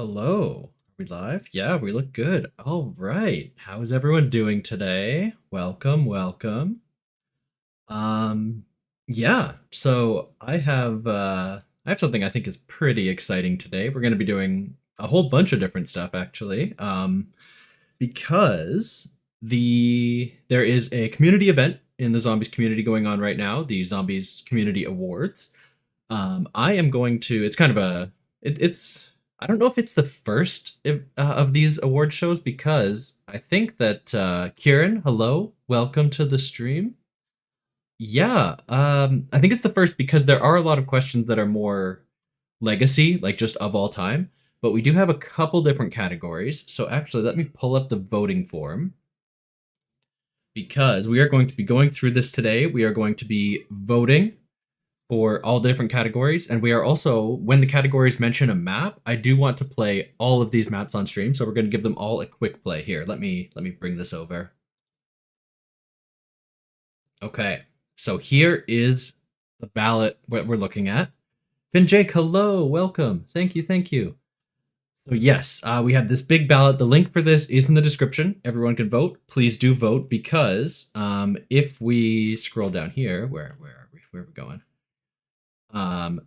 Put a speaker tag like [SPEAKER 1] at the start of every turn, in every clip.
[SPEAKER 1] Hello. Are we live? Yeah, we look good. All right. How is everyone doing today? Welcome, welcome. Um yeah, so I have something I think is pretty exciting today. We're going to be doing a whole bunch of different stuff actually. Because there is a community event in the Zombies community going on right now, the Zombies Community Awards. I am going to. It's kind of it's. I don't know if it's the first of these award shows because I think that Kieran, hello, welcome to the stream. Yeah, I think it's the first because there are a lot of questions that are more legacy, like just of all time. But we do have a couple different categories. So actually, let me pull up the voting form because we are going to be going through this today. We are going to be voting for all different categories, and we are also, when the categories mention a map, I do want to play all of these maps on stream, so we're going to give them all a quick play here. Let me bring this over. Okay, so here is the ballot what we're looking at. Finjake, hello, welcome. Thank you, thank you. So yes, we have this big ballot. The link for this is in the description. Everyone can vote. Please do vote because if we scroll down here, where are we? Where are we going? Um,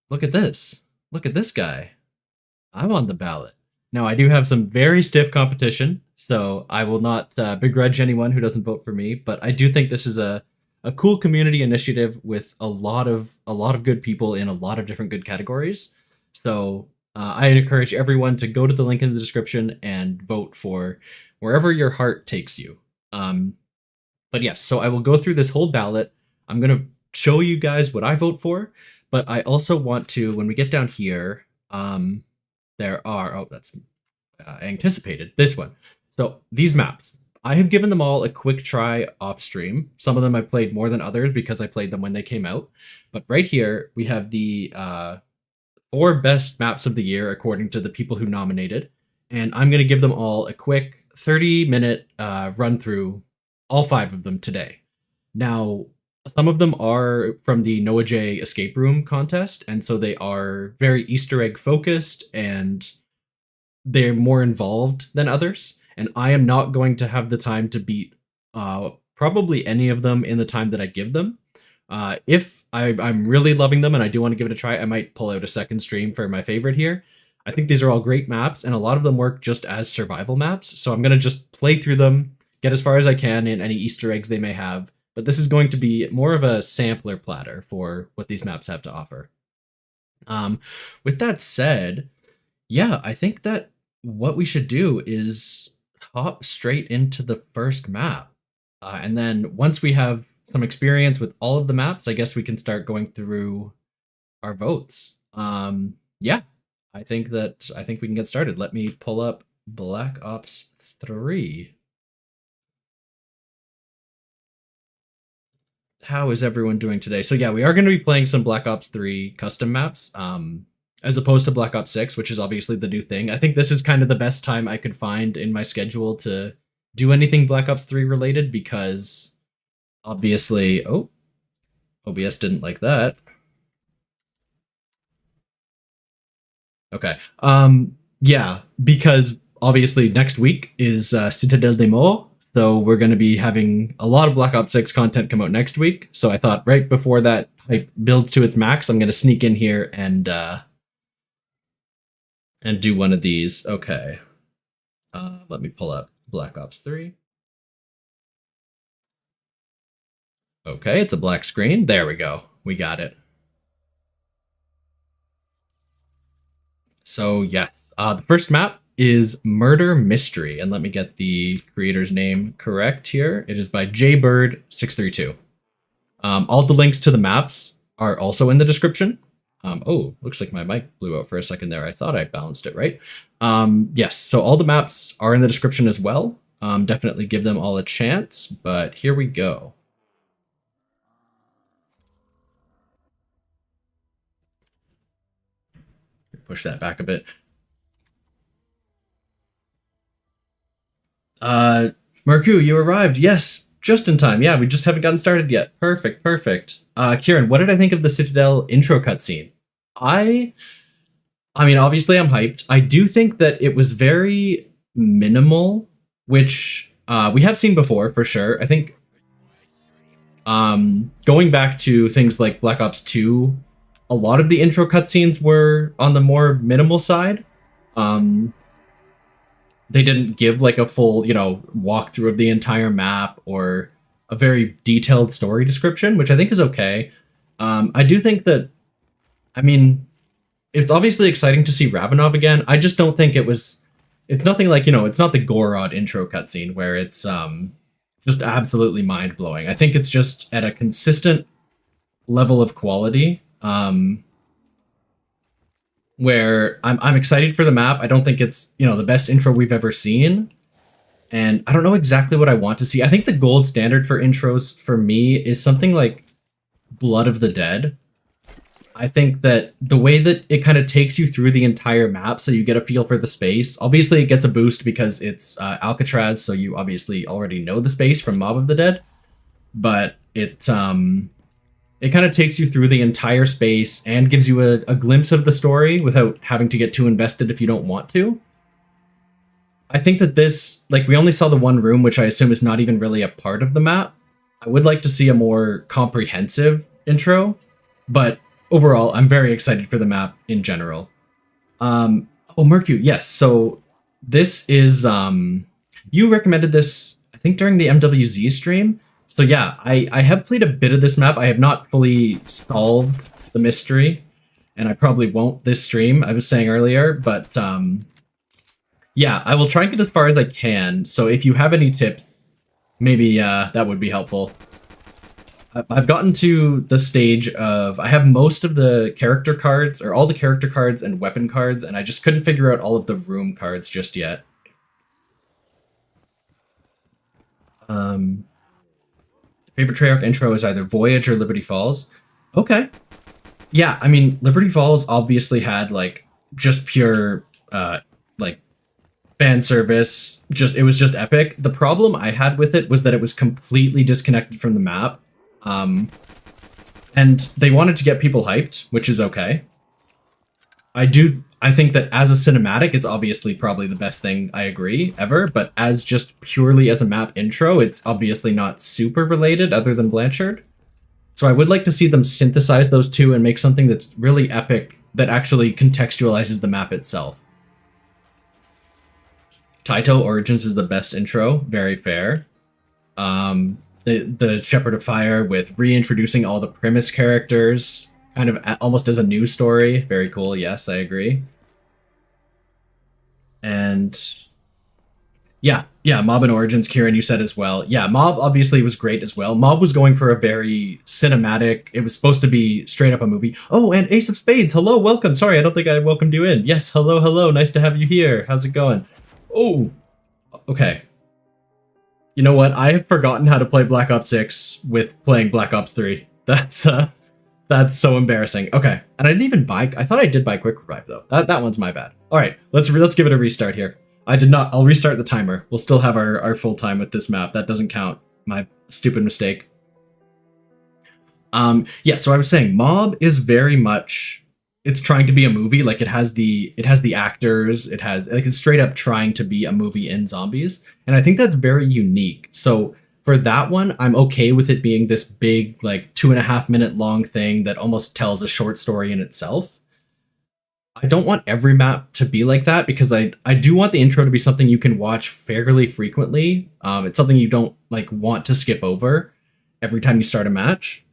[SPEAKER 1] Look at this. Look at this guy. I'm on the ballot. Now, I do have some very stiff competition, so I will not begrudge anyone who doesn't vote for me. But I do think this is a cool community initiative with a lot of good people in a lot of different good categories. So I encourage everyone to go to the link in the description and vote for wherever your heart takes you. But yes, so I will go through this whole ballot. I'm gonna show you guys what I vote for, but I also want to, when we get down here, there are, oh, that's anticipated, this one. So these maps, I have given them all a quick try off stream. Some of them I played more than others because I played them when they came out. But right here, we have the four best maps of the year according to the people who nominated. And I'm going to give them all a quick 30-minute run through all five of them today. Now, some of them are from the Noah J escape room contest, and so they are very Easter egg focused and they're more involved than others. And I am not going to have the time to beat probably any of them in the time that I give them. If I'm really loving them and I do want to give it a try, I might pull out a second stream for my favorite here. I think these are all great maps, and a lot of them work just as survival maps. So I'm going to just play through them, get as far as I can in any Easter eggs they may have. But this is going to be more of a sampler platter for what these maps have to offer. With that said, yeah, I think that what we should do is hop straight into the first map. And then once we have some experience with all of the maps, I guess we can start going through our votes. Yeah, I think we can get started. Let me pull up Black Ops 3. How is everyone doing today? So yeah, we are going to be playing some Black Ops 3 custom maps, as opposed to Black Ops 6, which is obviously the new thing. I think this is kind of the best time I could find in my schedule to do anything Black Ops 3 related because obviously, oh, OBS didn't like that. Okay. Yeah, because obviously next week is Citadel des Morts, so we're going to be having a lot of Black Ops 6 content come out next week. So I thought right before that hype builds to its max, I'm going to sneak in here and do one of these. Okay. Let me pull up Black Ops 3. Okay, it's a black screen. There we go. We got it. So yes, the first map is Murder Mystery, and let me get the creator's name correct here. It is by JBird632. All the links to the maps are also in the description. Oh, looks like my mic blew out for a second there. I thought I balanced it right. Yes, so all the maps are in the description as well. Definitely give them all a chance, but here we go. Push that back a bit. Marku, you arrived. Yes, just in time. Yeah, we just haven't gotten started yet. Perfect, perfect. Kieran, what did I think of the Citadel intro cutscene? I I mean, obviously, I'm hyped. I do think that it was very minimal, which we have seen before for sure. I think going back to things like Black Ops 2, a lot of the intro cutscenes were on the more minimal side. Um, they didn't give like a full, walkthrough of the entire map or a very detailed story description, which I think is okay. I do think that, I mean, it's obviously exciting to see Ravenov again. I just don't think it's nothing like, it's not the Gorod intro cutscene where it's just absolutely mind blowing. I think it's just at a consistent level of quality. Where I'm excited for the map. I don't think it's, the best intro we've ever seen. And I don't know exactly what I want to see. I think the gold standard for intros for me is something like Blood of the Dead. I think that the way that it kind of takes you through the entire map so you get a feel for the space. Obviously, it gets a boost because it's Alcatraz, so you obviously already know the space from Mob of the Dead. But it kind of takes you through the entire space and gives you a glimpse of the story without having to get too invested if you don't want to. I think that this, like, we only saw the one room, which I assume is not even really a part of the map. I would like to see a more comprehensive intro, but overall, I'm very excited for the map in general. Oh, Mercu, yes. So this is, you recommended this, I think, during the MWZ stream. So yeah, I have played a bit of this map. I have not fully solved the mystery, and I probably won't this stream, I was saying earlier, but yeah, I will try and get as far as I can. So if you have any tips, maybe that would be helpful. I've gotten to the stage of, I have most of the character cards, or all the character cards and weapon cards, and I just couldn't figure out all of the room cards just yet. Favorite Treyarch intro is either Voyage or Liberty Falls. Okay. Yeah, I mean, Liberty Falls obviously had, like, just pure, like, fan service. It was just epic. The problem I had with it was that it was completely disconnected from the map. And they wanted to get people hyped, which is okay. I think that as a cinematic, it's obviously probably the best thing, I agree, ever, but as just purely as a map intro, it's obviously not super related other than Blanchard. So I would like to see them synthesize those two and make something that's really epic that actually contextualizes the map itself. Taito Origins is the best intro, very fair. The Shepherd of Fire with reintroducing all the Primus characters, kind of almost as a news story. Very cool, yes, I agree. And yeah, Mob and Origins, Kieran, you said as well. Yeah, Mob obviously was great as well. Mob was going for a very cinematic, it was supposed to be straight up a movie. Oh, and Ace of Spades, hello, welcome. Sorry, I don't think I welcomed you in. Yes, hello, nice to have you here. How's it going? Oh, okay. You know what? I have forgotten how to play Black Ops 6 with playing Black Ops 3. That's so embarrassing. Okay, and I didn't even buy. I thought I did buy Quick Revive though. That one's my bad. All right, let's give it a restart here. I did not. I'll restart the timer. We'll still have our full time with this map. That doesn't count. My stupid mistake. Yeah. So I was saying, Mob is very much. It's trying to be a movie. Like it has the actors. It has like it's straight up trying to be a movie in zombies, and I think that's very unique. So for that one, I'm okay with it being this big, like 2.5 minute long thing that almost tells a short story in itself. I don't want every map to be like that because I do want the intro to be something you can watch fairly frequently. It's something you don't like want to skip over every time you start a match.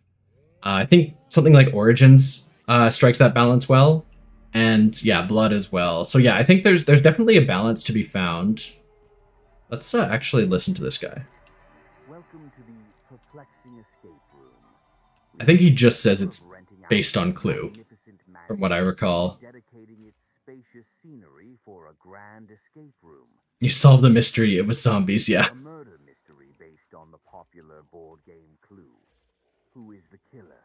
[SPEAKER 1] I think something like Origins strikes that balance well, and yeah, Blood as well. So yeah, I think there's definitely a balance to be found. Let's actually listen to this guy.
[SPEAKER 2] Welcome to the perplexing escape room.
[SPEAKER 1] I think he just says it's based on Clue, from what I recall.
[SPEAKER 2] Dedicating its spacious scenery for a grand escape room.
[SPEAKER 1] You solved the mystery. It was zombies, yeah.
[SPEAKER 2] A murder mystery based on the popular board game Clue. Who is the killer?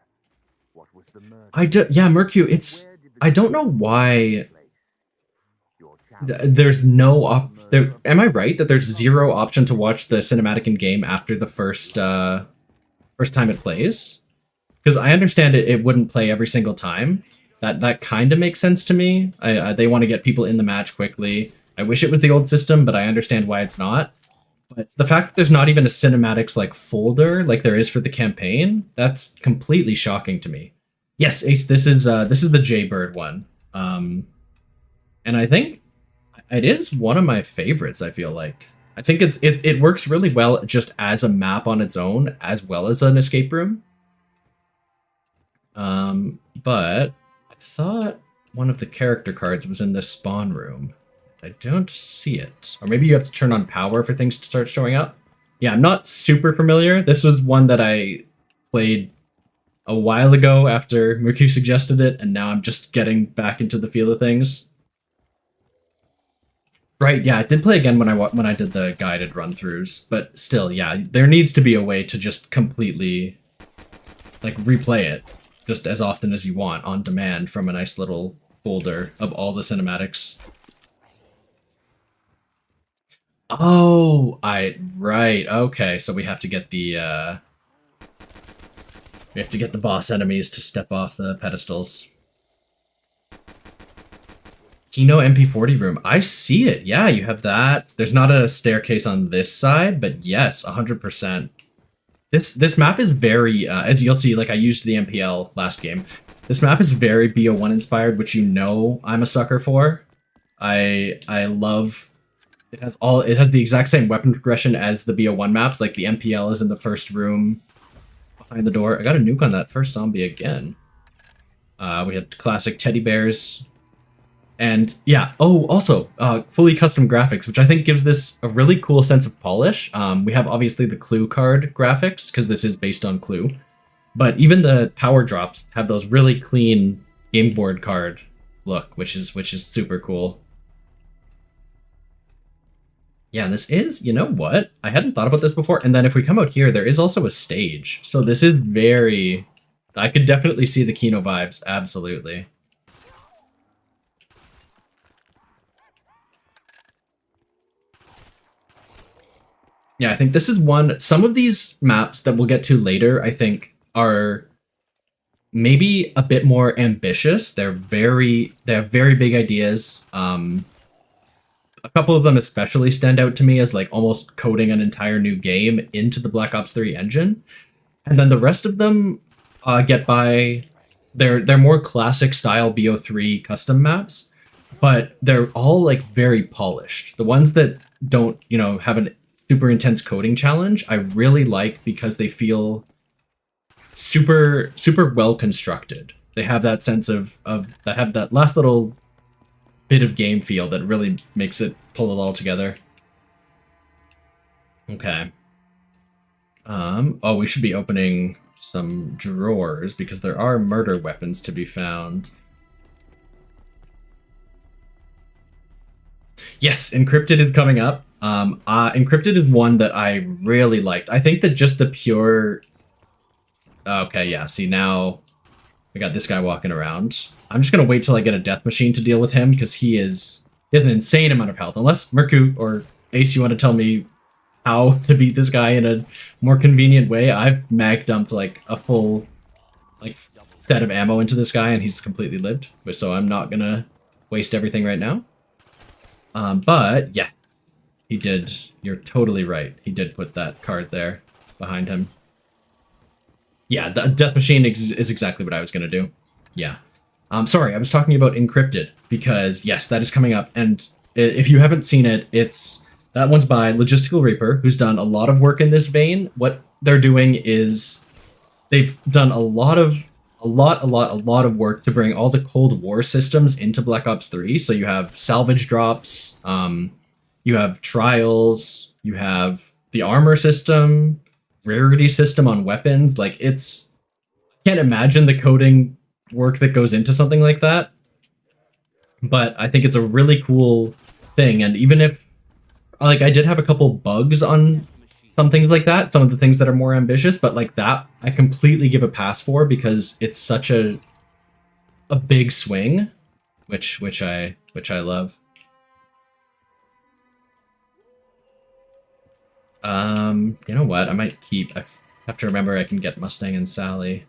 [SPEAKER 2] What was the murder?
[SPEAKER 1] Yeah, Mercu, it's... I don't know why... There's no there. Am I right that there's zero option to watch the cinematic in game after the first time it plays? Because I understand it wouldn't play every single time, That kind of makes sense to me. They want to get people in the match quickly. I wish it was the old system, but I understand why it's not. But the fact that there's not even a cinematics like folder like there is for the campaign, that's completely shocking to me. Yes, Ace, this is the Jaybird one. And I think it is one of my favorites, I feel like. I think it works really well just as a map on its own, as well as an escape room. But I thought one of the character cards was in the spawn room. I don't see it. Or maybe you have to turn on power for things to start showing up. Yeah, I'm not super familiar. This was one that I played a while ago after Mercu suggested it, and now I'm just getting back into the feel of things. Right, yeah, I did play again when I did the guided run-throughs, but still, yeah, there needs to be a way to just completely like replay it just as often as you want on demand from a nice little folder of all the cinematics. Oh, right, okay, so we have to get the boss enemies to step off the pedestals. Kino MP40 room. I see it. Yeah, you have that. There's not a staircase on this side, but yes, 100%. This map is very, as you'll see, like I used the MPL last game. This map is very BO1 inspired, which you know I'm a sucker for. I love. It has the exact same weapon progression as the BO1 maps. Like the MPL is in the first room behind the door. I got a nuke on that first zombie again. We had classic teddy bears. And yeah, also fully custom graphics, which I think gives this a really cool sense of polish. We have obviously the Clue card graphics because this is based on Clue, but even the power drops have those really clean game board card look, which is super cool. Yeah, this is, you know what? I hadn't thought about this before. And then if we come out here, there is also a stage. So this is very, I could definitely see the Kino vibes. Absolutely. Yeah, I think this is one. Some of these maps that we'll get to later, I think, are maybe a bit more ambitious. They have very big ideas. A couple of them especially stand out to me as like almost coding an entire new game into the Black Ops 3 engine. And then the rest of them get by. They're more classic style BO3 custom maps, but they're all like very polished. The ones that don't, have an super intense coding challenge, I really like because they feel super well constructed. They have that sense of that have that last little bit of game feel that really makes it pull it all together. Okay. Oh, we should be opening some drawers because there are murder weapons to be found. Yes, Encrypted is coming up. Encrypted is one that I really liked. I think that just the pure... Okay, yeah, see now we got this guy walking around. I'm just going to wait till I get a death machine to deal with him because he has an insane amount of health. Unless Mercu or Ace, you want to tell me how to beat this guy in a more convenient way. I've mag dumped like a full set of ammo into this guy and he's completely lived. So I'm not going to waste everything right now. But yeah, he did. You're totally right. He did put that card there behind him. Yeah, the death machine is exactly what I was going to do. Yeah. Sorry, I was talking about Encrypted because yes, that is coming up. And if you haven't seen it, that one's by Logistical Reaper, who's done a lot of work in this vein. What they're doing is they've done a lot of work to bring all the Cold War systems into Black Ops 3. So you have salvage drops, you have trials, you have the armor system, rarity system on weapons. Like I can't imagine the coding work that goes into something like that. But I think it's a really cool thing. And even if I did have a couple bugs on some things like that, some of the things that are more ambitious, but like that I completely give a pass for because it's such a big swing, which I love. You know what? I might keep. I have to remember I can get Mustang and Sally.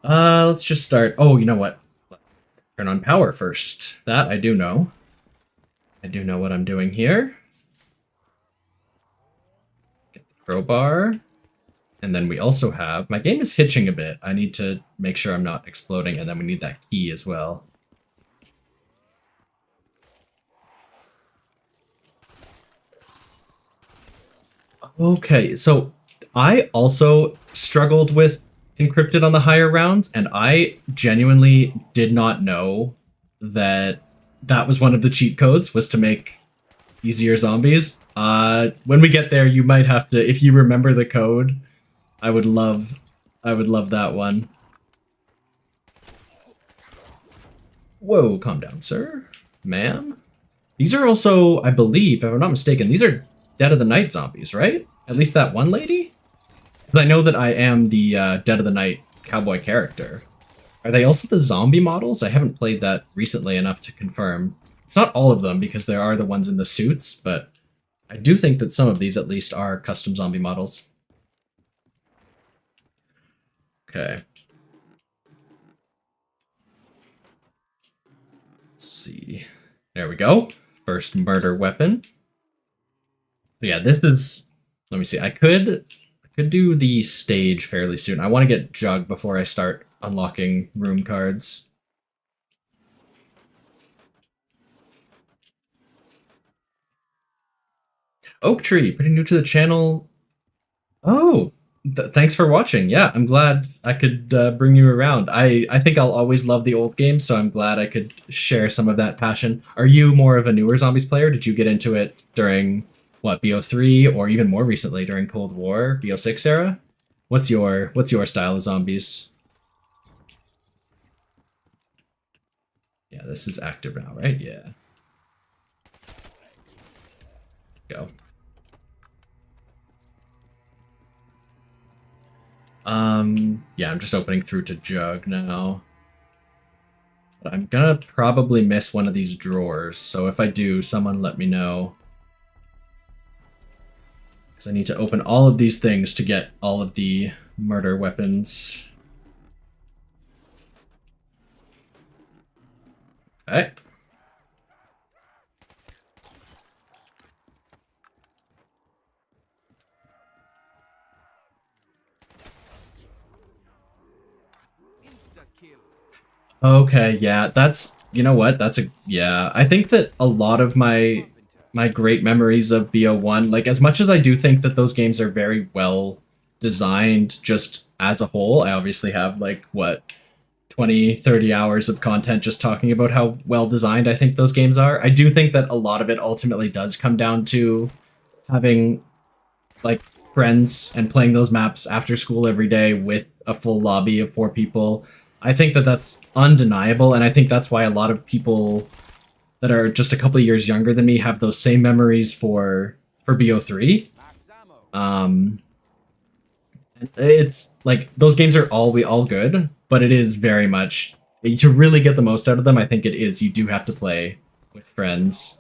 [SPEAKER 1] Let's just start. Oh, you know what? Turn on power first. That I do know. I do know what I'm doing here. Get the crowbar. And then we also have... My game is hitching a bit. I need to make sure I'm not exploding, and then we need that key as well. Okay, so I also struggled with encrypted on the higher rounds, and I genuinely did not know that that was one of the cheat codes, was to make easier zombies. When we get there, you might have to, if you remember the code, I would love that one. Whoa, calm down, sir. Ma'am? These are also, I believe, if I'm not mistaken, these are Dead of the Night zombies, right? At least that one lady? Because I know that I am the Dead of the Night cowboy character. Are they also the zombie models? I haven't played that recently enough to confirm. It's not all of them, because there are the ones in the suits, but I do think that some of these at least are custom zombie models. Okay. Let's see. There we go. First murder weapon. So yeah, this is... Let me see. I could do the stage fairly soon. I want to get Jug before I start unlocking room cards. Oak Tree, pretty new to the channel. Oh, thanks for watching. Yeah, I'm glad I could bring you around. I think I'll always love the old games, so I'm glad I could share some of that passion. Are you more of a newer Zombies player? Did you get into it during, what, BO3, or even more recently during Cold War, BO6 era? What's your style of Zombies? Yeah, this is active now, right? Yeah. Go. Yeah, I'm just opening through to Jug now. But I'm gonna probably miss one of these drawers, so if I do, someone let me know. Because I need to open all of these things to get all of the murder weapons. Okay. Okay, yeah, that's, you know what, that's a, yeah, I think that a lot of my great memories of BO1, like, as much as I do think that those games are very well designed just as a whole, I obviously have, like, what, 20, 30 hours of content just talking about how well designed I think those games are. I do think that a lot of it ultimately does come down to having, like, friends and playing those maps after school every day with a full lobby of 4 people. I think that that's undeniable, and I think that's why a lot of people that are just a couple of years younger than me have those same memories for BO3. It's like those games are all good, but it is very much, to really get the most out of them, I think it is, you do have to play with friends.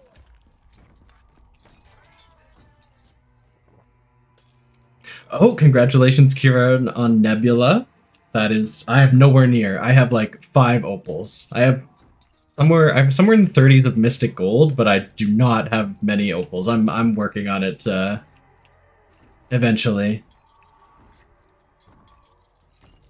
[SPEAKER 1] Oh, congratulations, Kira, on Nebula. That is, I have nowhere near. I have like 5 opals. I have somewhere in the 30s of Mystic Gold, but I do not have many opals. I'm working on it eventually.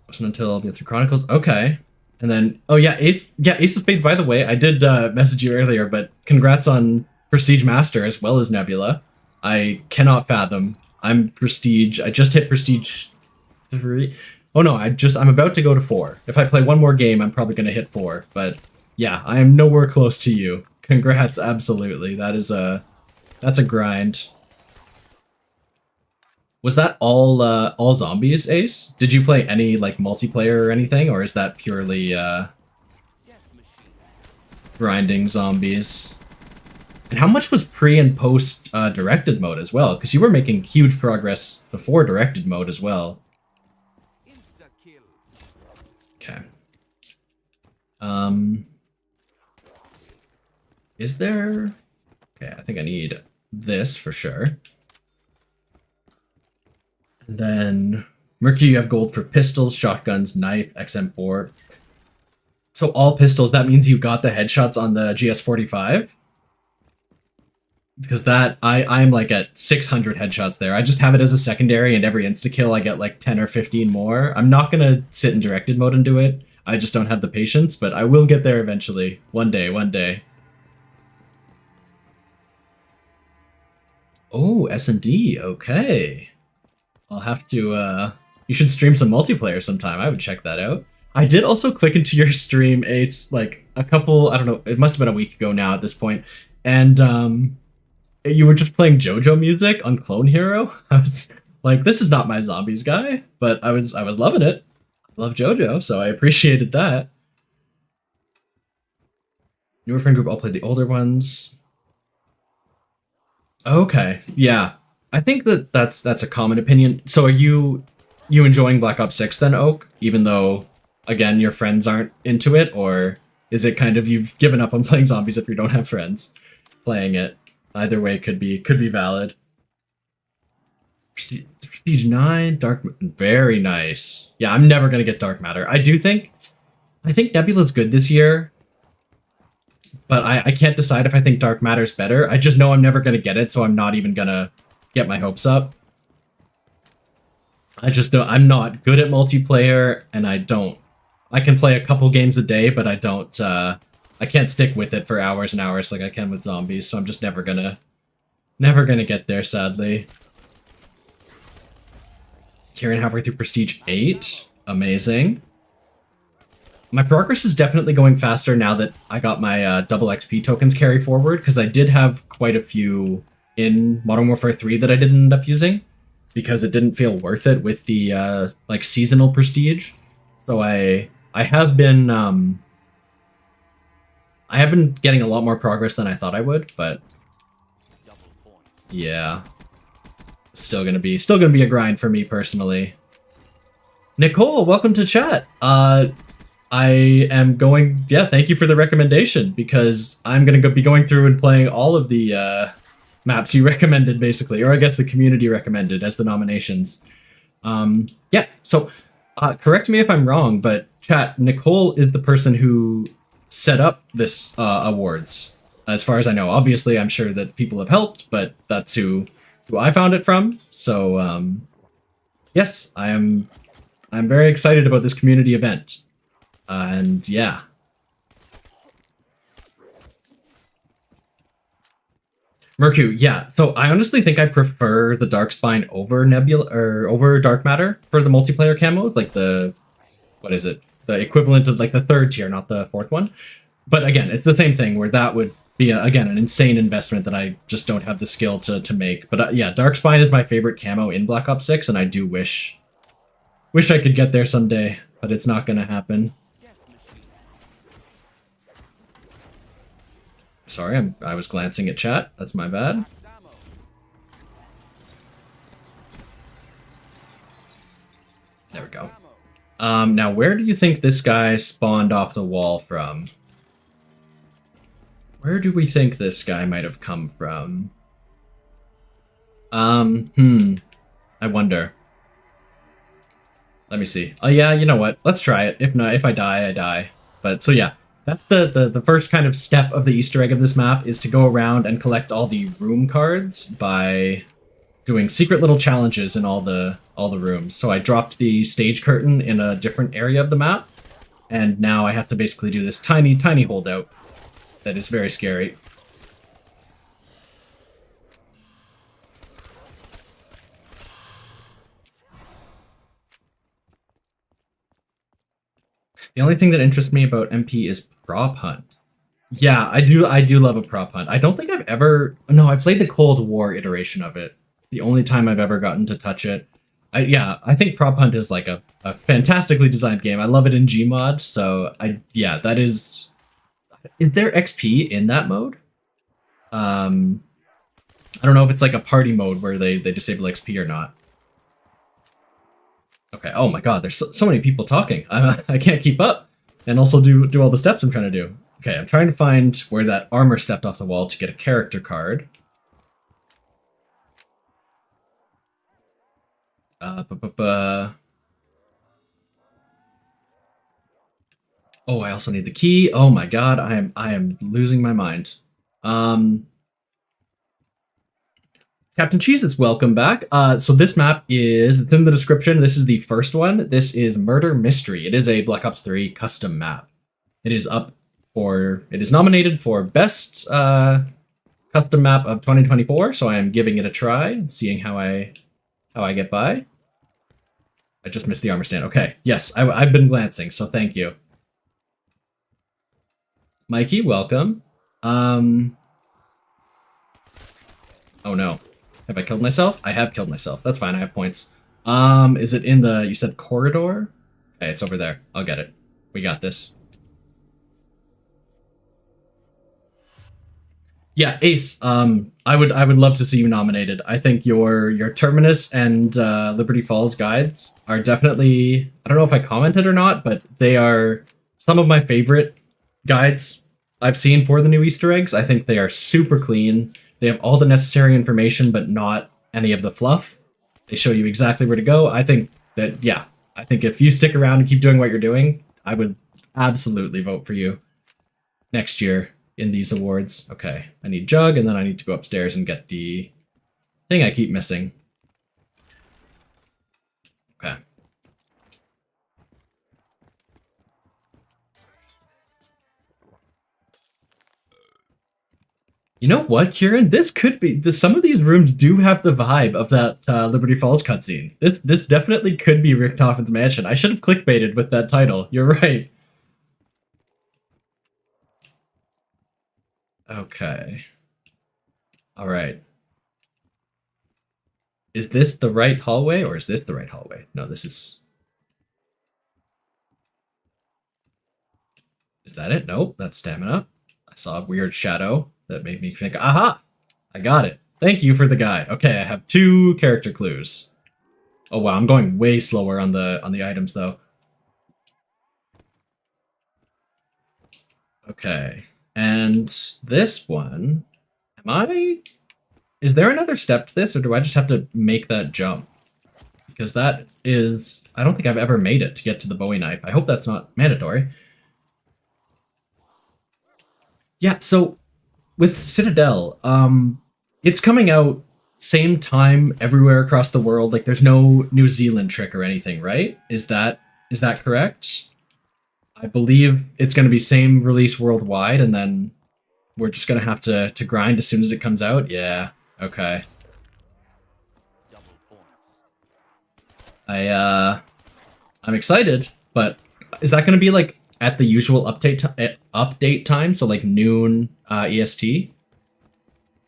[SPEAKER 1] Wasn't until the through Chronicles. Okay. And then, oh yeah, Ace of Spades, by the way, I did message you earlier, but congrats on Prestige Master as well as Nebula. I cannot fathom. I'm Prestige. I just hit Prestige 3. Oh no, I'm about to go to 4. If I play one more game, I'm probably going to hit 4. But yeah, I am nowhere close to you. Congrats, absolutely. That's a grind. Was that all zombies, Ace? Did you play any like multiplayer or anything, or is that purely grinding zombies? And how much was pre and post directed mode as well? Because you were making huge progress before directed mode as well. Okay. Is there... Okay, I think I need this for sure. And then Mercury, you have gold for pistols, shotguns, knife, XM4. So all pistols, that means you got the headshots on the GS45? Because that, I'm like at 600 headshots there. I just have it as a secondary, and every insta-kill I get like 10 or 15 more. I'm not gonna sit in directed mode and do it. I just don't have the patience, but I will get there eventually. One day, one day. Oh, S&D, okay. I'll have to, you should stream some multiplayer sometime. I would check that out. I did also click into your stream, Ace, like a couple, I don't know, it must have been a week ago now at this point, and you were just playing JoJo music on Clone Hero. I was like, this is not my zombies guy, but I was loving it. I love JoJo, so I appreciated that. Newer friend group all played the older ones. Okay, yeah. I think that's a common opinion. So are you enjoying Black Ops 6 then, Oak? Even though, again, your friends aren't into it? Or is it kind of you've given up on playing zombies if you don't have friends playing it? Either way could be valid. Prestige 9, Dark, very nice. Yeah, I'm never gonna get Dark Matter. I think Nebula's good this year, but I can't decide if I think Dark Matter's better. I just know I'm never gonna get it, so I'm not even gonna get my hopes up. I just don't, I'm not good at multiplayer, and I can play a couple games a day, but I can't stick with it for hours and hours like I can with zombies, so I'm just never gonna get there, sadly. Kieran halfway through Prestige 8. Amazing. My progress is definitely going faster now that I got my double XP tokens carry forward, because I did have quite a few in Modern Warfare 3 that I didn't end up using, because it didn't feel worth it with the like seasonal prestige. So I have been getting a lot more progress than I thought I would, but yeah. Still gonna be a grind for me personally. Nicole, welcome to chat. I am going. Yeah, thank you for the recommendation, because I'm gonna be going through and playing all of the maps you recommended, basically, or I guess the community recommended as the nominations. Yeah. So, correct me if I'm wrong, but chat, Nicole is the person who set up this awards, as far as I know. Obviously, I'm sure that people have helped, but that's who I found it from. So yes, I'm very excited about this community event, and yeah. Mercu, yeah. So I honestly think I prefer the Darkspine over Nebula, or over Dark Matter for the multiplayer camos, like the, what is it, the equivalent of like the third tier, not the fourth one. But again, it's the same thing, where that would be again an insane investment that I just don't have the skill to make. But yeah, Darkspine is my favorite camo in Black Ops 6, and I do wish I could get there someday, but it's not gonna happen. Sorry, I was glancing at chat. That's my bad. There we go. Now where do you think this guy spawned off the wall from? Where do we think this guy might have come from? I wonder. Let me see. Oh yeah, you know what? Let's try it. If not, if I die, I die. But so yeah, that's the first kind of step of the Easter egg of this map, is to go around and collect all the room cards by doing secret little challenges in all the rooms. So I dropped the stage curtain in a different area of the map, and now I have to basically do this tiny holdout that is very scary. The only thing that interests me about MP is prop hunt. Yeah, I do love a prop hunt. I don't think I've ever... No, I played the Cold War iteration of it. It's the only time I've ever gotten to touch it. I think prop hunt is like a fantastically designed game. I love it in Gmod, so yeah, that is... Is there XP in that mode? I don't know if it's like a party mode where they disable XP or not. Okay, oh my god, there's so many people talking. I can't keep up. And also do all the steps I'm trying to do. Okay, I'm trying to find where that armor stepped off the wall to get a character card. Oh, I also need the key. Oh my god, I am losing my mind. Captain Cheese is welcome back. So this map it's in the description. This is the first one. This is Murder Mystery. It is a Black Ops 3 custom map. It is nominated for best custom map of 2024. So I am giving it a try and seeing how I get by. I just missed the armor stand. Okay, yes, I've been glancing, so thank you. Mikey, welcome. Oh no. Have I killed myself? I have killed myself. That's fine, I have points. Is it in the, you said corridor? Okay, it's over there. I'll get it. We got this. Yeah, Ace, I would love to see you nominated. I think your Terminus and Liberty Falls guides are definitely, I don't know if I commented or not, but they are some of my favorite guides I've seen for the new Easter eggs. I think they are super clean. They have all the necessary information, but not any of the fluff. They show you exactly where to go. I think that, yeah, I think if you stick around and keep doing what you're doing, I would absolutely vote for you next year in these awards. Okay, I need Jug, and then I need to go upstairs and get the thing I keep missing. Okay. You know what, Kieran? This could be some of these rooms do have the vibe of that Liberty Falls cutscene. This definitely could be Richtofen's mansion. I should have clickbaited with that title. You're right. Okay. All right. Is this the right hallway, or is this the right hallway? No, this is... Is that it? Nope, that's stamina. I saw a weird shadow that made me think, aha! I got it. Thank you for the guide. Okay, I have 2 character clues. Oh wow, I'm going way slower on the items though. Okay. And this one, is there another step to this, or do I just have to make that jump? Because that is, I don't think I've ever made it to get to the Bowie knife. I hope that's not mandatory. Yeah, so with Citadel, it's coming out same time everywhere across the world. Like there's no New Zealand trick or anything, right? Is that correct? I believe it's going to be same release worldwide, and then we're just going to have to grind as soon as it comes out. Yeah. Okay. I'm excited, but is that going to be like at the usual update time, so like noon EST?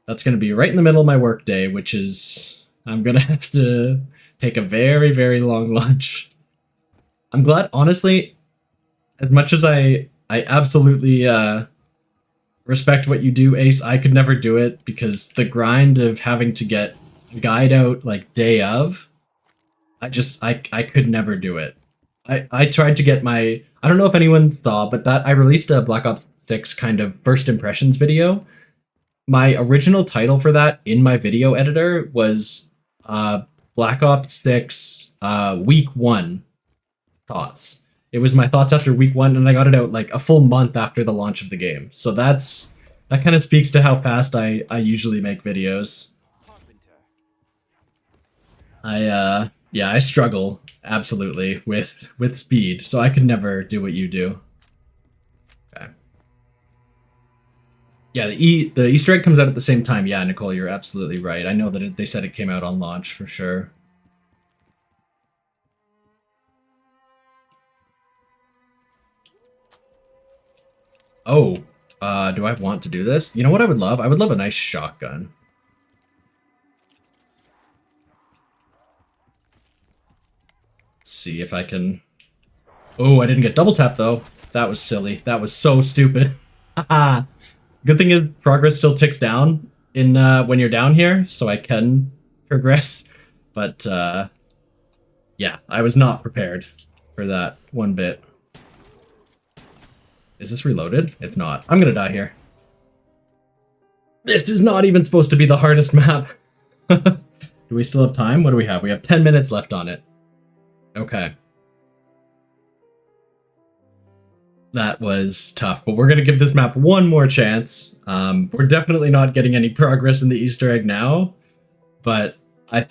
[SPEAKER 1] That's going to be right in the middle of my workday, which is I'm going to have to take a very, very long lunch. I'm glad, honestly, as much as I absolutely respect what you do, Ace, I could never do it because the grind of having to get a guide out like day of, I could never do it. I tried to get my, I don't know if anyone saw, but that I released a Black Ops 6 kind of first impressions video. My original title for that in my video editor was Black Ops 6 Week 1 thoughts. It was my thoughts after week 1, and I got it out like a full month after the launch of the game. So that kind of speaks to how fast I usually make videos. I struggle absolutely with speed, so I could never do what you do. Okay. Yeah, the Easter egg comes out at the same time. Yeah, Nicole, you're absolutely right. I know that they said it came out on launch for sure. Oh, do I want to do this? You know what I would love? I would love a nice shotgun. Let's see if I can... Oh, I didn't get double tap though. That was silly. That was so stupid. Haha. Good thing is progress still ticks down in when you're down here, so I can progress. But yeah, I was not prepared for that one bit. Is this reloaded? It's not. I'm gonna die here. This is not even supposed to be the hardest map. Do we still have time? What do we have? We have 10 minutes left on it. Okay. That was tough, but we're going to give this map one more chance. We're definitely not getting any progress in the Easter egg now, but I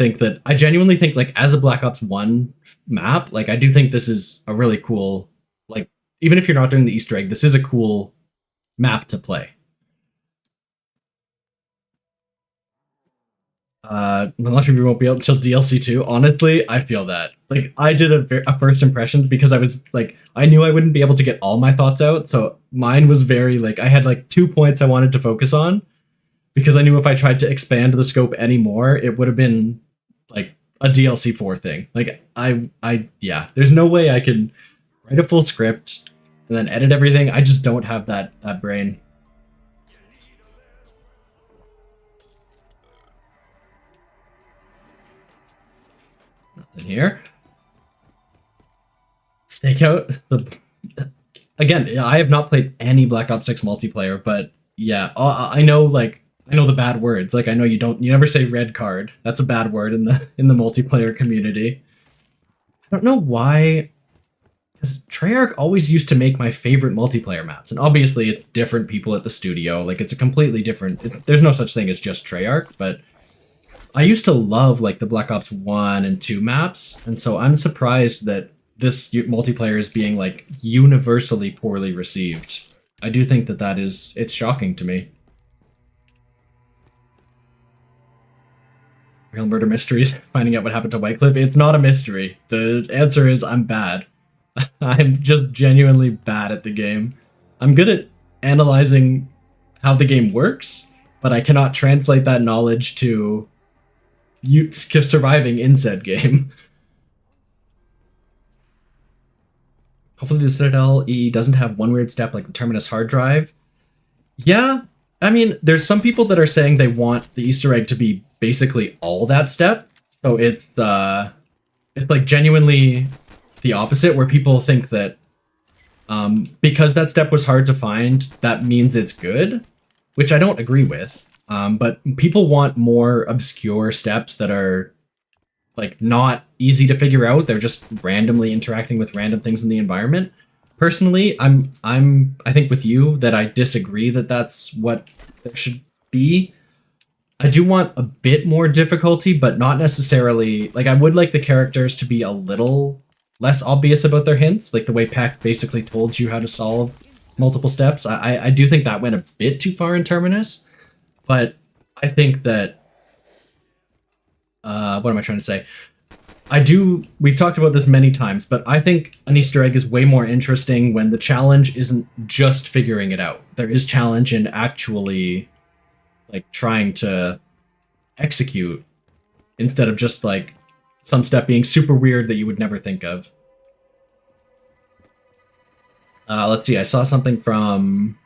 [SPEAKER 1] genuinely think, like, as a Black Ops 1 map, like, I do think this is a really cool, like, even if you're not doing the Easter egg, this is a cool map to play. Unless we won't be able till DLC 2. Honestly, I feel that. Like, I did a first impressions because I was like, I knew I wouldn't be able to get all my thoughts out, so mine was very, like, I had like 2 points I wanted to focus on because I knew if I tried to expand the scope anymore, it would have been like a DLC 4 thing. Like, yeah, there's no way I can write a full script and then edit everything. I just don't have that brain. Nothing here. Stakeout. Again, I have not played any Black Ops 6 multiplayer, but yeah, I know, like, I know the bad words. Like, I know you never say red card. That's a bad word in the multiplayer community. I don't know why, because Treyarch always used to make my favorite multiplayer maps, and obviously it's different people at the studio. Like, it's a completely different. There's no such thing as just Treyarch, but I used to love, like, the Black Ops 1 and 2 maps, and so I'm surprised that this multiplayer is being, like, universally poorly received. I do think that it's shocking to me. Real murder mysteries, finding out what happened to Whitecliff. It's not a mystery. The answer is I'm bad. I'm just genuinely bad at the game. I'm good at analyzing how the game works, but I cannot translate that knowledge to surviving in said game. Hopefully the Citadel E doesn't have one weird step like the Terminus hard drive. Yeah, I mean, there's some people that are saying they want the Easter egg to be basically all that step. So it's like genuinely the opposite, where people think that because that step was hard to find, that means it's good, which I don't agree with. But people want more obscure steps that are, like, not easy to figure out. They're just randomly interacting with random things in the environment. Personally, I think with you that I disagree that that's what there should be. I do want a bit more difficulty, but not necessarily, like, I would like the characters to be a little less obvious about their hints, like the way Peck basically told you how to solve multiple steps. I do think that went a bit too far in Terminus, but I think that what am I trying to say? We've talked about this many times, but I think an Easter egg is way more interesting when the challenge isn't just figuring it out. There is challenge in actually, like, trying to execute instead of just, like, some step being super weird that you would never think of. Let's see, I saw something from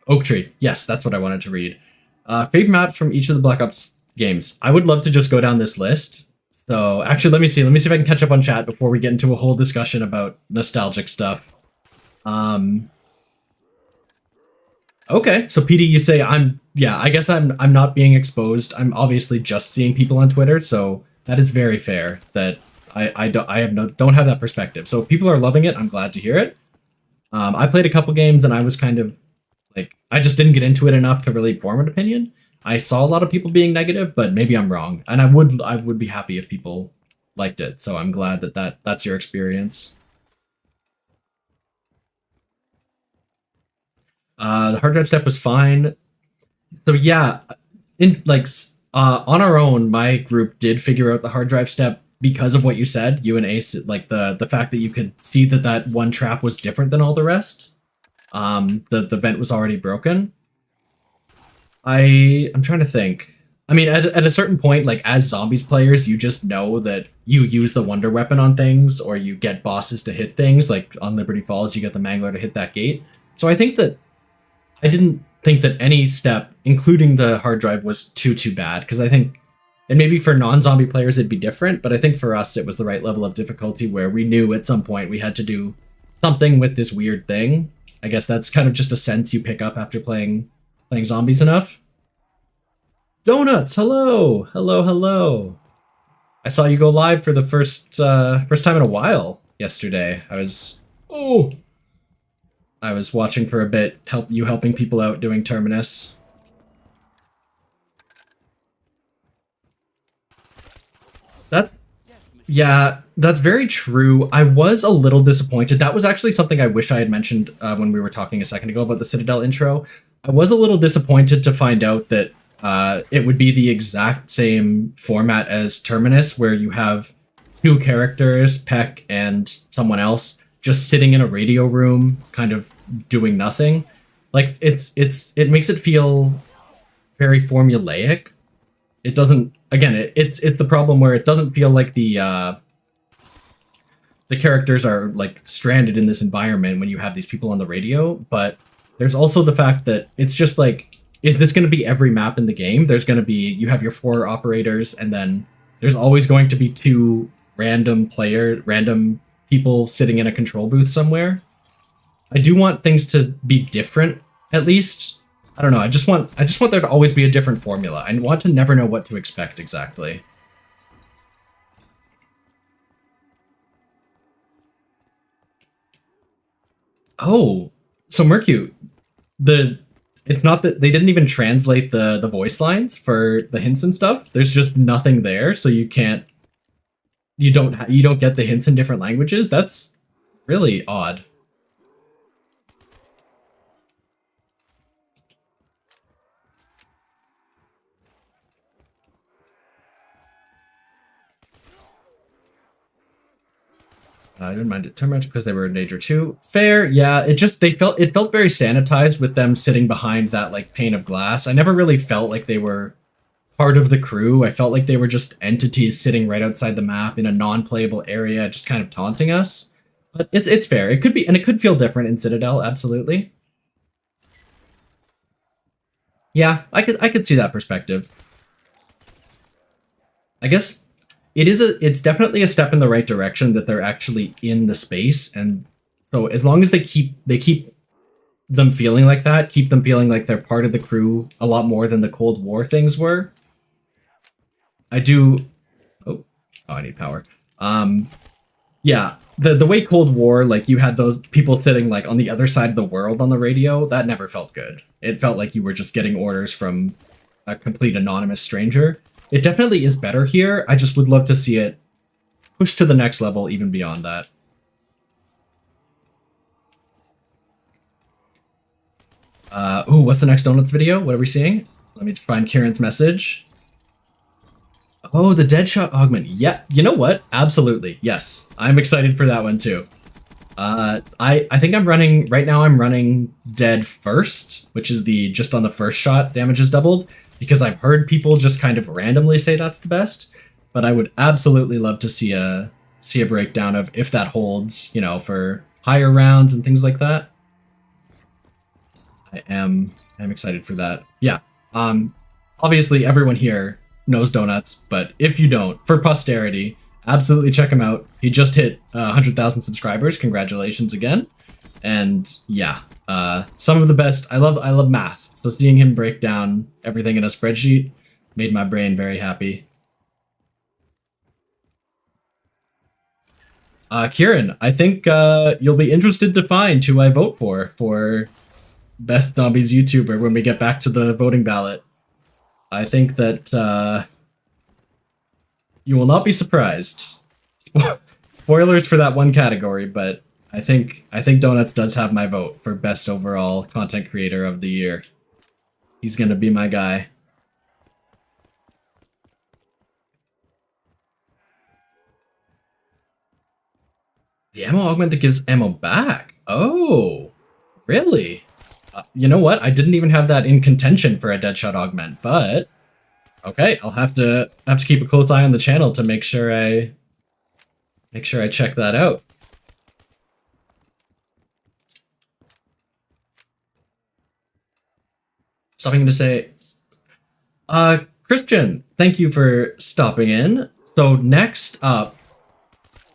[SPEAKER 1] Oak Tree. Yes, that's what I wanted to read. Favorite maps from each of the Black Ops games. I would love to just go down this list. So actually, let me see if I can catch up on chat before we get into a whole discussion about nostalgic stuff. Okay, so PD, you say I guess I'm not being exposed. I'm obviously just seeing people on Twitter, so that is very fair that I don't have that perspective. So if people are loving it, I'm glad to hear it. I played a couple games and I was kind of like, I just didn't get into it enough to really form an opinion. I saw a lot of people being negative, but maybe I'm wrong. And I would be happy if people liked it. So I'm glad that's your experience. The hard drive step was fine. So yeah, on our own, my group did figure out the hard drive step because of what you said, you and Ace, like the fact that you could see that one trap was different than all the rest. The vent was already broken. I'm trying to think. I mean, at a certain point, like, as zombies players, you just know that you use the wonder weapon on things, or you get bosses to hit things. Like on Liberty Falls, you get the Mangler to hit that gate. So I didn't think that any step, including the hard drive, was too bad, because I think, and maybe for non-zombie players it'd be different, but I think for us it was the right level of difficulty where we knew at some point we had to do something with this weird thing. I guess that's kind of just a sense you pick up after playing zombies enough. Donuts, hello. I saw you go live for the first time in a while yesterday. I was watching for a bit, helping people out doing Terminus. That's very true. I was a little disappointed. That was actually something I wish I had mentioned when we were talking a second ago about the Citadel intro. I was a little disappointed to find out that it would be the exact same format as Terminus, where you have two characters, Peck and someone else, just sitting in a radio room, kind of doing nothing. Like it makes it feel very formulaic. It doesn't. Again, it's the problem where it doesn't feel like the characters are like stranded in this environment when you have these people on the radio. But there's also the fact that it's just like, is this going to be every map in the game? There's going to be, you have your 4 operators, and then there's always going to be 2 random people sitting in a control booth somewhere. I do want things to be different, at least. I don't know. I just want there to always be a different formula. I want to never know what to expect exactly. Oh, so Mercu, it's not that they didn't even translate the voice lines for the hints and stuff. There's just nothing there, so you don't get the hints in different languages. That's really odd. I didn't mind it too much because they were in Danger 2. Fair, yeah. It felt very sanitized with them sitting behind that like pane of glass. I never really felt like they were part of the crew. I felt like they were just entities sitting right outside the map in a non-playable area, just kind of taunting us. But it's fair. It could be, and it could feel different in Citadel, absolutely. Yeah, I could see that perspective. I guess it's definitely a step in the right direction that they're actually in the space, and so as long as they keep them feeling like that, keep them feeling like they're part of the crew a lot more than the Cold War things were. I do. Oh, I need power. Yeah, the way Cold War, like you had those people sitting like on the other side of the world on the radio, that never felt good. It felt like you were just getting orders from a complete anonymous stranger. It definitely is better here. I just would love to see it pushed to the next level even beyond that. Ooh, what's the next Donuts video? What are we seeing? Let me find Kieran's message. Oh, the Deadshot Augment. Yeah, you know what? Absolutely. Yes. I'm excited for that one too. I think right now I'm running Dead first, which is the just on the first shot damage is doubled, because I've heard people just kind of randomly say that's the best, but I would absolutely love to see a breakdown of if that holds, you know, for higher rounds and things like that. I'm excited for that. Yeah. Obviously everyone here knows Donuts, but if you don't, for posterity, absolutely check him out. He just hit 100,000 subscribers. Congratulations again. And yeah, some of the best. I love math. So seeing him break down everything in a spreadsheet made my brain very happy. Kieran, I think you'll be interested to find who I vote for Best Zombies YouTuber when we get back to the voting ballot. I think that you will not be surprised. Spoilers for that one category, but I think Donuts does have my vote for Best Overall Content Creator of the Year. He's gonna be my guy. The ammo augment that gives ammo back. Oh, really? You know what? I didn't even have that in contention for a Deadshot augment, but okay, I'll have to keep a close eye on the channel to make sure I check that out. Stopping in to say, Christian, thank you for stopping in. So next up,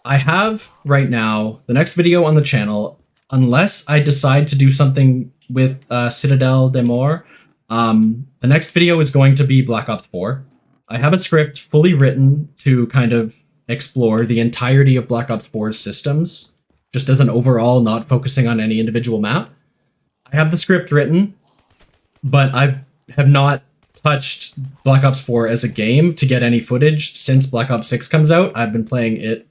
[SPEAKER 1] I have right now the next video on the channel, unless I decide to do something with Citadel des Morts. The next video is going to be Black Ops 4. I have a script fully written to kind of explore the entirety of Black Ops 4's systems. just as an overall, not focusing on any individual map. I have the script written, but I have not touched Black Ops 4 as a game to get any footage since Black Ops 6 comes out. I've been playing it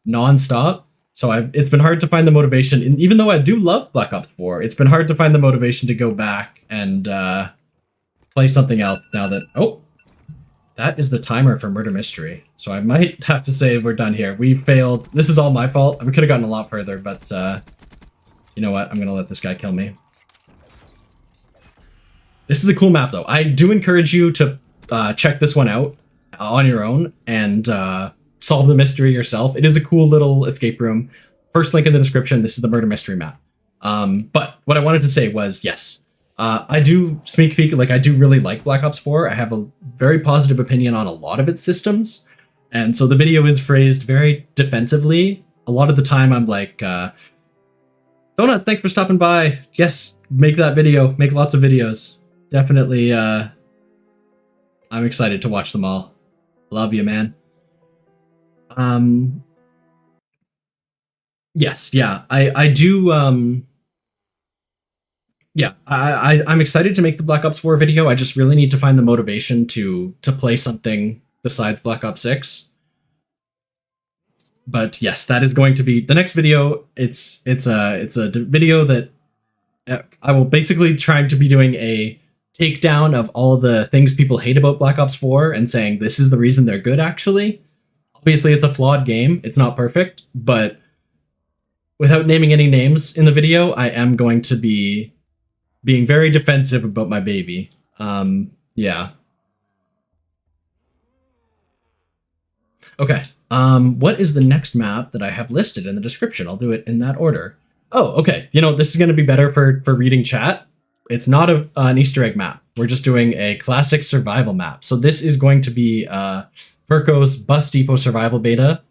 [SPEAKER 1] nonstop, so it's been hard to find the motivation. And even though I do love Black Ops 4, it's been hard to find the motivation to go back and play something else now that... Oh, that is the timer for Murder Mystery. So I might have to say we're done here. We failed. This is all my fault. We could have gotten a lot further, but you know what? I'm going to let this guy kill me. This is a cool map, though. I do encourage you to check this one out on your own and solve the mystery yourself. It is a cool little escape room. First link in the description. This is the Murder Mystery map. But what I wanted to say was, yes, I do sneak peek. Like, I do really like Black Ops 4. I have a very positive opinion on a lot of its systems. And so the video is phrased very defensively. A lot of the time I'm like, Donuts, thanks for stopping by. Yes, make that video. Make lots of videos. Definitely, I'm excited to watch them all. Love you, man. Yes, yeah, I do, yeah, I'm excited to make the Black Ops 4 video. I just really need to find the motivation to play something besides Black Ops 6. But yes, that is going to be the next video. It's a video that I will basically try to be doing a takedown of all the things people hate about Black Ops 4 and saying this is the reason they're good, actually. Obviously, it's a flawed game. It's not perfect, but without naming any names in the video, I am going to be being very defensive about my baby. Yeah. Okay. What is the next map that I have listed in the description? I'll do it in that order. Oh, okay. You know, this is going to be better for reading chat. It's not an Easter egg map. We're just doing a classic survival map. So this is going to be Verko's Bus Depot survival beta.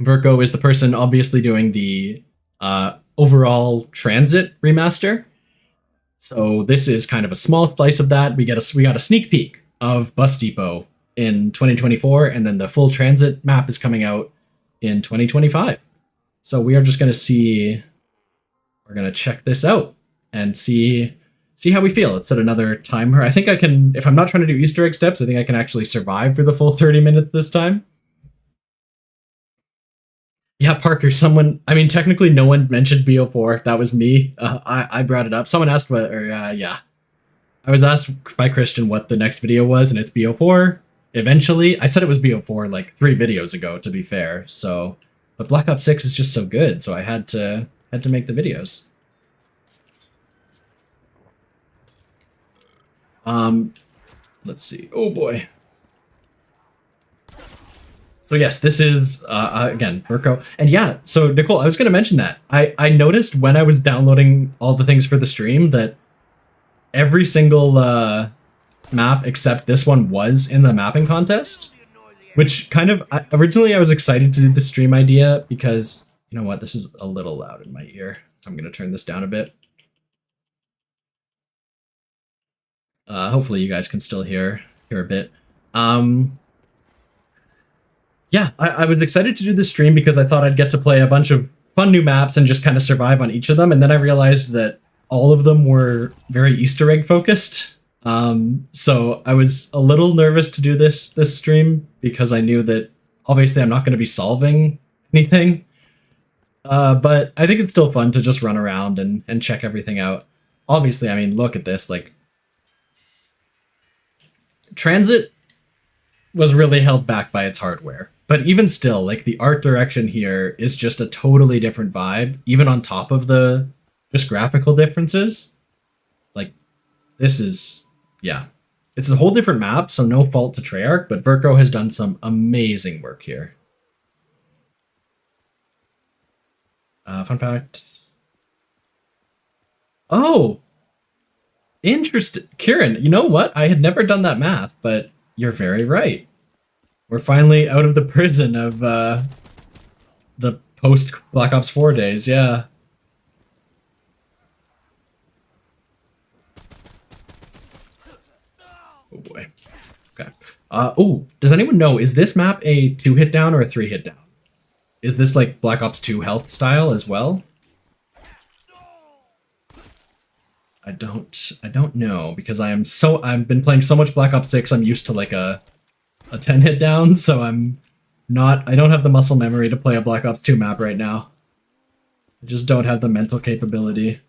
[SPEAKER 1] Verko is the person obviously doing the overall Transit remaster. So this is kind of a small slice of that. We got a sneak peek of Bus Depot in 2024, and then the full Transit map is coming out in 2025. So we are just going to see, we're going to check this out and see how we feel. Let's set another timer. I think I can, if I'm not trying to do Easter egg steps, I think I can actually survive for the full 30 minutes this time. Yeah, Parker, I mean, technically no one mentioned BO4. That was me. I brought it up. Someone asked yeah. I was asked by Christian what the next video was, and it's BO4. Eventually, I said it was BO4 like 3 videos ago, to be fair. So, but Black Ops 6 is just so good, so I had to make the videos. Let's see. Oh boy. So yes, this is again Verko, and yeah. So Nicole, I was going to mention that I noticed when I was downloading all the things for the stream that every single map except this one was in the mapping contest, which kind of originally I was excited to do the stream idea because you know what, this is a little loud in my ear. I'm going to turn this down a bit. Hopefully you guys can still hear a bit. Yeah, I was excited to do this stream because I thought I'd get to play a bunch of fun new maps and just kind of survive on each of them. And then I realized that all of them were very Easter egg focused. So I was a little nervous to do this stream because I knew that obviously I'm not going to be solving anything. But I think it's still fun to just run around and check everything out. Obviously, I mean, look at this, like Transit was really held back by its hardware. But even still, like the art direction here is just a totally different vibe, even on top of the just graphical differences. Like this is, yeah, it's a whole different map, so no fault to Treyarch, but Verko has done some amazing work here. Fun fact. Oh, interesting. Kieran, you know what? I had never done that math, but you're very right. We're finally out of the prison of the post Black Ops 4 days, yeah. Oh boy. Okay. Oh, does anyone know, is this map a 2-hit down or a 3-hit down? Is this like Black Ops 2 health style as well? I don't know, because I've been playing so much Black Ops 6, I'm used to like a 10 hit down, so I don't have the muscle memory to play a Black Ops 2 map right now. I just don't have the mental capability.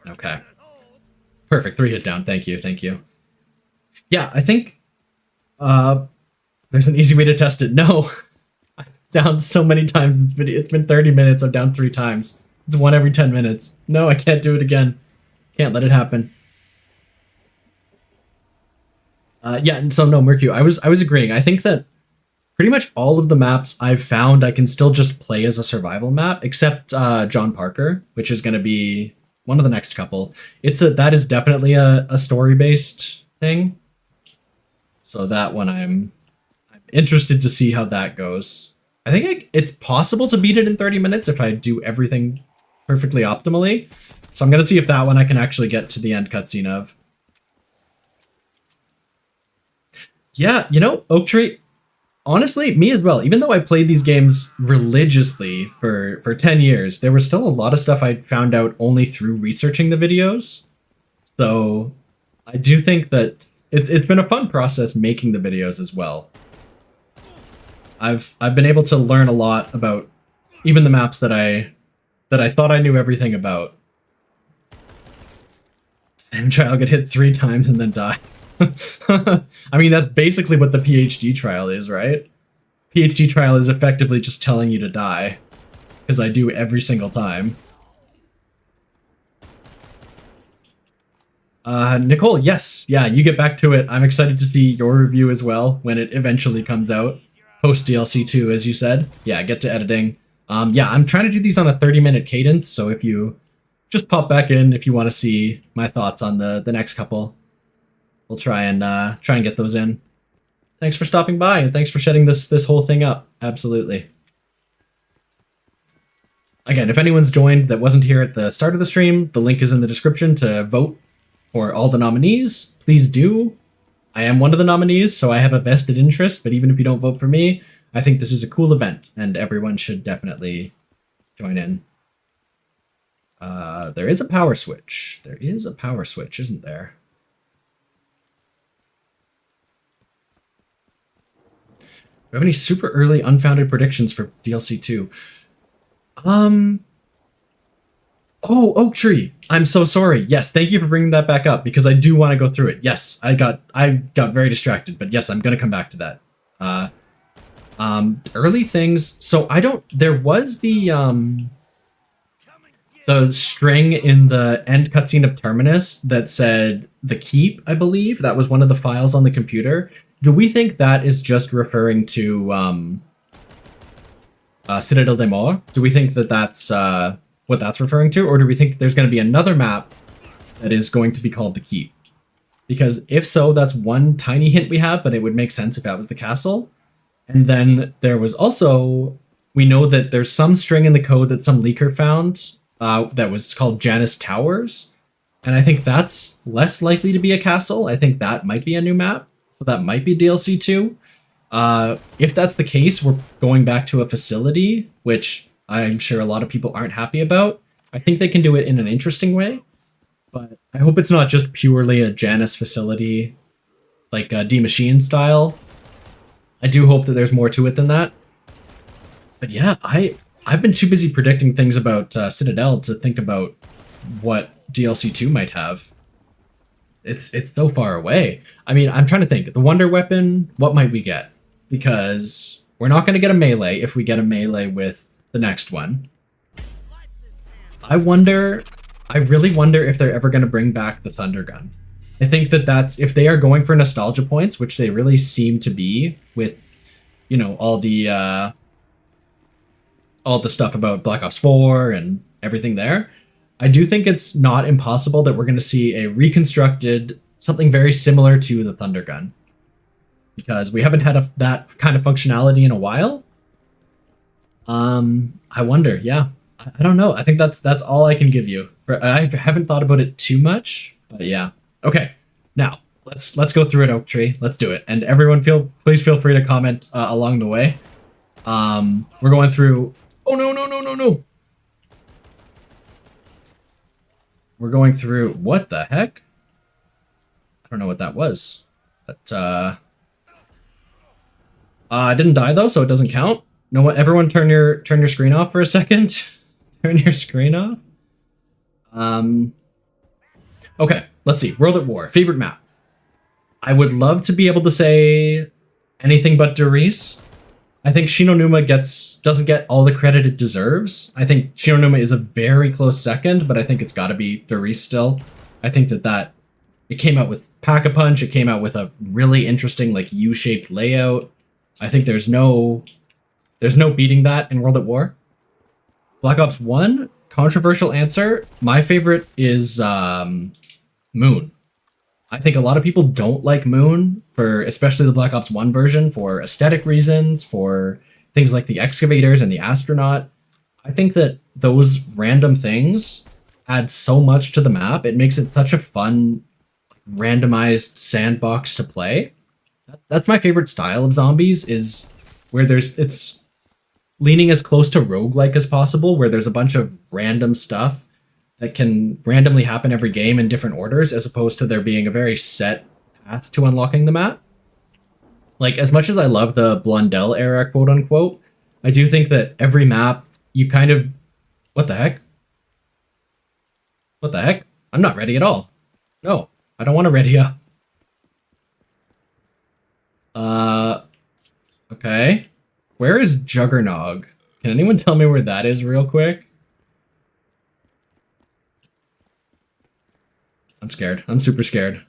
[SPEAKER 1] Okay. Perfect, 3 hit down, thank you, thank you. Yeah, I think there's an easy way to test it. No. I'm down so many times this video. It's been 30 minutes, I'm down 3 times. It's 1 every 10 minutes. No, I can't do it again. Can't let it happen. Yeah, and so no, Mercu, I was agreeing. I think that pretty much all of the maps I've found I can still just play as a survival map, except John Parker, which is going to be one of the next couple. That is definitely a story-based thing. So that one I'm interested to see how that goes. I think it's possible to beat it in 30 minutes if I do everything perfectly optimally. So I'm going to see if that one I can actually get to the end cutscene of. Yeah, you know, Oak Tree, honestly, me as well. Even though I played these games religiously for 10 years, there was still a lot of stuff I found out only through researching the videos. So I do think that it's been a fun process making the videos as well. I've been able to learn a lot about even the maps that I thought I knew everything about. Same trial, get hit 3 times and then die. I mean, that's basically what the PhD trial is, right? PhD trial is effectively just telling you to die, because I do every single time. Nicole, yes. Yeah, you get back to it. I'm excited to see your review as well when it eventually comes out. Post DLC 2, as you said. Yeah, get to editing. Yeah, I'm trying to do these on a 30-minute cadence, so if you just pop back in if you want to see my thoughts on the next couple. We'll try and get those in. Thanks for stopping by, and thanks for setting this whole thing up. Absolutely. Again, if anyone's joined that wasn't here at the start of the stream, the link is in the description to vote for all the nominees. Please do. I am one of the nominees, so I have a vested interest, but even if you don't vote for me, I think this is a cool event, and everyone should definitely join in. There is a power switch. There is a power switch, isn't there? Do we have any super early unfounded predictions for DLC 2? Oh, Oak Tree. I'm so sorry. Yes, thank you for bringing that back up, because I do want to go through it. Yes, I got very distracted, but yes, I'm going to come back to that. Early things. So there was the string in the end cutscene of Terminus that said the keep, I believe. That was one of the files on the computer. Do we think that is just referring to Citadel des Morts? Do we think that that's what that's referring to? Or do we think that there's going to be another map that is going to be called the Keep? Because if so, that's one tiny hint we have, but it would make sense if that was the castle. And then there was also, we know that there's some string in the code that some leaker found that was called Janus Towers. And I think that's less likely to be a castle. I think that might be a new map. So that might be DLC 2. If that's the case, we're going back to a facility, which I'm sure a lot of people aren't happy about. I think they can do it in an interesting way, but I hope it's not just purely a Janus facility, like D Machine style. I do hope that there's more to it than that. But yeah, I've been too busy predicting things about Citadel to think about what DLC 2 might have. It's so far away. I mean, I'm trying to think. The Wonder Weapon, what might we get? Because we're not going to get a melee if we get a melee with the next one. I really wonder if they're ever going to bring back the Thunder Gun. I think that's, if they are going for nostalgia points, which they really seem to be with, you know, all the stuff about Black Ops 4 and everything there, I do think it's not impossible that we're going to see a reconstructed, something very similar to the Thunder Gun. Because we haven't had that kind of functionality in a while. I wonder, yeah. I don't know. I think that's all I can give you. I haven't thought about it too much, but yeah. Okay, now, let's go through it, Oak Tree. Let's do it. And everyone, please feel free to comment along the way. We're going through. Oh no no no no no! We're going through. What the heck? I don't know what that was, but I didn't die though, so it doesn't count. No what? Everyone, turn your screen off for a second. Turn your screen off. Okay, let's see. World at War. Favorite map. I would love to be able to say anything but Darius. I think Shinonuma doesn't get all the credit it deserves. I think Shinonuma is a very close second, but I think it's got to be Darius still. I think that it came out with Pack-a-Punch. It came out with a really interesting like U-shaped layout. I think there's no beating that in World at War. Black Ops 1, controversial answer. My favorite is Moon. I think a lot of people don't like Moon, for especially the Black Ops 1 version, for aesthetic reasons, for things like the excavators and the astronaut. I think that those random things add so much to the map. It makes it such a fun, randomized sandbox to play. That's my favorite style of zombies, is where it's leaning as close to roguelike as possible, where there's a bunch of random stuff that can randomly happen every game in different orders, as opposed to there being a very set path to unlocking the map. Like, as much as I love the Blundell era, quote unquote, I do think that every map you kind of... What the heck? What the heck? I'm not ready at all. No, I don't want to ready up. Okay. Where is Juggernog? Can anyone tell me where that is real quick? I'm scared. I'm super scared.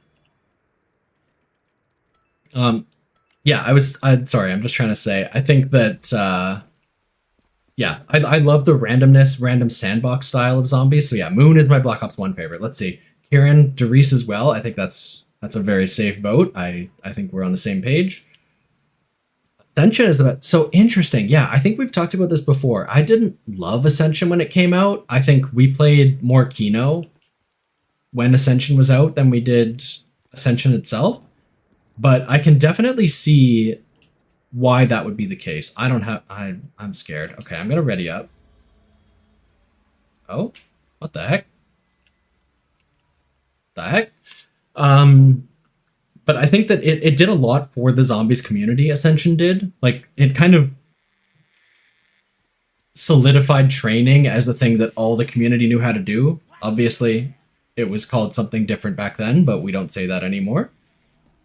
[SPEAKER 1] Yeah, I'm sorry. I'm just trying to say, I think that, yeah, I love the randomness, random sandbox style of zombies. So yeah, Moon is my Black Ops 1 favorite. Let's see. Kieran, Darius as well. I think that's a very safe vote. I think we're on the same page. Ascension is so interesting. Yeah, I think we've talked about this before. I didn't love Ascension when it came out. I think we played more Kino when Ascension was out than we did Ascension itself. But I can definitely see why that would be the case. I'm scared. Okay, I'm gonna ready up. Oh, what the heck? The heck? But I think that it did a lot for the zombies community, Ascension did. Like, it kind of solidified training as a thing that all the community knew how to do. Obviously, it was called something different back then, but we don't say that anymore.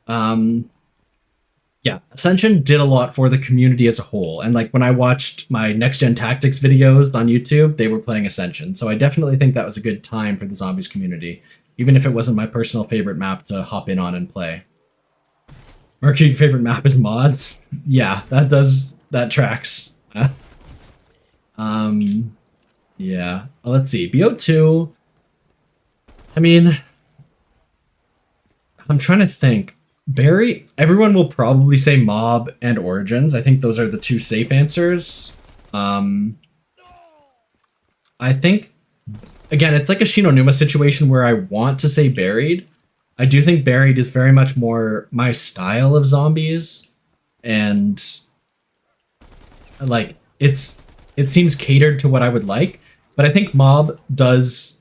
[SPEAKER 1] Yeah, Ascension did a lot for the community as a whole. And like, when I watched my Next Gen Tactics videos on YouTube, they were playing Ascension. So I definitely think that was a good time for the zombies community, even if it wasn't my personal favorite map to hop in on and play. Mercury favorite map is mods. Yeah, that tracks. Huh? Yeah. Let's see. BO2. I mean, I'm trying to think. Barry, everyone will probably say Mob and Origins. I think those are the two safe answers. I think, again, it's like a Shinonuma situation where I want to say Buried. I do think Buried is very much more my style of zombies, and like it seems catered to what I would like. But I think Mob does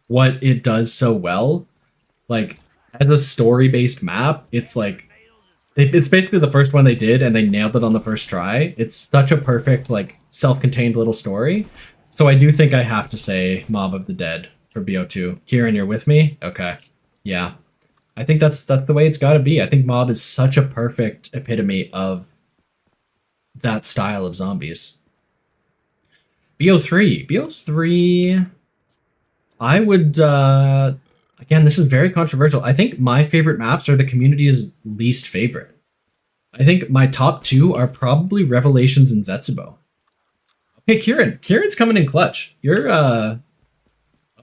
[SPEAKER 1] what it does so well. Like, as a story-based map, it's like it's basically the first one they did, and they nailed it on the first try. It's such a perfect, like, self-contained little story. So I do think I have to say Mob of the Dead for BO2. Kieran, you're with me? Okay. Yeah. I think that's the way it's got to be. I think Mob is such a perfect epitome of that style of zombies. BO3, I would, again, this is very controversial. I think my favorite maps are the community's least favorite. I think my top two are probably Revelations and Zetsubo. Okay, Kieran's coming in clutch. You're, oh,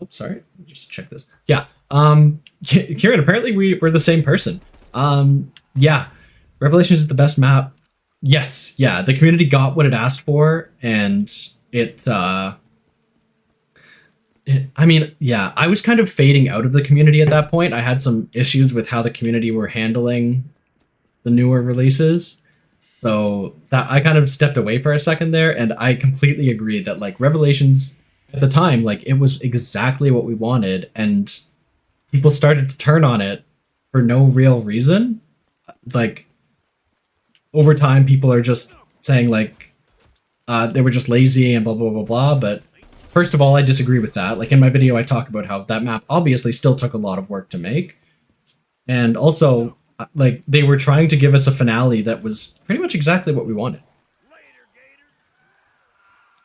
[SPEAKER 1] sorry, just check this. Yeah, Kieran, apparently we're the same person. Yeah, Revelations is the best map. Yes, yeah, the community got what it asked for, and it I mean, yeah, I was kind of fading out of the community at that point. I had some issues with how the community were handling the newer releases. So that I kind of stepped away for a second there, and I completely agree that like Revelations at the time, like it was exactly what we wanted, and people started to turn on it for no real reason. Like over time, people are just saying like they were just lazy and blah blah blah blah. But first of all, I disagree with that. Like in my video, I talk about how that map obviously still took a lot of work to make, and also like they were trying to give us a finale that was pretty much exactly what we wanted.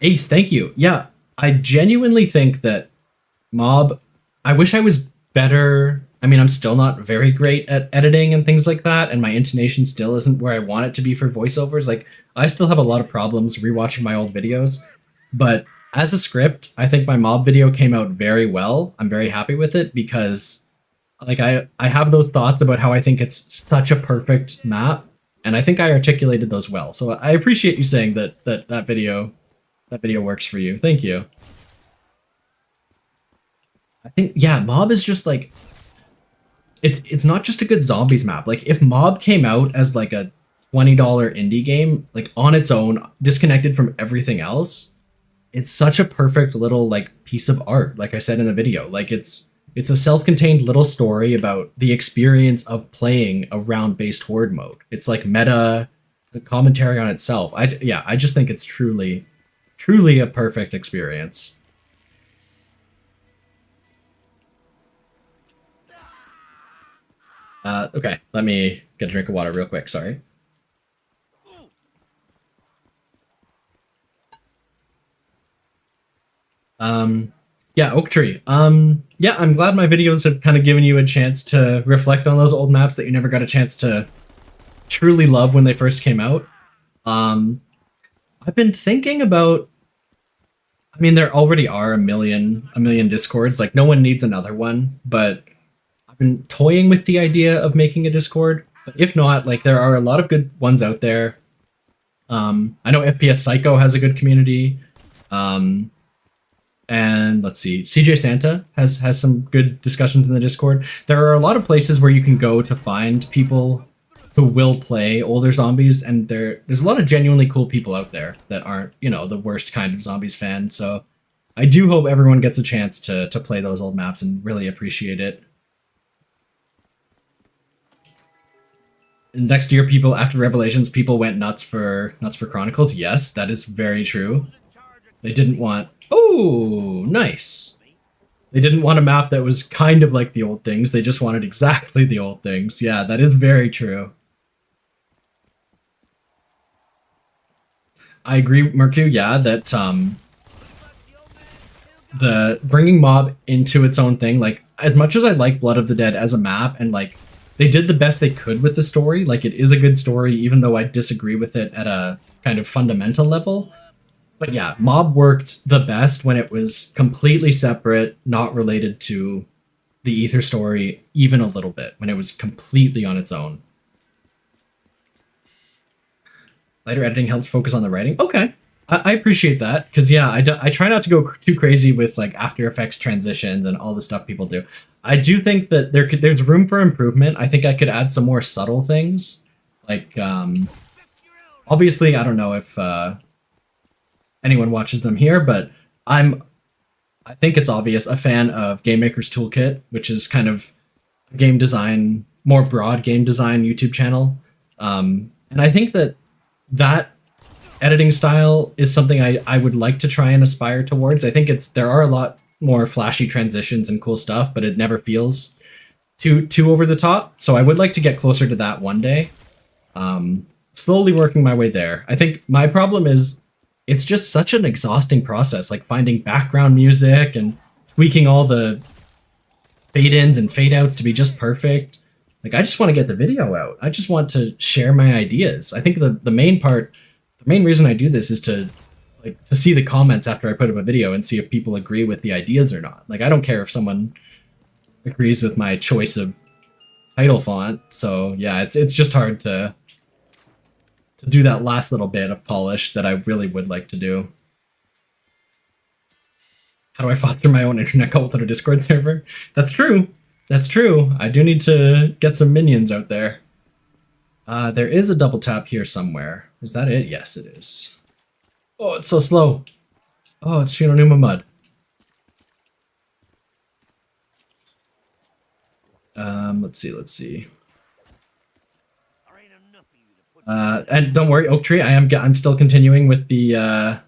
[SPEAKER 1] Ace, thank you. Yeah, I genuinely think that Mob. I wish I was better. I mean, I'm still not very great at editing and things like that, and my intonation still isn't where I want it to be for voiceovers. Like, I still have a lot of problems rewatching my old videos, but as a script, I think my Mob video came out very well. I'm very happy with it because like I have those thoughts about how I think it's such a perfect map, and I think I articulated those well. So I appreciate you saying that video works for you. Thank you. I think yeah, Mob is just like it's not just a good zombies map. Like if Mob came out as like a $20 indie game, like on its own, disconnected from everything else, it's such a perfect little like piece of art. Like I said in the video, like it's a self-contained little story about the experience of playing a round-based horde mode. It's like meta commentary on itself. I just think it's truly a perfect experience. Okay, let me get a drink of water real quick. Sorry. Yeah, Oak Tree. Yeah, I'm glad my videos have kind of given you a chance to reflect on those old maps that you never got a chance to truly love when they first came out. I've been thinking about. I mean, there already are a million discords. Like, no one needs another one. But I've been toying with the idea of making a Discord. But if not, like, there are a lot of good ones out there. I know FPS Psycho has a good community. And let's see, CJ Santa has some good discussions in the Discord. There are a lot of places where you can go to find people who will play older zombies, and there's a lot of genuinely cool people out there that aren't, you know, the worst kind of zombies fan. So I do hope everyone gets a chance to play those old maps and really appreciate it. Next year, people after Revelations, people went nuts for Chronicles. Yes, that is very true. They didn't want. Oh, nice. They didn't want a map that was kind of like the old things. They just wanted exactly the old things. Yeah, that is very true. I agree, Mercu. Yeah, that the bringing Mob into its own thing. Like, as much as I like Blood of the Dead as a map, and like they did the best they could with the story. Like, it is a good story, even though I disagree with it at a kind of fundamental level. But yeah, Mob worked the best when it was completely separate, not related to the Ether story, even a little bit, when it was completely on its own. Lighter editing helps focus on the writing. Okay, I appreciate that, because yeah, I try not to go too crazy with like After Effects transitions and all the stuff people do. I do think that there's room for improvement. I think I could add some more subtle things, like obviously I don't know if anyone watches them here, but I think it's obvious, a fan of Game Maker's Toolkit, which is kind of a game design, more broad game design YouTube channel. And I think that editing style is something I would like to try and aspire towards. I think there are a lot more flashy transitions and cool stuff, but it never feels too over the top. So I would like to get closer to that one day. Slowly working my way there. I think my problem is it's just such an exhausting process, like finding background music and tweaking all the fade-ins and fade-outs to be just perfect. Like, I just want to get the video out. I just want to share my ideas. I think the main reason I do this is to see the comments after I put up a video and see if people agree with the ideas or not. Like, I don't care if someone agrees with my choice of title font. So yeah, it's just hard to do that last little bit of polish that I really would like to do. How do I foster my own internet cult without a Discord server? That's true. That's true. I do need to get some minions out there. There is a double tap here somewhere. Is that it? Yes, it is. Oh, it's so slow. Oh, it's Shinonuma Mud. Let's see. And don't worry, Oak Tree. I'm still continuing with the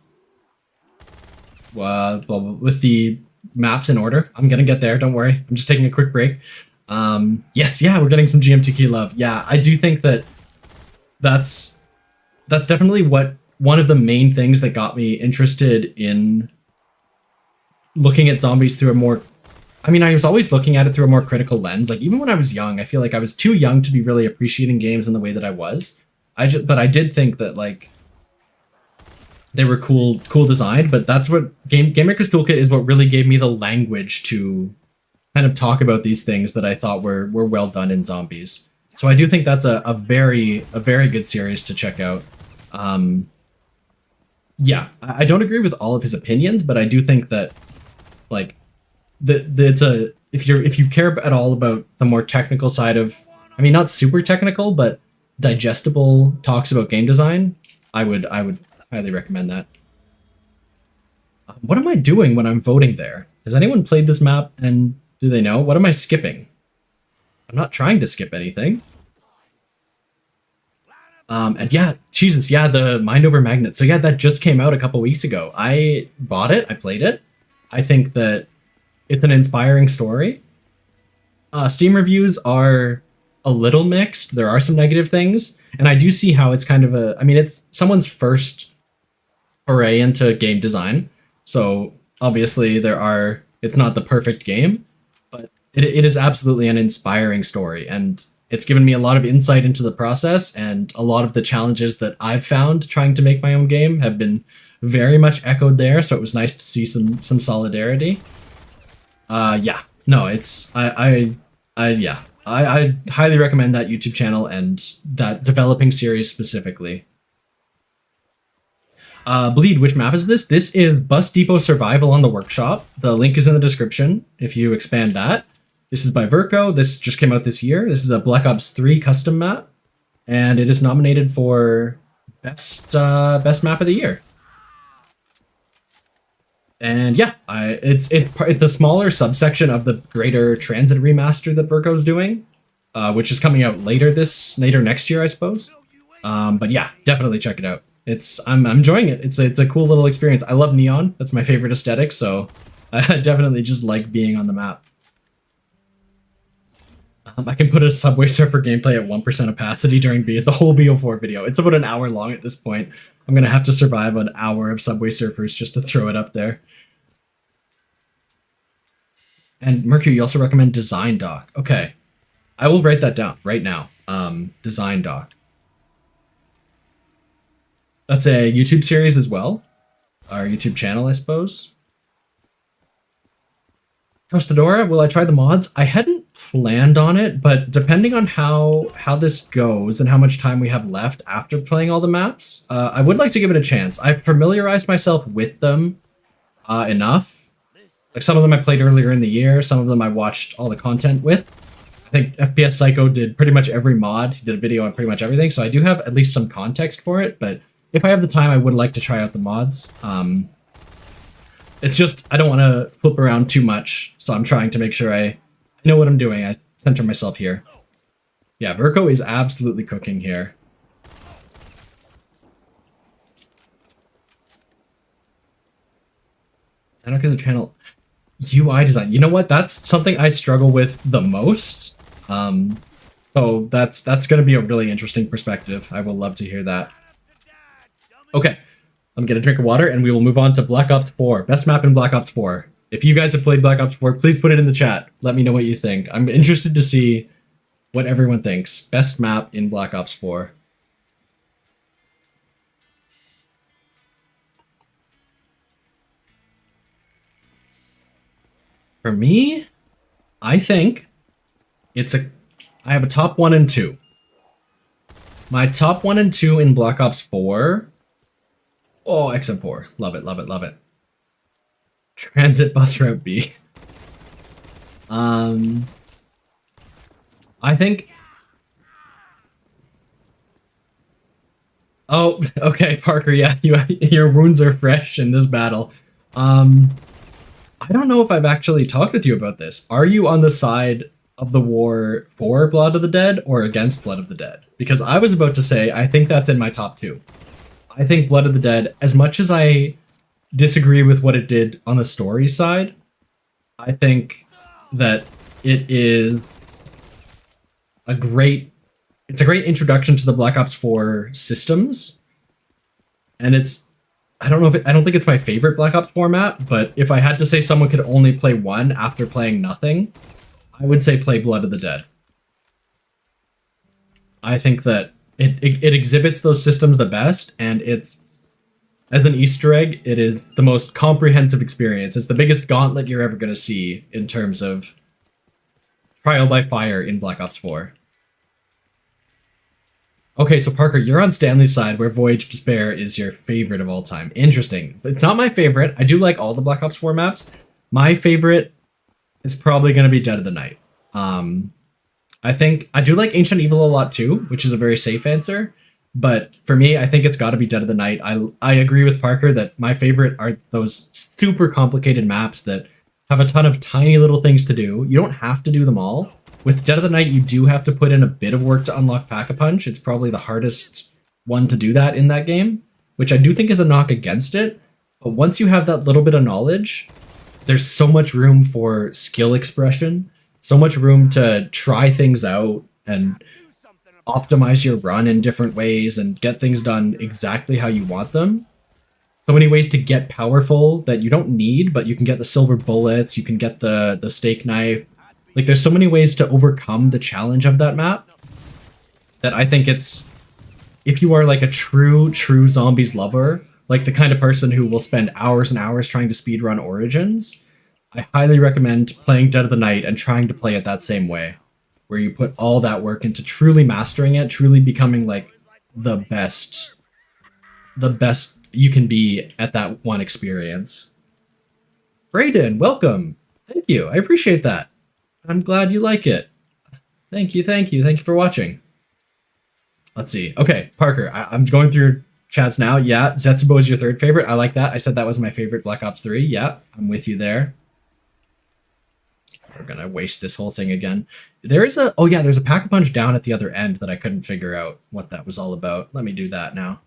[SPEAKER 1] with the maps in order. I'm gonna get there. Don't worry. I'm just taking a quick break. Yes, yeah, we're getting some GMTK love. Yeah, I do think that's definitely one of the main things that got me interested in looking at zombies through a more. I mean, I was always looking at it through a more critical lens. Like even when I was young, I feel like I was too young to be really appreciating games in the way that I was. But I did think that like they were cool designed. But that's what Game Maker's Toolkit is. What really gave me the language to kind of talk about these things that I thought were well done in zombies. So I do think that's a very good series to check out. Yeah, I don't agree with all of his opinions, but I do think that like it's a if you care at all about the more technical side of, I mean, not super technical, but digestible talks about game design, I would highly recommend that. What am I doing when I'm voting there? Has anyone played this map and do they know? What am I skipping? I'm not trying to skip anything. And yeah, Jesus, yeah, the Mind Over Magnet. So yeah, that just came out a couple weeks ago. I bought it, I played it. I think that it's an inspiring story. Steam reviews are a little mixed. There are some negative things, and I do see how it's kind of I mean, it's someone's first foray into game design. So obviously it's not the perfect game, but it is absolutely an inspiring story, and it's given me a lot of insight into the process, and a lot of the challenges that I've found trying to make my own game have been very much echoed there. So it was nice to see some solidarity. Yeah, no, it's I highly recommend that YouTube channel and that developing series specifically. Bleed, which map is this? This is Bus Depot Survival on the Workshop. The link is in the description if you expand that. This is by Verco. This just came out this year. This is a Black Ops 3 custom map, and it is nominated for best map of the year. And yeah, it's a smaller subsection of the greater Transit remaster that Verco's doing, which is coming out later next year, I suppose. But yeah, definitely check it out. I'm enjoying it. It's a cool little experience. I love neon. That's my favorite aesthetic, so I definitely just like being on the map. I can put a Subway Surfer gameplay at 1% opacity during the whole BO4 video. It's about an hour long at this point. I'm gonna have to survive an hour of Subway Surfers just to throw it up there. And Mercury, you also recommend Design Doc. Okay, I will write that down right now. Design Doc. That's a YouTube series as well. Our YouTube channel, I suppose. Tostadora, will I try the mods? I hadn't planned on it, but depending on how this goes and how much time we have left after playing all the maps, I would like to give it a chance. I've familiarized myself with them enough. Like some of them I played earlier in the year, some of them I watched all the content with. I think FPS Psycho did pretty much every mod. He did a video on pretty much everything, so I do have at least some context for it, but if I have the time, I would like to try out the mods. It's just, I don't want to flip around too much, so I'm trying to make sure I know what I'm doing. I center myself here. Yeah, Verco is absolutely cooking here. Zanark is a channel. UI design. You know what? That's something I struggle with the most. So that's going to be a really interesting perspective. I will love to hear that. Okay. I'm going to drink of water, and we will move on to Black Ops 4. Best map in Black Ops 4. If you guys have played Black Ops 4, please put it in the chat. Let me know what you think. I'm interested to see what everyone thinks. Best map in Black Ops 4. For me, I think I have a top 1 and 2. My top 1 and 2 in Black Ops 4... Oh, XM4. Love it, love it, love it. Transit bus route B. I think. Oh, okay, Parker. Yeah, your wounds are fresh in this battle. I don't know if I've actually talked with you about this. Are you on the side of the war for Blood of the Dead or against Blood of the Dead? Because I was about to say I think that's in my top 2. I think Blood of the Dead, as much as I disagree with what it did on the story side, I think that it is it's a great introduction to the Black Ops 4 systems. And I don't think it's my favorite Black Ops 4 map, but if I had to say someone could only play one after playing nothing, I would say play Blood of the Dead. I think that it exhibits those systems the best, and it's, as an Easter egg, it is the most comprehensive experience. It's the biggest gauntlet you're ever going to see in terms of trial by fire in Black Ops 4. Okay, so Parker, you're on Stanley's side, where Voyage of Despair is your favorite of all time. Interesting. It's not my favorite. I do like all the Black Ops 4 maps. My favorite is probably going to be Dead of the Night. I think I do like Ancient Evil a lot too, which is a very safe answer. But for me, I think it's got to be Dead of the Night. I agree with Parker that my favorite are those super complicated maps that have a ton of tiny little things to do. You don't have to do them all. With Dead of the Night, you do have to put in a bit of work to unlock Pack-a-Punch. It's probably the hardest one to do that in that game, which I do think is a knock against it. But once you have that little bit of knowledge, there's so much room for skill expression, so much room to try things out and optimize your run in different ways and get things done exactly how you want them. So many ways to get powerful that you don't need, but you can get the silver bullets, you can get the steak knife. Like, there's so many ways to overcome the challenge of that map that I think it's, if you are like a true zombies lover, like the kind of person who will spend hours and hours trying to speedrun Origins, I highly recommend playing Dead of the Night and trying to play it that same way, where you put all that work into truly mastering it, truly becoming like the best you can be at that one experience. Brayden, welcome. Thank you. I appreciate that. I'm glad you like it. Thank you for watching. Let's see. Okay, Parker, I'm going through chats now. Yeah, Zetsubo is your third favorite. I like that. I said that was my favorite Black Ops 3. Yeah, I'm with you there. We're gonna waste this whole thing again. There's a Pack-a-Punch down at the other end that I couldn't figure out what that was all about. Let me do that now.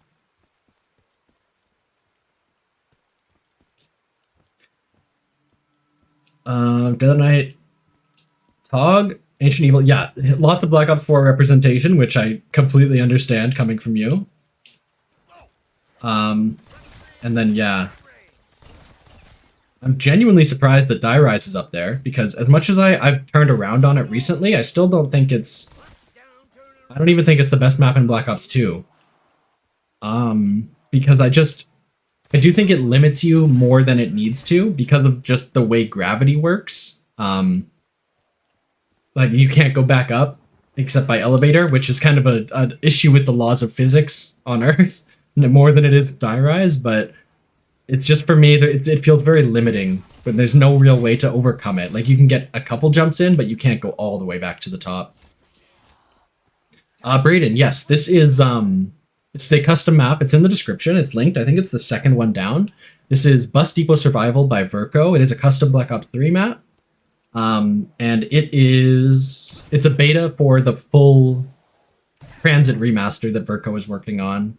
[SPEAKER 1] Dead of Night, Tog, Ancient Evil. Yeah, lots of Black Ops 4 representation, which I completely understand coming from you. And then, yeah. I'm genuinely surprised that Die Rise is up there, because as much as I've turned around on it recently, I still don't think it's... I don't even think it's the best map in Black Ops 2. Because I do think it limits you more than it needs to, because of just the way gravity works. Like, you can't go back up, except by elevator, which is kind of an issue with the laws of physics on Earth, more than it is with Die Rise, but... It's just, for me, it feels very limiting, but there's no real way to overcome it. Like, you can get a couple jumps in, but you can't go all the way back to the top. Brayden, yes, this is it's a custom map. It's in the description. It's linked. I think it's the second one down. This is Bus Depot Survival by Verco. It is a custom Black Ops 3 map. And it's a beta for the full Transit remaster that Verco is working on.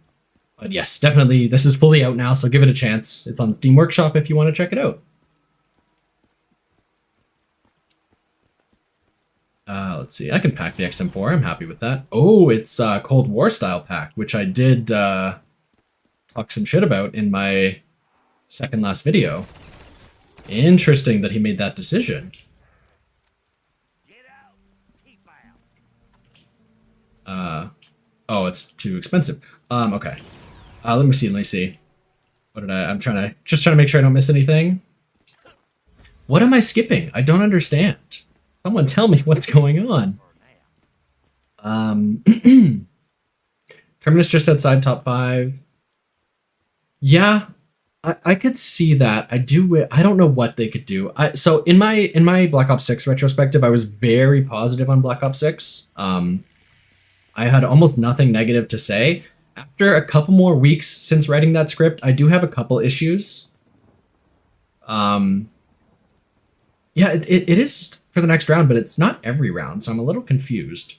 [SPEAKER 1] But yes, definitely, this is fully out now, so give it a chance. It's on Steam Workshop if you want to check it out. Let's see, I can pack the XM4, I'm happy with that. Oh, it's Cold War style pack, which I did talk some shit about in my second last video. Interesting that he made that decision. Oh, it's too expensive. Okay. Let me see. What did I'm trying to make sure I don't miss anything. What am I skipping? I don't understand. Someone tell me what's going on. Terminus just outside top 5. Yeah, I could see that. I don't know what they could do. So in my Black Ops 6 retrospective, I was very positive on Black Ops 6. I had almost nothing negative to say. After a couple more weeks since writing that script, I do have a couple issues. Um, yeah, it is for the next round, but it's not every round, so I'm a little confused.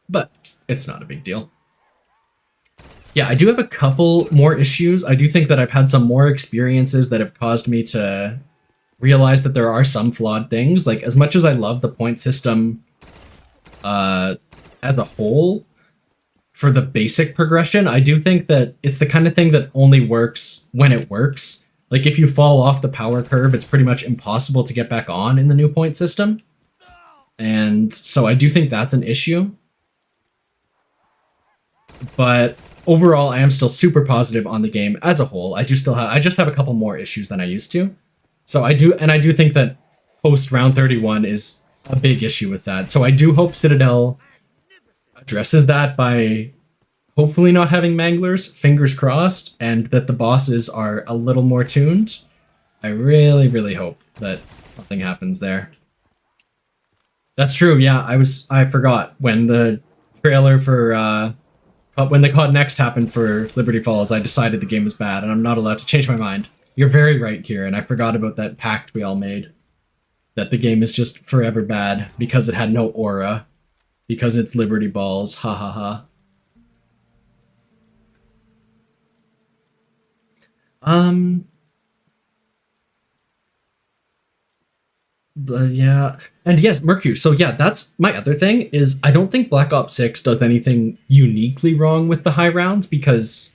[SPEAKER 1] But it's not a big deal. Yeah, I do have a couple more issues. I do think that I've had some more experiences that have caused me to realize that there are some flawed things. Like, as much as I love the point system as a whole, for the basic progression, I do think that it's the kind of thing that only works when it works. Like, if you fall off the power curve, it's pretty much impossible to get back on in the new point system. And so I do think that's an issue. But overall, I am still super positive on the game as a whole. I just have a couple more issues than I used to. So I do think that post round 31 is a big issue with that. So I do hope Citadel addresses that by hopefully not having manglers, fingers crossed, and that the bosses are a little more tuned. I really, really hope that something happens there. That's true, yeah, I forgot when the trailer for when the COD Next happened for Liberty Falls, I decided the game was bad, and I'm not allowed to change my mind. You're very right, Kieran. I forgot about that pact we all made. That the game is just forever bad because it had no aura. Because it's Liberty Balls. Ha ha ha. But yeah. And yes, Mercu. So yeah, that's my other thing is I don't think Black Ops 6 does anything uniquely wrong with the high rounds because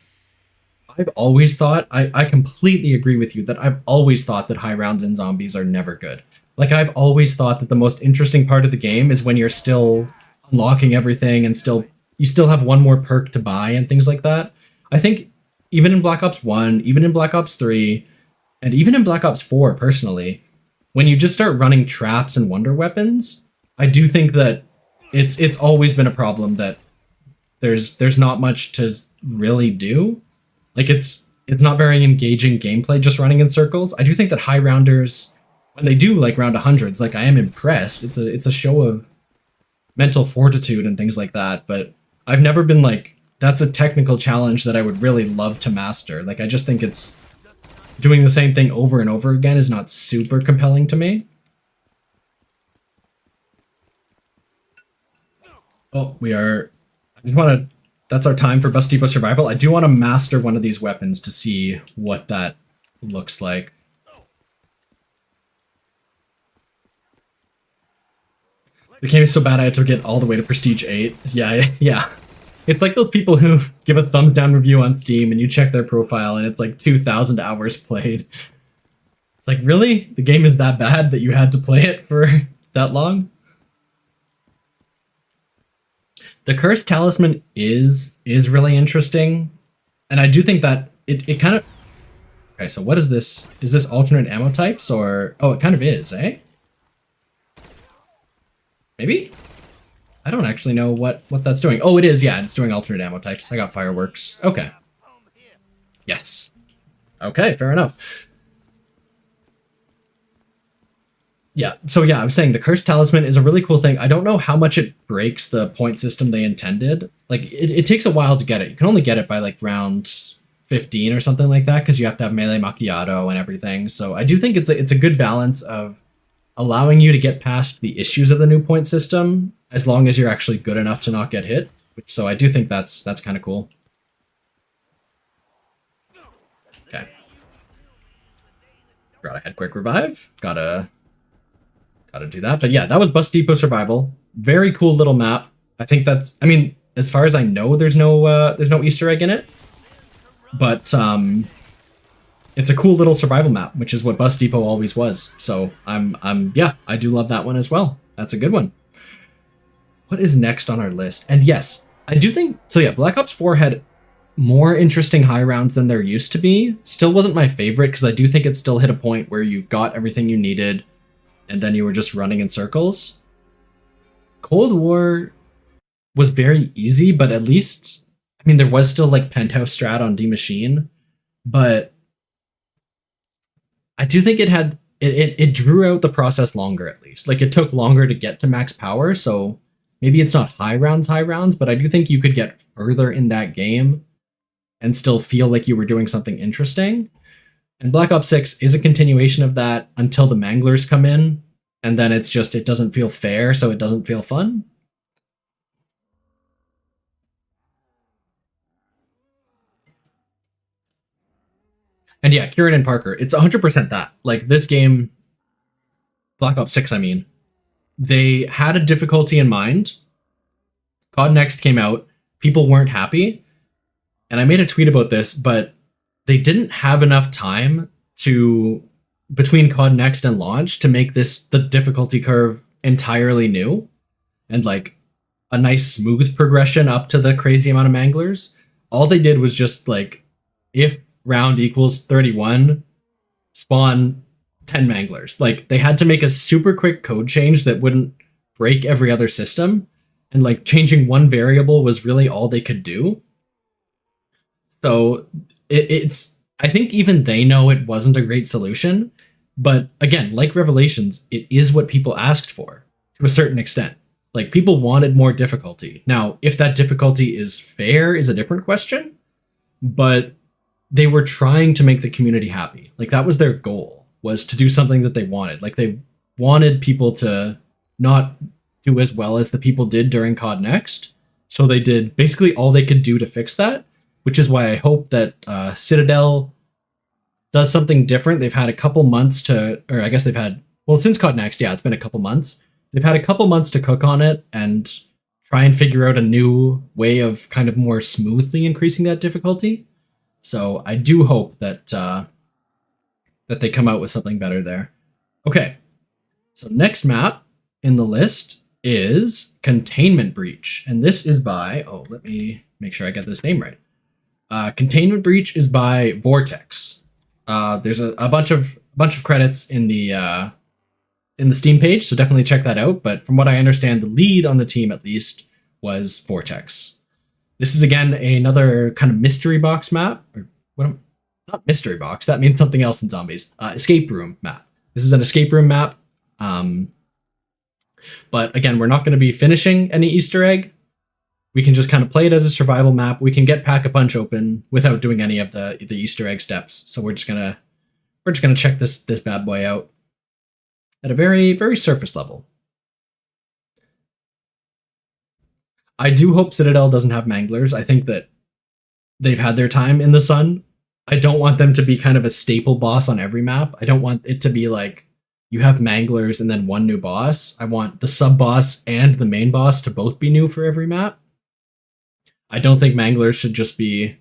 [SPEAKER 1] I've always thought, I completely agree with you that I've always thought that high rounds in zombies are never good. Like, I've always thought that the most interesting part of the game is when you're still unlocking everything and you still have one more perk to buy and things like that. I think even in Black Ops 1, even in Black Ops 3, and even in Black Ops 4, personally, when you just start running traps and wonder weapons, I do think that it's always been a problem that there's not much to really do. Like, it's not very engaging gameplay just running in circles. I do think that high rounders, when they do like round 100s, like, I am impressed. It's a show of mental fortitude and things like that, but I've never been like, that's a technical challenge that I would really love to master. Like, I just think it's doing the same thing over and over again is not super compelling to me. Oh, that's our time for Bus Depot Survival. I do want to master one of these weapons to see what that looks like. The game is so bad I had to get all the way to Prestige 8. Yeah. It's like those people who give a thumbs down review on Steam and you check their profile and it's like 2,000 hours played. It's like, really? The game is that bad that you had to play it for that long? The Cursed Talisman is really interesting. And I do think that it kind of... Okay, so what is this? Is this alternate ammo types or... Oh, it kind of is, eh? Maybe? I don't actually know what that's doing. Oh, it is, yeah, it's doing alternate ammo types. I got fireworks. Okay. Yes. Okay, fair enough. Yeah, so yeah, I was saying the Cursed Talisman is a really cool thing. I don't know how much it breaks the point system they intended. Like, it takes a while to get it. You can only get it by, like, round 15 or something like that, because you have to have melee macchiato and everything. So I do think it's a good balance of allowing you to get past the issues of the new point system, as long as you're actually good enough to not get hit. So I do think that's kind of cool. Okay. Forgot I had quick revive. Gotta do that. But yeah, that was Bus Depot Survival. Very cool little map. I think that's, I mean, as far as I know, there's no Easter egg in it. But it's a cool little survival map, which is what Bus Depot always was. So yeah, I do love that one as well. That's a good one. What is next on our list? And yes, I do think, so yeah, Black Ops 4 had more interesting high rounds than there used to be. Still wasn't my favorite, because I do think it still hit a point where you got everything you needed, and then you were just running in circles. Cold War was very easy, but at least, I mean, there was still like Penthouse Strat on D Machine, but I do think it had it drew out the process longer, at least. Like, it took longer to get to max power, so maybe it's not high rounds, but I do think you could get further in that game and still feel like you were doing something interesting. And Black Ops 6 is a continuation of that until the Manglers come in, and then it's just, it doesn't feel fair, so it doesn't feel fun. And yeah, Kieran and Parker, it's 100% that. Like, this game, Black Ops 6, I mean, they had a difficulty in mind. COD Next came out, people weren't happy, and I made a tweet about this, but they didn't have enough time to, between COD Next and launch, to make this, the difficulty curve, entirely new, and like a nice smooth progression up to the crazy amount of Manglers. All they did was just like, if round equals 31, spawn 10 Manglers. Like, they had to make a super quick code change that wouldn't break every other system, and like changing one variable was really all they could do. So it's, I think even they know it wasn't a great solution, but again, like Revelations, it is what people asked for to a certain extent. Like, people wanted more difficulty. Now, if that difficulty is fair is a different question, but they were trying to make the community happy. Like, that was their goal, was to do something that they wanted. Like, they wanted people to not do as well as the people did during COD Next. So they did basically all they could do to fix that, which is why I hope that Citadel does something different. They've had a couple months to, or I guess they've had, well, since COD Next, yeah, it's been a couple months. They've had a couple months to cook on it and try and figure out a new way of kind of more smoothly increasing that difficulty. So I do hope that that they come out with something better there. Okay, so next map in the list is Containment Breach, and this is by, oh, let me make sure I get this name right. Containment Breach is by Vortex. There's a bunch of credits in the Steam page, so definitely check that out. But from what I understand, the lead on the team, at least, was Vortex. This is again another kind of mystery box map, or what? Not mystery box. That means something else in zombies. Escape room map. This is an escape room map. But again, we're not going to be finishing any Easter egg. We can just kind of play it as a survival map. We can get Pack-a-Punch open without doing any of the Easter egg steps. So we're just gonna check this bad boy out at a very, very surface level. I do hope Citadel doesn't have Manglers. I think that they've had their time in the sun. I don't want them to be kind of a staple boss on every map. I don't want it to be like you have Manglers and then one new boss. I want the sub boss and the main boss to both be new for every map. I don't think Manglers should just be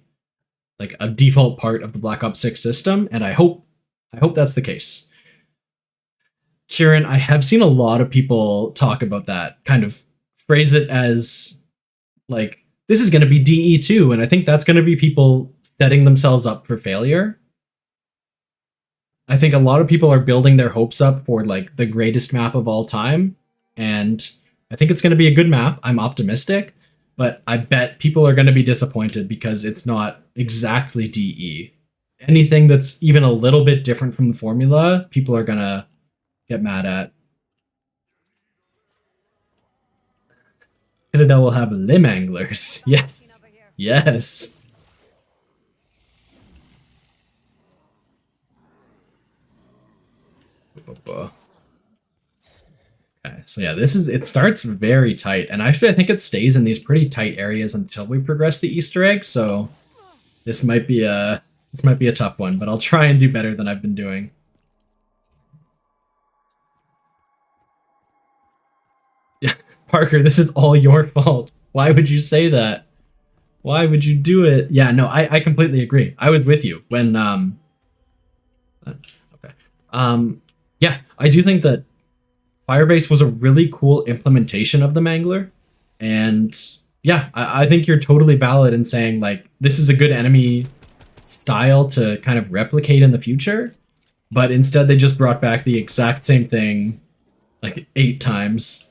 [SPEAKER 1] like a default part of the Black Ops 6 system, and I hope that's the case. Kieran, I have seen a lot of people talk about that, kind of phrase it as like, this is going to be DE2, and I think that's going to be people setting themselves up for failure. I think a lot of people are building their hopes up for like the greatest map of all time, and I think it's going to be a good map. I'm optimistic, but I bet people are going to be disappointed because it's not exactly DE. Anything that's even a little bit different from the formula, people are going to get mad at. Citadel will have limb anglers. Yes. Yes. Okay, so yeah, it starts very tight, and actually I think it stays in these pretty tight areas until we progress the Easter egg, so this might be a tough one, but I'll try and do better than I've been doing. Yeah, Parker, this is all your fault. Why would you say that? Why would you do it? Yeah, no, I completely agree. I was with you when okay. Yeah, I do think that Firebase was a really cool implementation of the Mangler. And yeah, I think you're totally valid in saying like this is a good enemy style to kind of replicate in the future. But instead they just brought back the exact same thing like 8 times.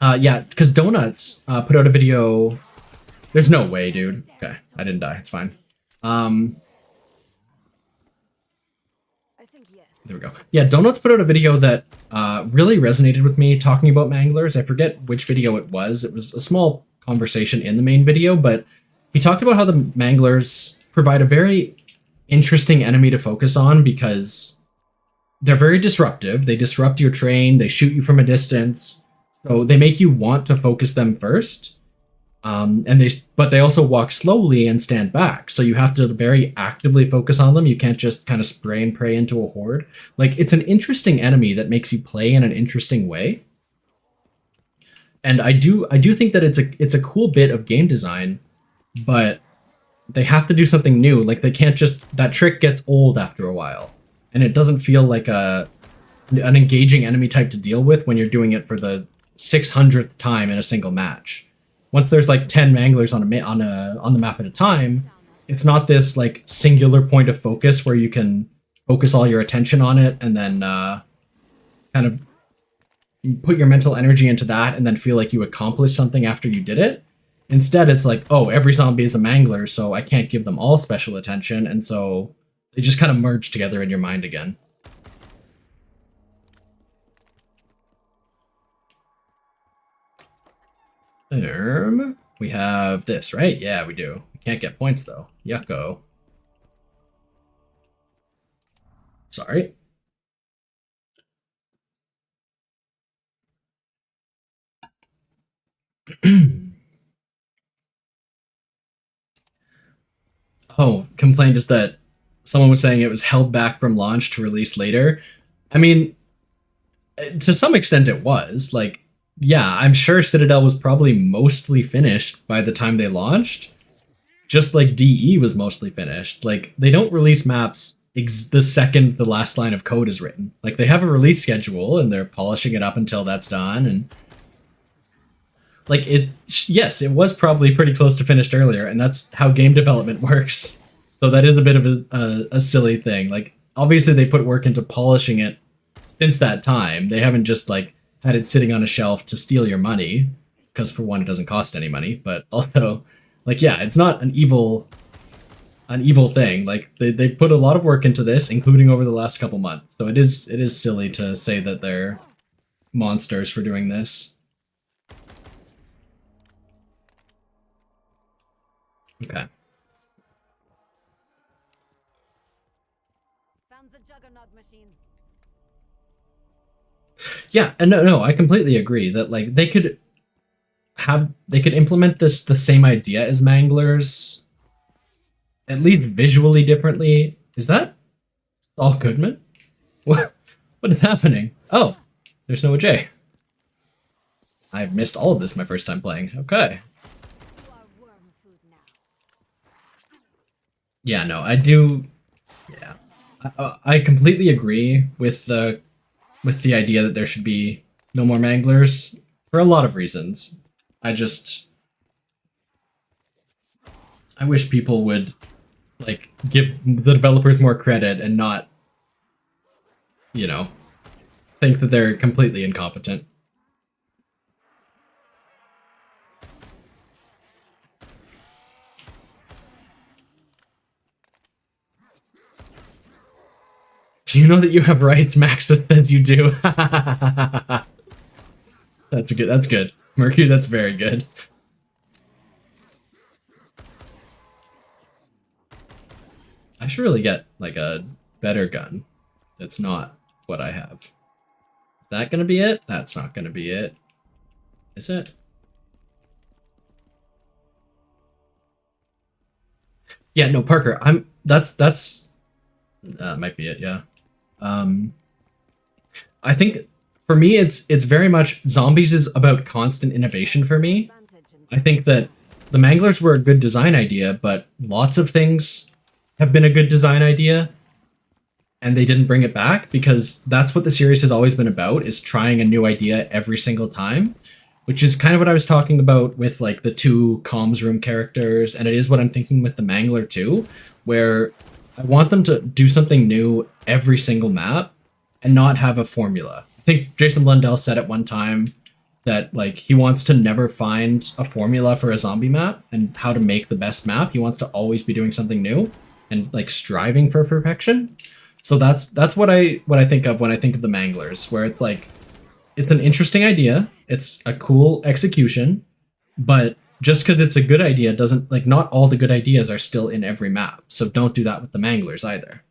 [SPEAKER 1] Yeah, because Donuts put out a video. There's no way, dude. Okay, I didn't die. It's fine. There we go. Yeah, Donuts put out a video that really resonated with me talking about manglers. I forget which video it was. It was a small conversation in the main video, but he talked about how the manglers provide a very interesting enemy to focus on because they're very disruptive. They disrupt your train. They shoot you from a distance. So they make you want to focus them first. But they also walk slowly and stand back. So you have to very actively focus on them. You can't just kind of spray and pray into a horde. Like, it's an interesting enemy that makes you play in an interesting way. And I do think that it's a cool bit of game design, but they have to do something new. Like, they can't just, that trick gets old after a while, and it doesn't feel like an engaging enemy type to deal with when you're doing it for the 600th time in a single match. Once there's like 10 manglers on the map at a time, it's not this like singular point of focus where you can focus all your attention on it and then kind of put your mental energy into that and then feel like you accomplished something after you did it. Instead, it's like, oh, every zombie is a mangler, so I can't give them all special attention, and so they just kind of merge together in your mind again. We have this, right? Yeah, we do. We can't get points, though. Yucko. Sorry. Oh, complaint is that someone was saying it was held back from launch to release later. I mean, to some extent it was. Like, yeah, I'm sure Citadel was probably mostly finished by the time they launched. Just like DE was mostly finished. Like, they don't release maps the second the last line of code is written. Like, they have a release schedule and they're polishing it up until that's done. And like, yes, it was probably pretty close to finished earlier, and that's how game development works. So that is a bit of a silly thing. Like, obviously they put work into polishing it since that time. They haven't just like had it sitting on a shelf to steal your money, because for one, it doesn't cost any money, but also, like, yeah, it's not an evil thing. Like, they put a lot of work into this, including over the last couple months. So it is silly to say that they're monsters for doing this. Okay.
[SPEAKER 3] Found the juggernaut machine.
[SPEAKER 1] Yeah, and no, I completely agree that like they could implement the same idea as manglers, at least visually differently. Is that Saul Goodman? What is happening? Oh, there's no J. I've missed all of this my first time playing. Okay.
[SPEAKER 3] You are worm food now.
[SPEAKER 1] Yeah, no, I do. Yeah, I completely agree with the idea that there should be no more manglers for a lot of reasons. I wish people would like give the developers more credit and not, you know, think that they're completely incompetent. Do you know that you have rights? Max just says you do. That's good. Mercury, that's very good. I should really get like a better gun. That's not what I have. Is that gonna be it? That's not gonna be it. Is it? Yeah, no, Parker, that might be it, yeah. I think for me it's very much zombies is about constant innovation for me. I think that the manglers were a good design idea, but lots of things have been a good design idea and they didn't bring it back, because that's what the series has always been about, is trying a new idea every single time, which is kind of what I was talking about with like the two comms room characters, and it is what I'm thinking with the mangler too, where I want them to do something new every single map and not have a formula. I think Jason Blundell said at one time that like he wants to never find a formula for a zombie map and how to make the best map. He wants to always be doing something new and like striving for perfection. So that's what I think of when I think of the Manglers, where it's like it's an interesting idea, it's a cool execution, but just because it's a good idea doesn't, like, not all the good ideas are still in every map. So don't do that with the Manglers either.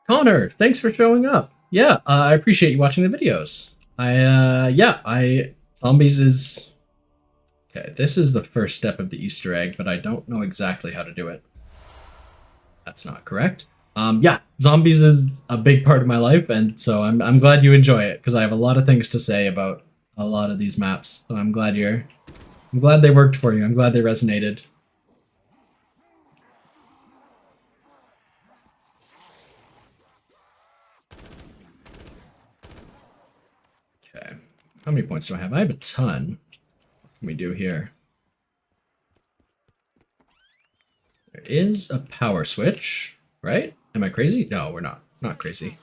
[SPEAKER 1] Connor, thanks for showing up. Yeah, I appreciate you watching the videos. Zombies is... Okay, this is the first step of the Easter egg, but I don't know exactly how to do it. That's not correct. Yeah, zombies is a big part of my life, and so I'm glad you enjoy it, because I have a lot of things to say about a lot of these maps. So I'm glad they worked for you. I'm glad they resonated. Okay, how many points do I have? I have a ton. What can we do here? There is a power switch, right? Am I crazy? No, we're not. Not crazy.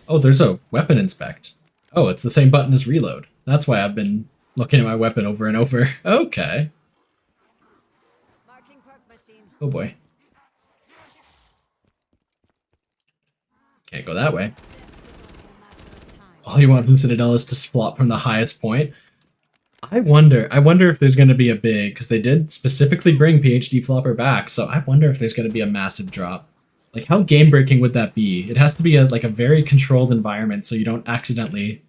[SPEAKER 1] Oh, there's a weapon inspect. Oh, it's the same button as reload. That's why I've been looking at my weapon over and over. Okay.
[SPEAKER 3] Marking perk machine.
[SPEAKER 1] Oh boy. Can't go that way. All you want from Citadel is to flop from the highest point. I wonder if there's going to be a big, because they did specifically bring PhD Flopper back, so I wonder if there's going to be a massive drop. Like, how game-breaking would that be? It has to be a very controlled environment so you don't accidentally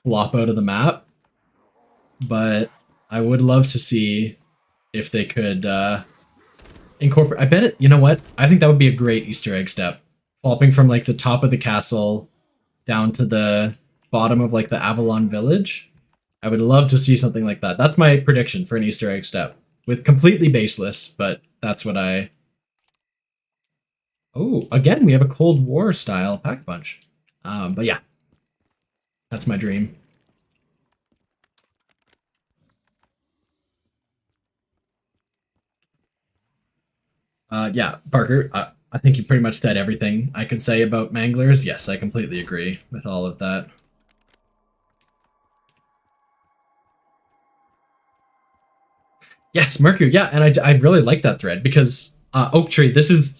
[SPEAKER 1] flop out of the map. But I would love to see if they could incorporate... I bet it... You know what? I think that would be a great Easter egg step. Flopping from, like, the top of the castle down to the bottom of, like, the Avalon Village. I would love to see something like that. That's my prediction for an Easter egg step. With completely baseless, but that's what I... Oh, again, we have a Cold War style pack punch. But yeah, that's my dream. Yeah, Parker, I think you pretty much said everything I could say about Manglers. Yes, I completely agree with all of that. Yes, Mercury, yeah, and I really like that thread because Oak Tree, this is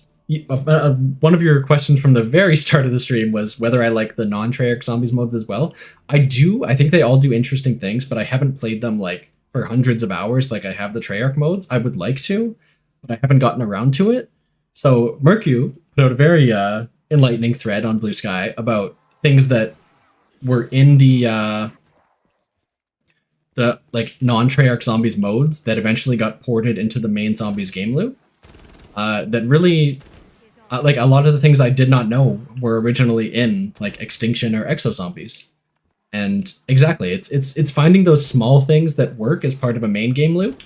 [SPEAKER 1] one of your questions from the very start of the stream was whether I like the non-Treyarch Zombies modes as well. I do. I think they all do interesting things, but I haven't played them like for hundreds of hours like I have the Treyarch modes. I would like to, but I haven't gotten around to it. So Mercu put out a very enlightening thread on Blue Sky about things that were in the like non-Treyarch Zombies modes that eventually got ported into the main Zombies game loop. That really, like, a lot of the things I did not know were originally in like Extinction or Exo Zombies. And exactly, it's finding those small things that work as part of a main game loop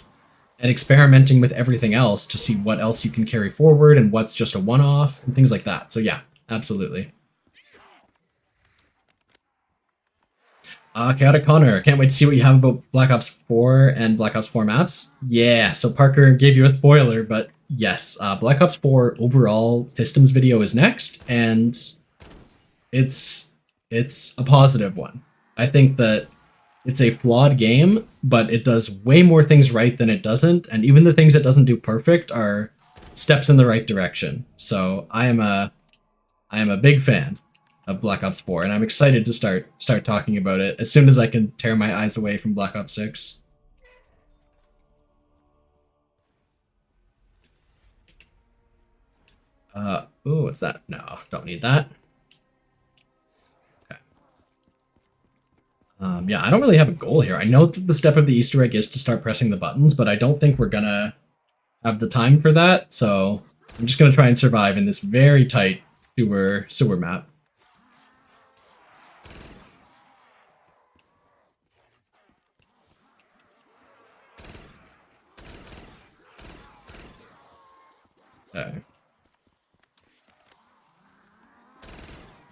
[SPEAKER 1] and experimenting with everything else to see what else you can carry forward and what's just a one-off and things like that. So yeah, absolutely. Chaotic Connor, can't wait to see what you have about Black Ops 4 and Black Ops 4 maps. Yeah, so Parker gave you a spoiler, but yes, Black Ops 4 overall systems video is next, and it's a positive one. I think that it's a flawed game, but it does way more things right than it doesn't, and even the things it doesn't do perfect are steps in the right direction. So I am a big fan of Black Ops 4, and I'm excited to start talking about it as soon as I can tear my eyes away from Black Ops 6. Ooh, what's that? No, don't need that. Okay. Yeah, I don't really have a goal here. I know that the step of the Easter egg is to start pressing the buttons, but I don't think we're gonna have the time for that, so I'm just gonna try and survive in this very tight sewer map. Okay.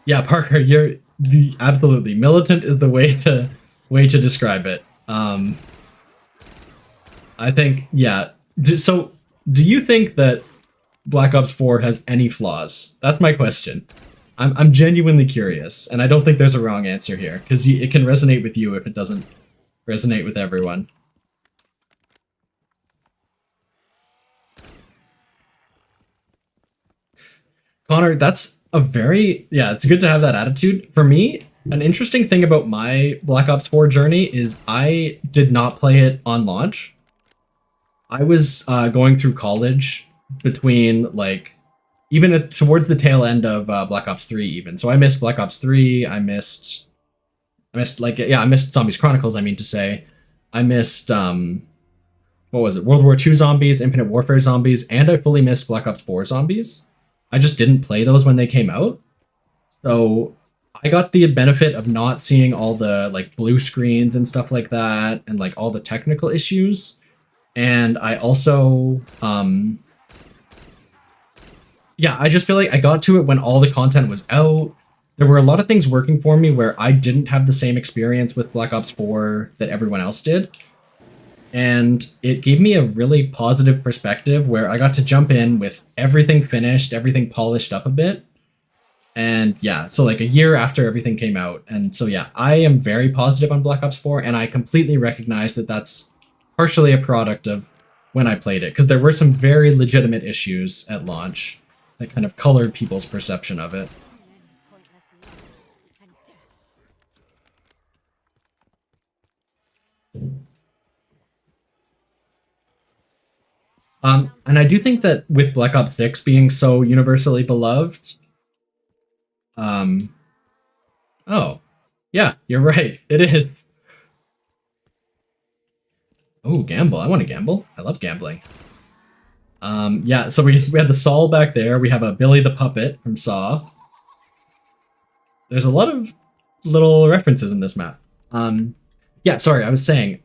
[SPEAKER 1] Yeah, Parker, you're absolutely militant is the way to describe it. I think, yeah. So, do you think that Black Ops 4 has any flaws? That's my question. I'm genuinely curious, and I don't think there's a wrong answer here because it can resonate with you if it doesn't resonate with everyone. Connor, that's a very, yeah, it's good to have that attitude. For me, an interesting thing about my Black Ops 4 journey is I did not play it on launch. I was going through college between like even towards the tail end of Black Ops 3 even. So I missed Black Ops 3, I missed Zombies Chronicles, I mean to say. I missed what was it? World War II zombies, Infinite Warfare zombies, and I fully missed Black Ops 4 zombies. I just didn't play those when they came out. So I got the benefit of not seeing all the like blue screens and stuff like that and like all the technical issues. And I also yeah, I just feel like I got to it when all the content was out. There were a lot of things working for me where I didn't have the same experience with Black Ops 4 that everyone else did. And it gave me a really positive perspective where I got to jump in with everything finished, everything polished up a bit. And yeah, so like a year after everything came out. And so yeah, I am very positive on Black Ops 4, and I completely recognize that that's partially a product of when I played it, because there were some very legitimate issues at launch that kind of colored people's perception of it.
[SPEAKER 3] Pointless lives and deaths.
[SPEAKER 1] And I do think that with Black Ops 6 being so universally beloved, oh, yeah, you're right. It is. Oh, gamble. I want to gamble. I love gambling. Yeah, so we had the Saul back there. We have a Billy the Puppet from Saw. There's a lot of little references in this map. Yeah, sorry, I was saying,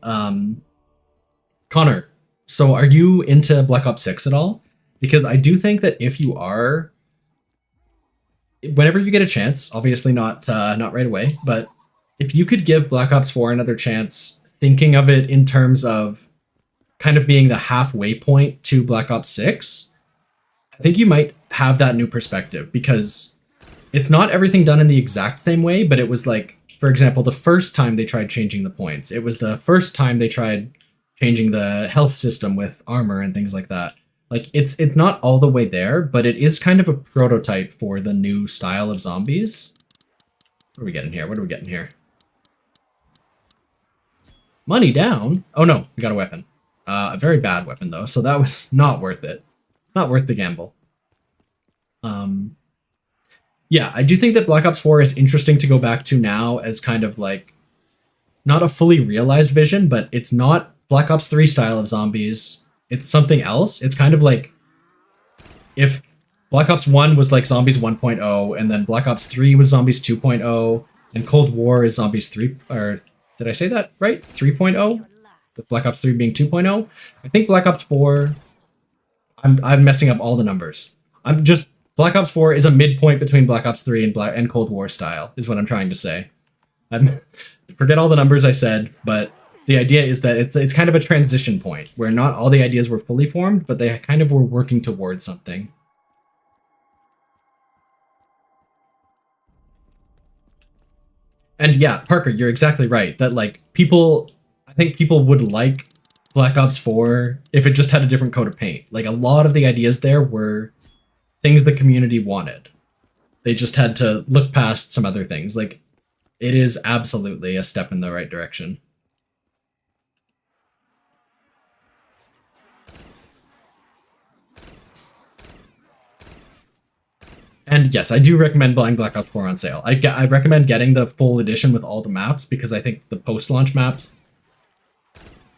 [SPEAKER 1] Connor, so are you into Black Ops 6 at all? Because I do think that if you are, whenever you get a chance, obviously not right away, but if you could give Black Ops 4 another chance, thinking of it in terms of kind of being the halfway point to Black Ops 6, I think you might have that new perspective, because it's not everything done in the exact same way, but it was like, for example, the first time they tried changing the points, it was the first time they tried changing the health system with armor and things like that. Like, it's not all the way there, but it is kind of a prototype for the new style of zombies. What are we getting here? What are we getting here? Money down? Oh no, we got a weapon. A very bad weapon though, so that was not worth it. Not worth the gamble. Yeah, I do think that Black Ops 4 is interesting to go back to now as kind of like, not a fully realized vision, but it's not Black Ops 3 style of zombies. It's something else. It's kind of like if Black Ops 1 was like Zombies 1.0, and then Black Ops 3 was Zombies 2.0, and Cold War is Zombies 3, or did I say that right? 3.0? With Black Ops 3 being 2.0. I think Black Ops 4, I'm messing up all the numbers. Black Ops 4 is a midpoint between Black Ops 3 and Cold War style, is what I'm trying to say. Forget all the numbers I said, but the idea is that it's kind of a transition point where not all the ideas were fully formed, but they kind of were working towards something. And yeah, Parker, you're exactly right. That like I think people would like Black Ops 4 if it just had a different coat of paint. Like a lot of the ideas there were things the community wanted. They just had to look past some other things. Like, it is absolutely a step in the right direction. And yes, I do recommend buying Black Ops 4 on sale. I recommend getting the full edition with all the maps, because I think the post-launch maps,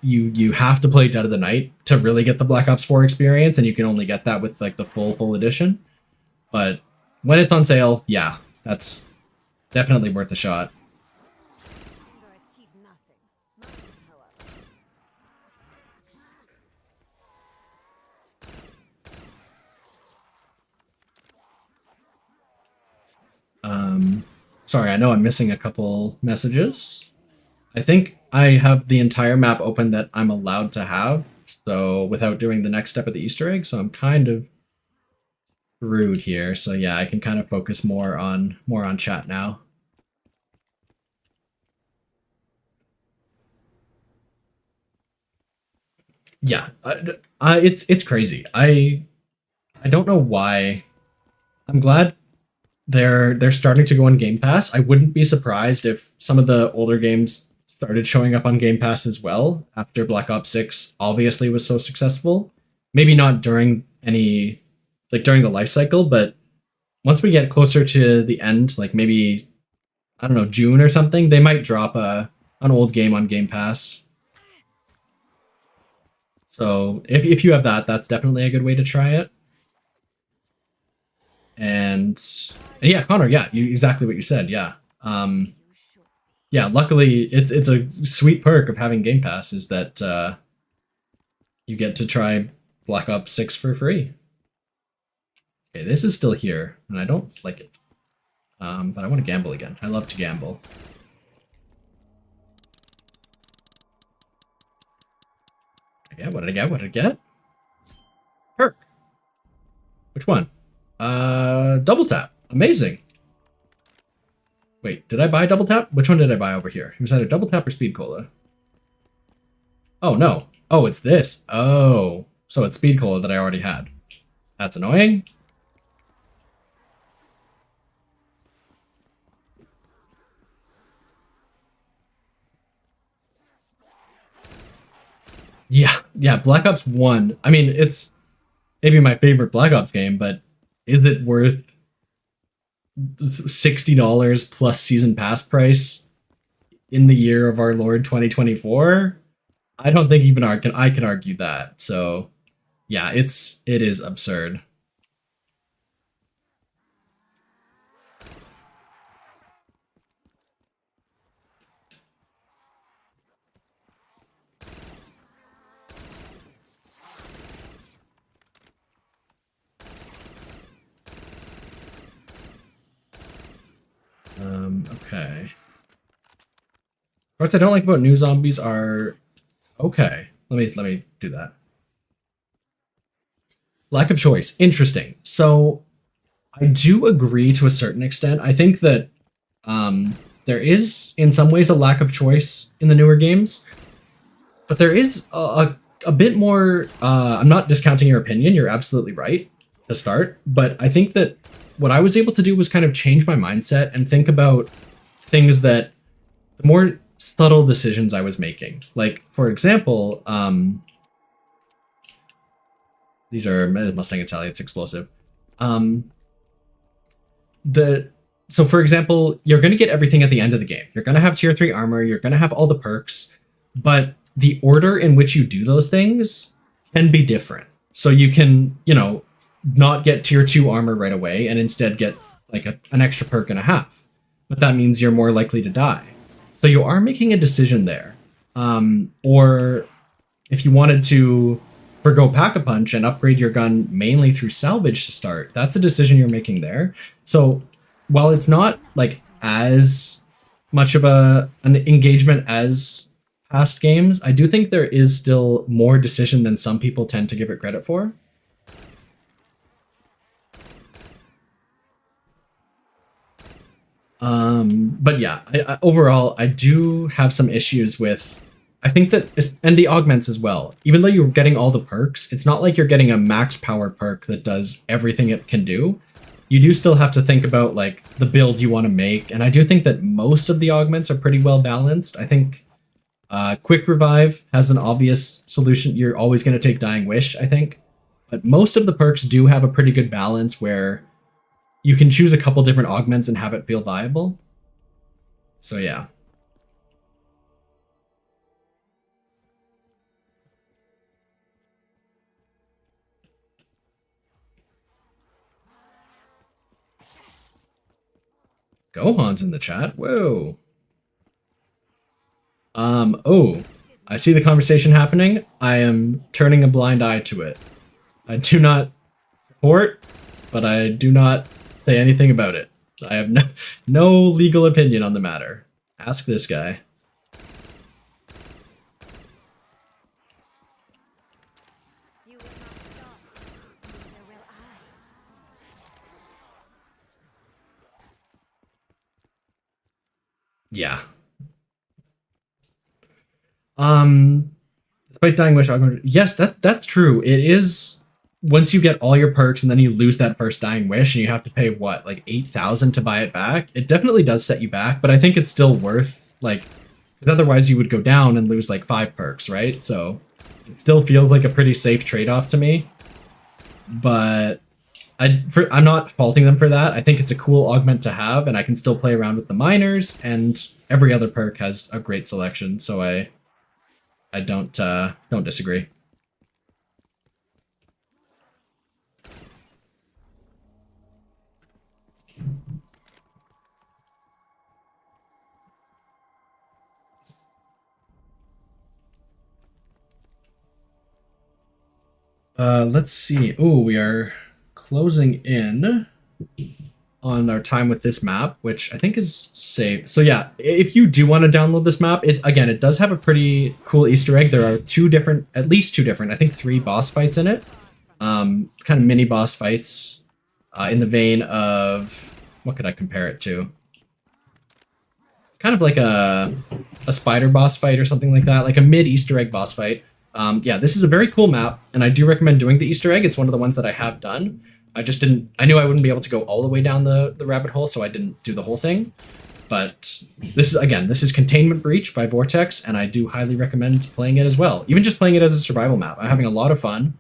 [SPEAKER 1] you have to play Dead of the Night to really get the Black Ops 4 experience, and you can only get that with like the full edition. But when it's on sale, yeah, that's definitely worth a shot.
[SPEAKER 3] Anger achieved nothing. However.
[SPEAKER 1] Sorry, I know I'm missing a couple messages. I think I have the entire map open that I'm allowed to have, so without doing the next step of the Easter egg, so I'm kind of screwed here. So yeah, I can kind of focus more on chat now. Yeah, it's crazy. I don't know why. I'm glad they're starting to go on Game Pass. I wouldn't be surprised if some of the older games started showing up on Game Pass as well after Black Ops 6 obviously was so successful. Maybe not during any like during the life cycle, but once we get closer to the end, like maybe I don't know, June or something, they might drop an old game on Game Pass. So if you have that, that's definitely a good way to try it. And yeah, Connor, yeah, exactly what you said. Yeah.
[SPEAKER 3] You should
[SPEAKER 1] Yeah, luckily it's a sweet perk of having Game Pass is that you get to try Black Ops 6 for free. Okay, this is still here, and I don't like it. But I want to gamble again. I love to gamble. What did I get? What did I get? Perk. Which one? Double tap. Amazing. Wait, did I buy double tap? Which one did I buy over here? It was either double tap or speed cola. Oh, no. Oh, it's this. Oh. So it's speed cola that I already had. That's annoying. Yeah, Black Ops 1. I mean, it's maybe my favorite Black Ops game, but is it worth $60 plus season pass price in the year of our Lord 2024? I don't think even I can argue that. So yeah, it is absurd. Okay. Parts I don't like about new zombies are okay. Let me do that. Lack of choice. Interesting. So I do agree to a certain extent. I think that there is, in some ways, a lack of choice in the newer games, but there is a bit more. I'm not discounting your opinion. You're absolutely right to start, but I think that what I was able to do was kind of change my mindset and think about things that the more subtle decisions I was making. Like, for example, these are Mustang Italia. It's explosive. The so for example, you're going to get everything at the end of the game. You're going to have tier 3 armor, you're going to have all the perks, but the order in which you do those things can be different. So you can, not get tier 2 armor right away and instead get like an extra perk and a half. But that means you're more likely to die. So you are making a decision there. Or if you wanted to forgo Pack-a-Punch and upgrade your gun mainly through salvage to start, that's a decision you're making there. So while it's not like as much of an engagement as past games, I do think there is still more decision than some people tend to give it credit for. But yeah, overall, I do have some issues with. I think that, and the augments as well. Even though you're getting all the perks, it's not like you're getting a max power perk that does everything it can do. You do still have to think about like the build you want to make, and I do think that most of the augments are pretty well balanced. I think Quick Revive has an obvious solution. You're always going to take Dying Wish, I think, but most of the perks do have a pretty good balance where you can choose a couple different augments and have it feel viable. So yeah. Gohan's in the chat. Whoa. Oh, I see the conversation happening. I am turning a blind eye to it. I do not support, but I do not say anything about it. I have no legal opinion on the matter. Ask this guy.
[SPEAKER 3] You will not stop. Neither will I.
[SPEAKER 1] Yeah. Despite Dying Wish, yes, that's true. It is once you get all your perks and then you lose that first Dying Wish and you have to pay what, like 8,000 to buy it back. It definitely does set you back, but I think it's still worth like because otherwise you would go down and lose like 5 perks, right? So it still feels like a pretty safe trade-off to me. But I'm not faulting them for that. I think it's a cool augment to have, and I can still play around with the miners, and every other perk has a great selection, so I don't disagree. Let's see. Oh, we are closing in on our time with this map, which I think is safe. So yeah, if you do want to download this map, it does have a pretty cool Easter egg. There are at least two different, I think 3 boss fights in it. Kind of mini boss fights, in the vein of, what could I compare it to? Kind of like a spider boss fight or something like that, like a mid Easter egg boss fight. Yeah, this is a very cool map, and I do recommend doing the Easter egg. It's one of the ones that I have done. I knew I wouldn't be able to go all the way down the rabbit hole, so I didn't do the whole thing. But this is Containment Breach by Vortex, and I do highly recommend playing it as well. Even just playing it as a survival map. I'm having a lot of fun.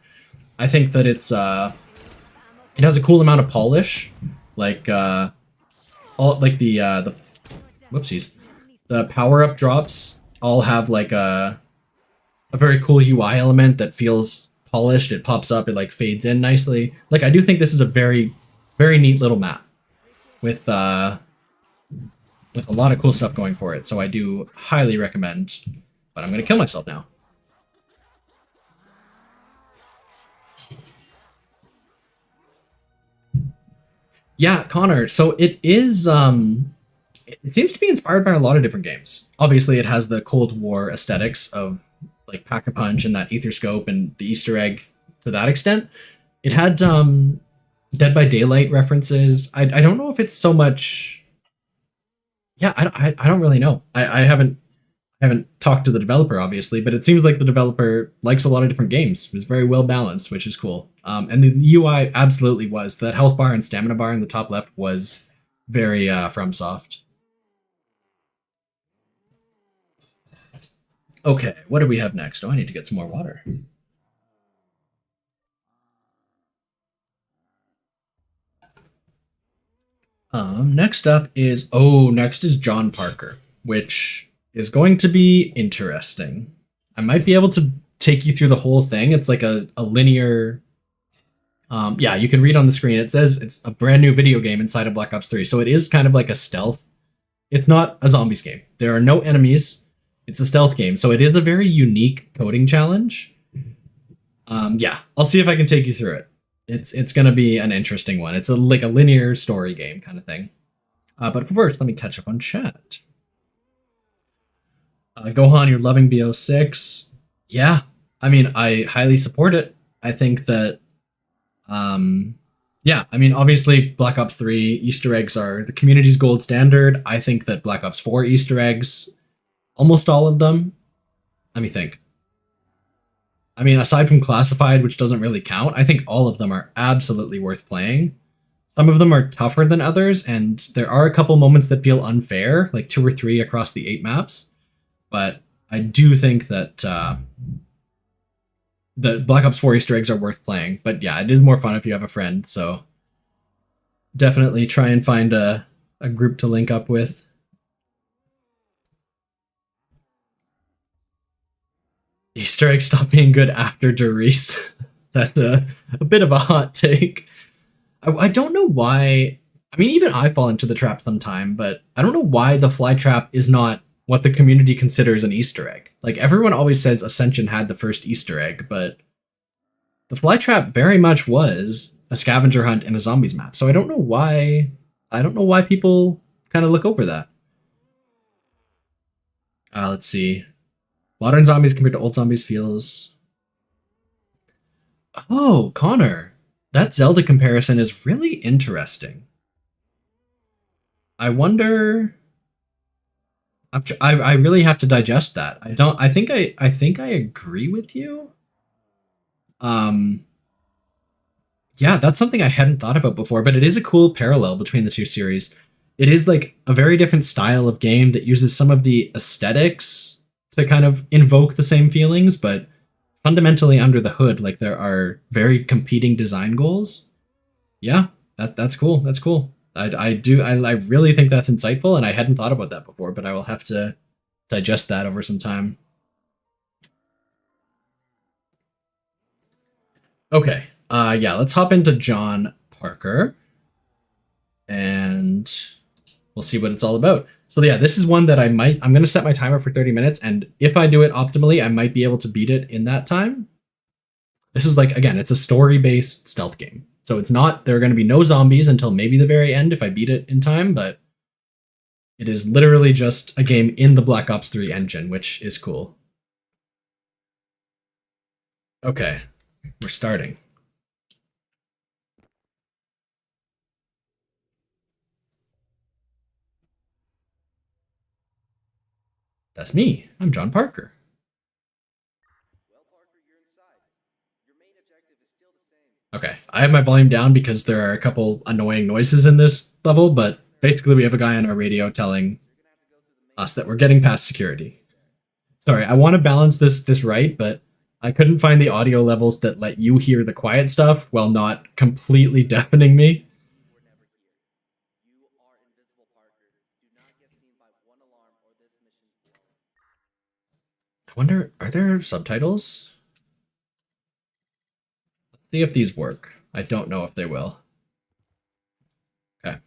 [SPEAKER 1] I think that it has a cool amount of polish, like the power-up drops all have like a very cool UI element that feels polished. It pops up, it like fades in nicely. Like I do think this is a very, very neat little map with a lot of cool stuff going for it. So I do highly recommend, but I'm gonna kill myself now. Yeah, Connor. So it is it seems to be inspired by a lot of different games. Obviously it has the Cold War aesthetics of like Pack-a-Punch and that Ether Scope and the Easter egg to that extent. It had Dead by Daylight references. I don't know if it's so much. Yeah, I don't really know. I haven't talked to the developer obviously, but it seems like the developer likes a lot of different games. It was very well balanced, which is cool. And the UI absolutely was. That health bar and stamina bar in the top left was very FromSoft. Okay, what do we have next? Oh, I need to get some more water. Next up is next is John Parker, which is going to be interesting. I might be able to take you through the whole thing. It's like a linear. Yeah, you can read on the screen. It says it's a brand new video game inside of Black Ops 3, so it is kind of like a stealth. It's not a zombies game. There are no enemies. It's a stealth game, so it is a very unique coding challenge. Yeah, I'll see if I can take you through it. It's gonna be an interesting one. It's like a linear story game kind of thing. But first, let me catch up on chat. Gohan, you're loving BO6. Yeah, I mean, I highly support it. I think that, yeah, I mean, obviously, Black Ops 3 Easter eggs are the community's gold standard. I think that Black Ops 4 Easter eggs, almost all of them, let me think. I mean, aside from Classified, which doesn't really count, I think all of them are absolutely worth playing. Some of them are tougher than others, and there are a couple moments that feel unfair, like 2 or 3 across the 8 maps. But I do think that the Black Ops 4 Easter eggs are worth playing. But yeah, it is more fun if you have a friend, so definitely try and find a group to link up with. Easter eggs stop being good after Doris. That's a bit of a hot take. I don't know why. I mean, even I fall into the trap sometime, but I don't know why the fly trap is not what the community considers an Easter egg. Like, everyone always says Ascension had the first Easter egg, but the fly trap very much was a scavenger hunt in a zombies map. So I don't know why. I don't know why people kind of look over that. Let's see. Modern zombies compared to old zombies feels. Oh, Connor, that Zelda comparison is really interesting. I wonder. I really have to digest that. I think I agree with you. Um, yeah, that's something I hadn't thought about before, but it is a cool parallel between the two series. It is like a very different style of game that uses some of the aesthetics to kind of invoke the same feelings, but fundamentally under the hood, like there are very competing design goals. Yeah, that's cool. That's cool. I really think that's insightful, and I hadn't thought about that before, but I will have to digest that over some time. Okay. Yeah, let's hop into John Parker and we'll see what it's all about. So yeah, this is one that I'm going to set my timer for 30 minutes, and if I do it optimally, I might be able to beat it in that time. This is like, again, it's a story-based stealth game. So it's not, there are going to be no zombies until maybe the very end if I beat it in time, but it is literally just a game in the Black Ops 3 engine, which is cool. Okay, we're starting. That's me. I'm John Parker. Okay, I have my volume down because there are a couple annoying noises in this level, but basically we have a guy on our radio telling us that we're getting past security. Sorry, I want to balance this right, but I couldn't find the audio levels that let you hear the quiet stuff while not completely deafening me. I wonder, are there subtitles? Let's see if these work. I don't know if they will. Okay.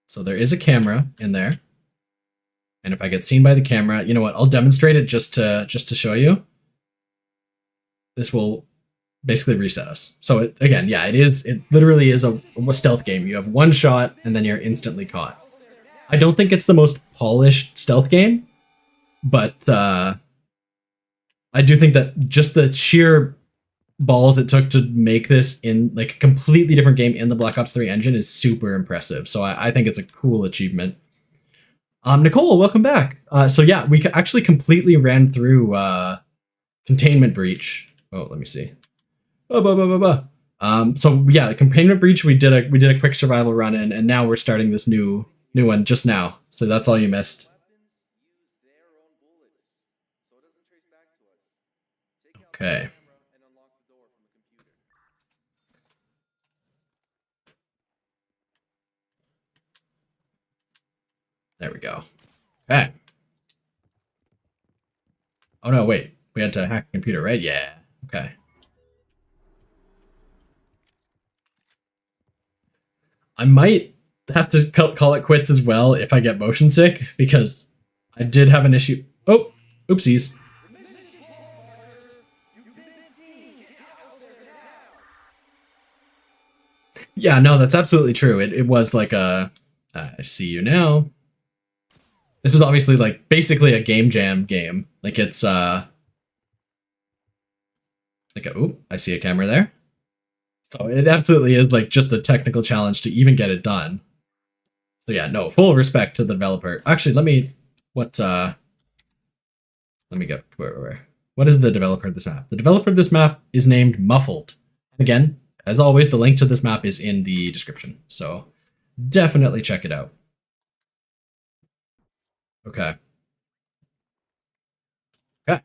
[SPEAKER 1] So there is a camera in there. And if I get seen by the camera, you know what? I'll demonstrate it just to show you. This will basically reset us. So it, again, yeah, it literally is a stealth game. You have one shot and then you're instantly caught. I don't think it's the most polished stealth game, but I do think that just the sheer balls it took to make this in like a completely different game in the Black Ops 3 engine is super impressive. So I think it's a cool achievement. Nicole, welcome back. So yeah, we actually completely ran through Containment Breach. Oh, let me see. So yeah, the Containment Breach, we did a quick survival run in, and now we're starting this new one just now. So that's all you missed. Okay. There we go. Okay. Oh no, wait. We had to hack the computer, right? Yeah. Okay. I might have to call it quits as well if I get motion sick, because I did have an issue. Oh, oopsies. Yeah, no, that's absolutely true. It was like a, I see you now. This was obviously like basically a game jam game. Like it's like a, oop, I see a camera there. So it absolutely is like just a technical challenge to even get it done. So yeah, no, full respect to the developer. Actually, let me go where. What is the developer of this map? The developer of this map is named Muffled. Again, as always, the link to this map is in the description. So definitely check it out. Okay. Okay.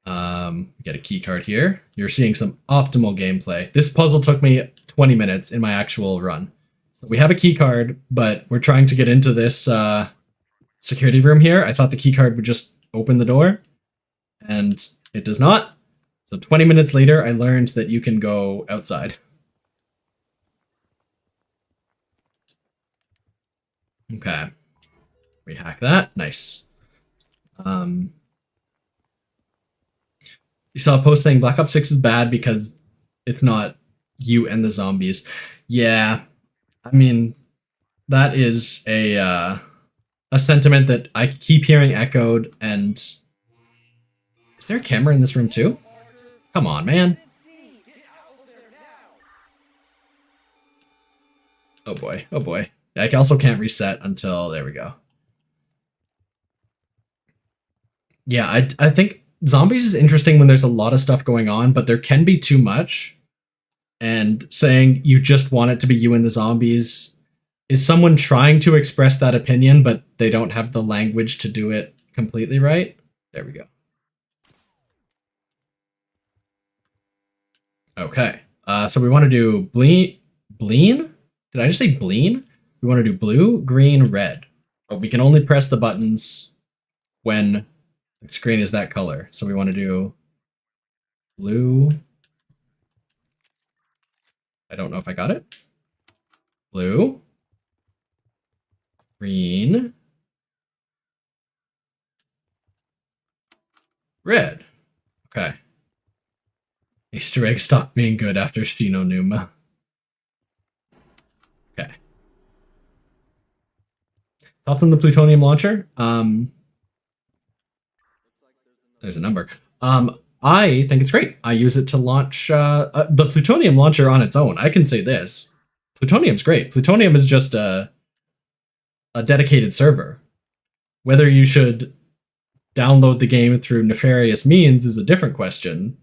[SPEAKER 1] We get a key card here. You're seeing some optimal gameplay. This puzzle took me 20 minutes in my actual run. So we have a key card, but we're trying to get into this security room here. I thought the key card would just open the door, and it does not. So 20 minutes later, I learned that you can go outside. Okay. We hack that. Nice. You saw a post saying Black Ops 6 is bad because it's not you and the zombies. Yeah. I mean, that is a sentiment that I keep hearing echoed, and is there a camera in this room too? Come on, man. Oh boy. Oh boy. I also can't reset until, there we go. Yeah, I think zombies is interesting when there's a lot of stuff going on, but there can be too much. And saying you just want it to be you and the zombies is someone trying to express that opinion, but they don't have the language to do it completely right. There we go. Okay. So we want to do bleen? Did I just say bleen? We want to do blue, green, red. But we can only press the buttons when the screen is that color. So we want to do blue. I don't know if I got it. Blue. Green. Red. Okay. Easter egg stopped being good after Shino Numa. Okay. Thoughts on the plutonium launcher? There's a number. I think it's great. I use it to launch the plutonium launcher on its own. I can say this. Plutonium's great. Plutonium is just a dedicated server. Whether you should download the game through nefarious means is a different question.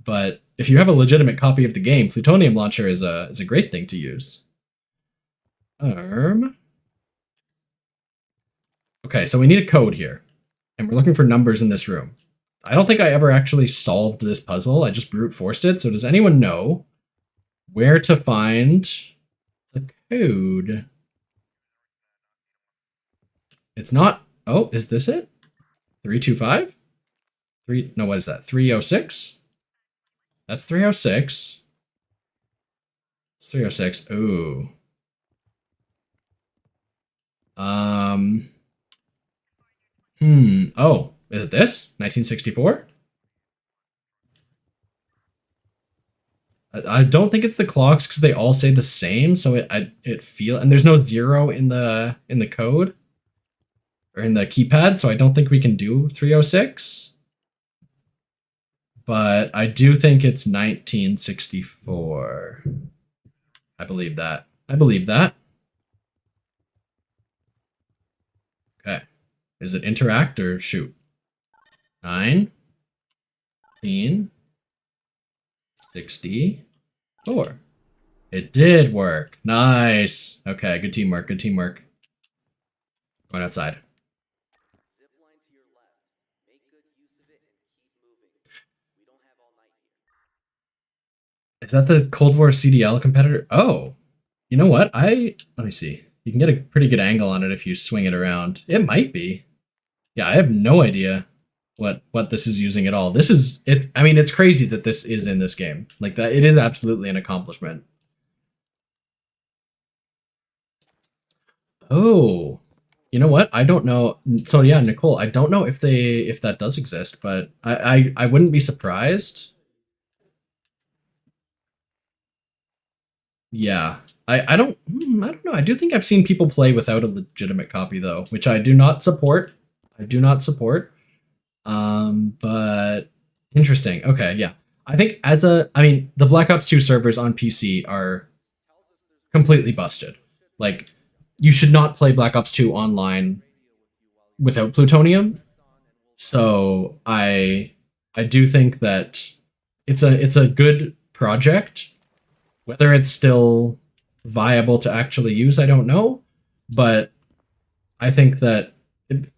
[SPEAKER 1] But if you have a legitimate copy of the game, Plutonium Launcher is a great thing to use. Okay, so we need a code here. And we're looking for numbers in this room. I don't think I ever actually solved this puzzle. I just brute forced it. So does anyone know where to find the code? It's not... Oh, is this it? 325? No, what is that? 306? That's 306. It's 306. Ooh. Oh, is it this? 1964? I don't think it's the clocks because they all say the same, so it feel, and there's no 0 in the code or in the keypad, so I don't think we can do 306. But I do think it's 1964. I believe that. Okay. Is it interact or shoot? 1964. It did work. Nice. Okay, good teamwork. Going outside. Is that the Cold War CDL competitor? Oh, you know what? Let me see. You can get a pretty good angle on it if you swing it around. It might be. Yeah, I have no idea what this is using at all. I mean, it's crazy that this is in this game. Like that, it is absolutely an accomplishment. Oh, you know what? I don't know. So yeah, Nicole, I don't know if that does exist, but I wouldn't be surprised. Yeah, I don't know. I do think I've seen people play without a legitimate copy though, which I do not support. But interesting. Okay, yeah. I think the Black Ops 2 servers on PC are completely busted. Like, you should not play Black Ops 2 online without plutonium. So I do think that it's a good project. Whether it's still viable to actually use, I don't know. But I think that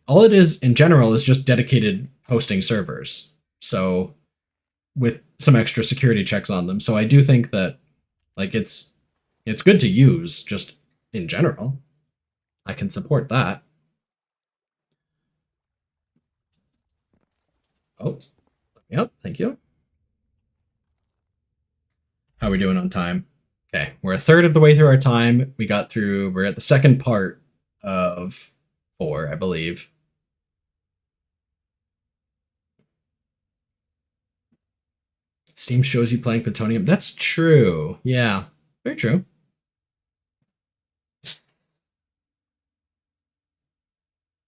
[SPEAKER 1] all it is in general is just dedicated hosting servers. So with some extra security checks on them. So I do think that like it's good to use just in general. I can support that. Oh, yep, thank you. How are we doing on time? Okay, we're a third of the way through our time. We're at the second part of 4, I believe. Steam shows you playing plutonium. That's true. Yeah, very true.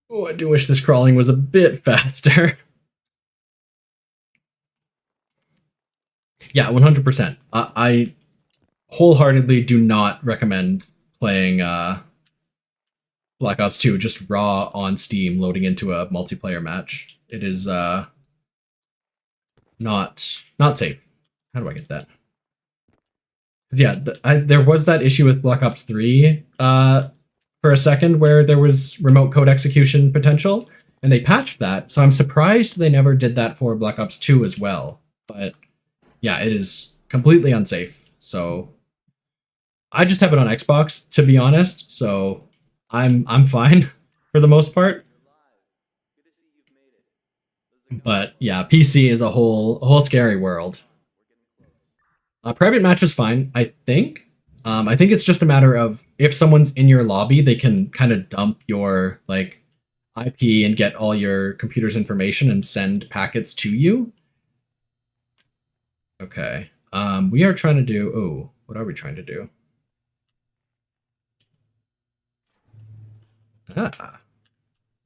[SPEAKER 1] Oh, I do wish this crawling was a bit faster. Yeah, 100%. I wholeheartedly do not recommend playing Black Ops 2 just raw on Steam, loading into a multiplayer match. It is not safe. How do I get that? Yeah, there was that issue with Black Ops 3 for a second where there was remote code execution potential, and they patched that. So I'm surprised they never did that for Black Ops 2 as well. But yeah, it is completely unsafe. So I just have it on Xbox, to be honest. So I'm fine for the most part. But yeah, PC is a whole scary world. Private match is fine, I think. I think it's just a matter of if someone's in your lobby, they can kind of dump your like IP and get all your computer's information and send packets to you. Okay. We are trying to do. Oh, what are we trying to do?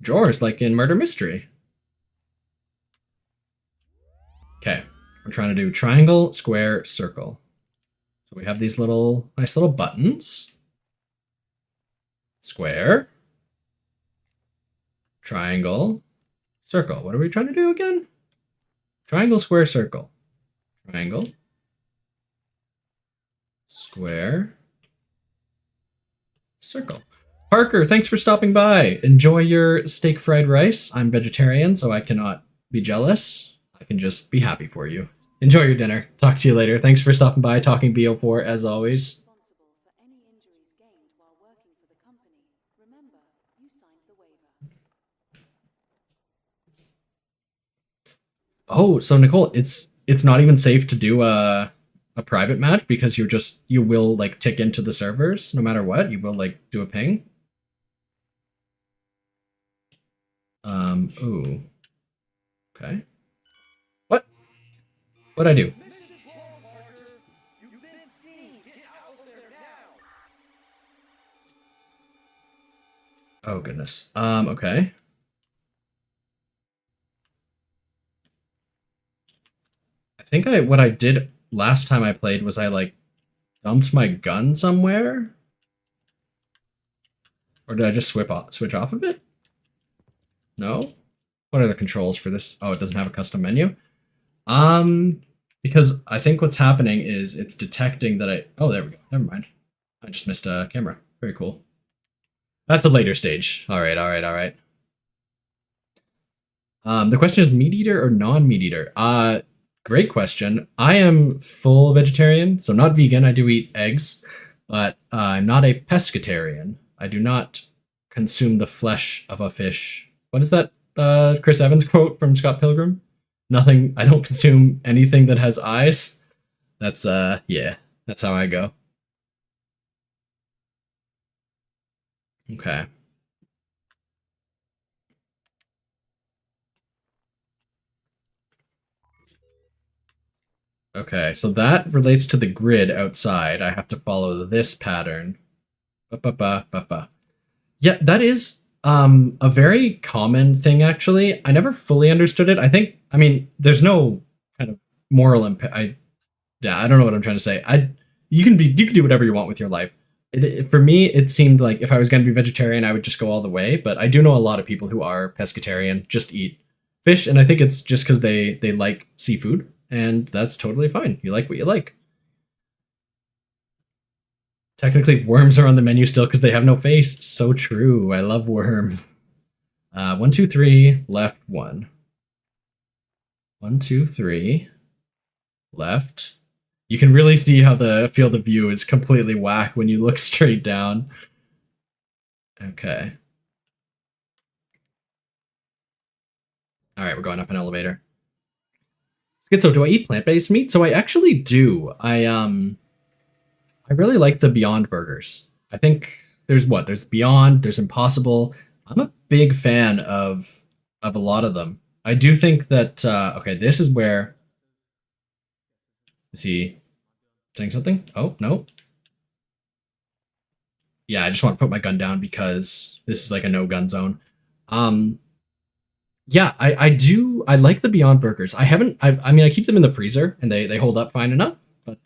[SPEAKER 1] Drawers like in Murder Mystery. Okay. We're trying to do triangle, square, circle. So we have these nice little buttons. Square. Triangle. Circle. What are we trying to do again? Triangle, square, circle. Triangle. Square. Circle. Parker, thanks for stopping by. Enjoy your steak fried rice. I'm vegetarian, so I cannot be jealous. I can just be happy for you. Enjoy your dinner. Talk to you later. Thanks for stopping by, talking BO4 as always. Oh, so Nicole, it's not even safe to do a private match because you will like tick into the servers no matter what. You will like do a ping. Ooh. Okay. What'd I do? Oh goodness. Okay. I think what I did last time I played was I like dumped my gun somewhere. Or did I just switch off of it? No? What are the controls for this? Oh, it doesn't have a custom menu. Because I think what's happening is it's detecting that oh, there we go. Never mind. I just missed a camera. Very cool. That's a later stage. All right. The question is meat eater or non-meat eater? Great question. I am full vegetarian, so not vegan. I do eat eggs, but I'm not a pescatarian. I do not consume the flesh of a fish. What is that Chris Evans quote from Scott Pilgrim? Nothing. I don't consume anything that has eyes. That's yeah. That's how I go. Okay. Okay, so that relates to the grid outside. I have to follow this pattern. Ba-ba-ba-ba-ba. Yeah, that is a very common thing, actually. I never fully understood it. I mean, there's no kind of moral impact. I don't know what I'm trying to say. You can do whatever you want with your life. For me, it seemed like if I was going to be vegetarian, I would just go all the way. But I do know a lot of people who are pescatarian, just eat fish, and I think it's just because they like seafood, and that's totally fine. You like what you like. Technically, worms are on the menu still because they have no face. So true. I love worms. 1, 2, 3, left 1. 1, 2, 3, left. You can really see how the field of view is completely whack when you look straight down. Okay. All right, we're going up an elevator. So do I eat plant-based meat? So I actually do. I really like the Beyond Burgers. I think there's Beyond, there's Impossible. I'm a big fan of a lot of them. I do think that okay, this is where is he saying something? Oh, no. Yeah, I just want to put my gun down because this is like a no-gun zone. Yeah, I like the Beyond Burgers. I mean, I keep them in the freezer and they hold up fine enough, but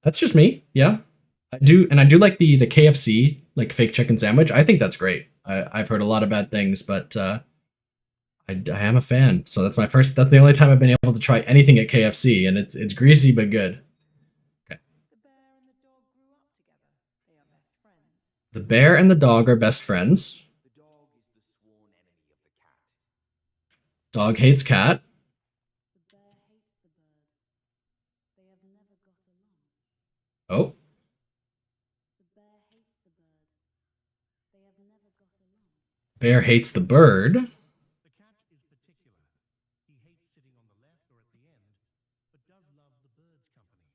[SPEAKER 1] that's just me. Yeah. I do like the KFC like fake chicken sandwich. I think that's great. I've heard a lot of bad things, but I am a fan. So that's my first. That's the only time I've been able to try anything at KFC, and it's greasy but good. Okay. The bear and the dog are best friends.
[SPEAKER 2] The dog is the sworn enemy of the cat.
[SPEAKER 1] Dog hates cat.
[SPEAKER 4] The bear hates the bird. They have never got along.
[SPEAKER 1] Oh,
[SPEAKER 4] The bear hates the bird. They have never got along.
[SPEAKER 1] bear hates the bird.
[SPEAKER 5] The cat is particular. He hates sitting on the left or at the end, but does love the bird's company.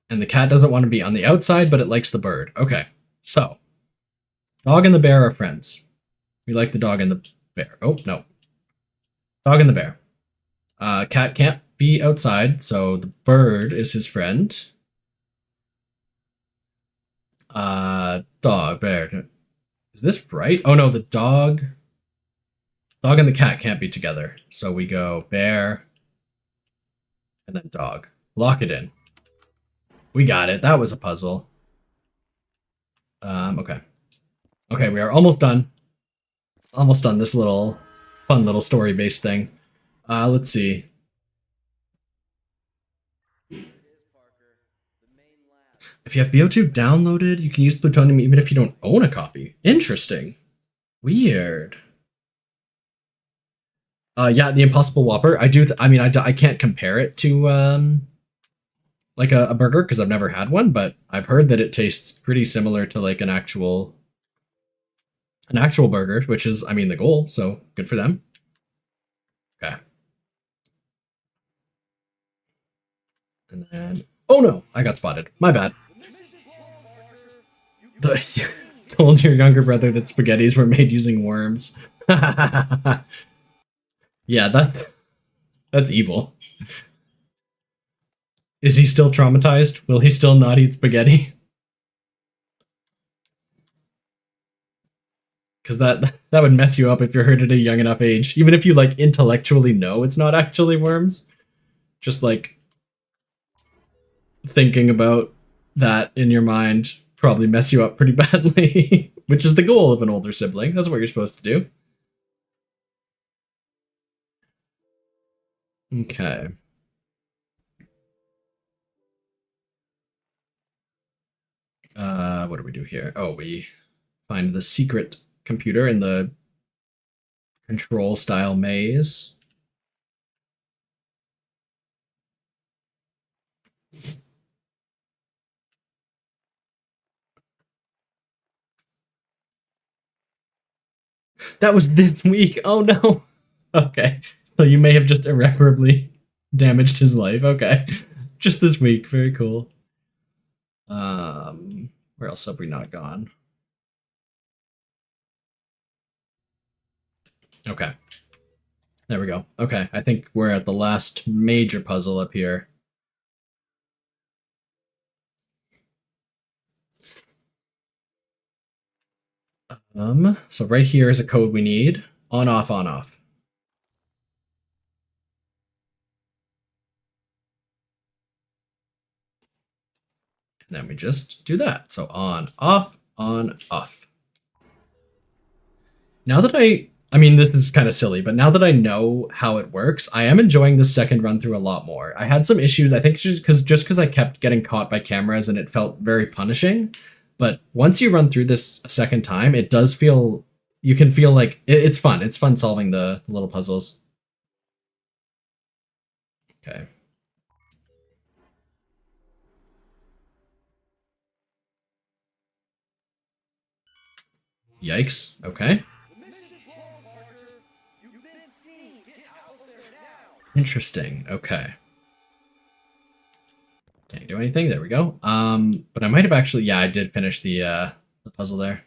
[SPEAKER 1] And the cat doesn't want to be on the outside, but it likes the bird. Okay, so dog and the bear are friends. We like the dog and the bear. Oh, no. Dog and the bear. Cat can't be outside, so the bird is his friend. Dog, bear. Is this right? Oh no, the dog and the cat can't be together. So we go bear and then dog. Lock it in. We got it. That was a puzzle. Okay. Okay, we are almost done. Almost done this little fun little story-based thing. Let's see. If you have BO2 downloaded, you can use Plutonium even if you don't own a copy. Interesting. Weird. Yeah, the Impossible Whopper. I can't compare it to like a burger because I've never had one, but I've heard that it tastes pretty similar to like an actual burger, which is, I mean, the goal. So good for them. Okay. And then, oh no, I got spotted. My bad. Told your younger brother that spaghettis were made using worms. Yeah, that's evil. Is he still traumatized? Will he still not eat spaghetti? Because that would mess you up if you're hurt at a young enough age. Even if you like intellectually know it's not actually worms. Just like thinking about that in your mind probably mess you up pretty badly. Which is the goal of an older sibling. That's what you're supposed to do. Okay. What do we do here? Oh, we find the secret computer in the control style maze. That was this week. Oh no. Okay. So you may have just irreparably damaged his life. Okay. Just this week. Very cool. Where else have we not gone? Okay. There we go. Okay. I think we're at the last major puzzle up here. So right here is a code we need. On, off, on, off. And then we just do that. So on, off, on, off. Now that I mean, this is kind of silly, but now that I know how it works, I am enjoying the second run through a lot more. I had some issues, I think just because I kept getting caught by cameras and it felt very punishing. But once you run through this a second time, it does feel, you can feel like it's fun. It's fun solving the little puzzles. Okay. Yikes. Okay. Interesting. Okay. Can't do anything. There we go. But I might have actually, yeah, I did finish the puzzle there.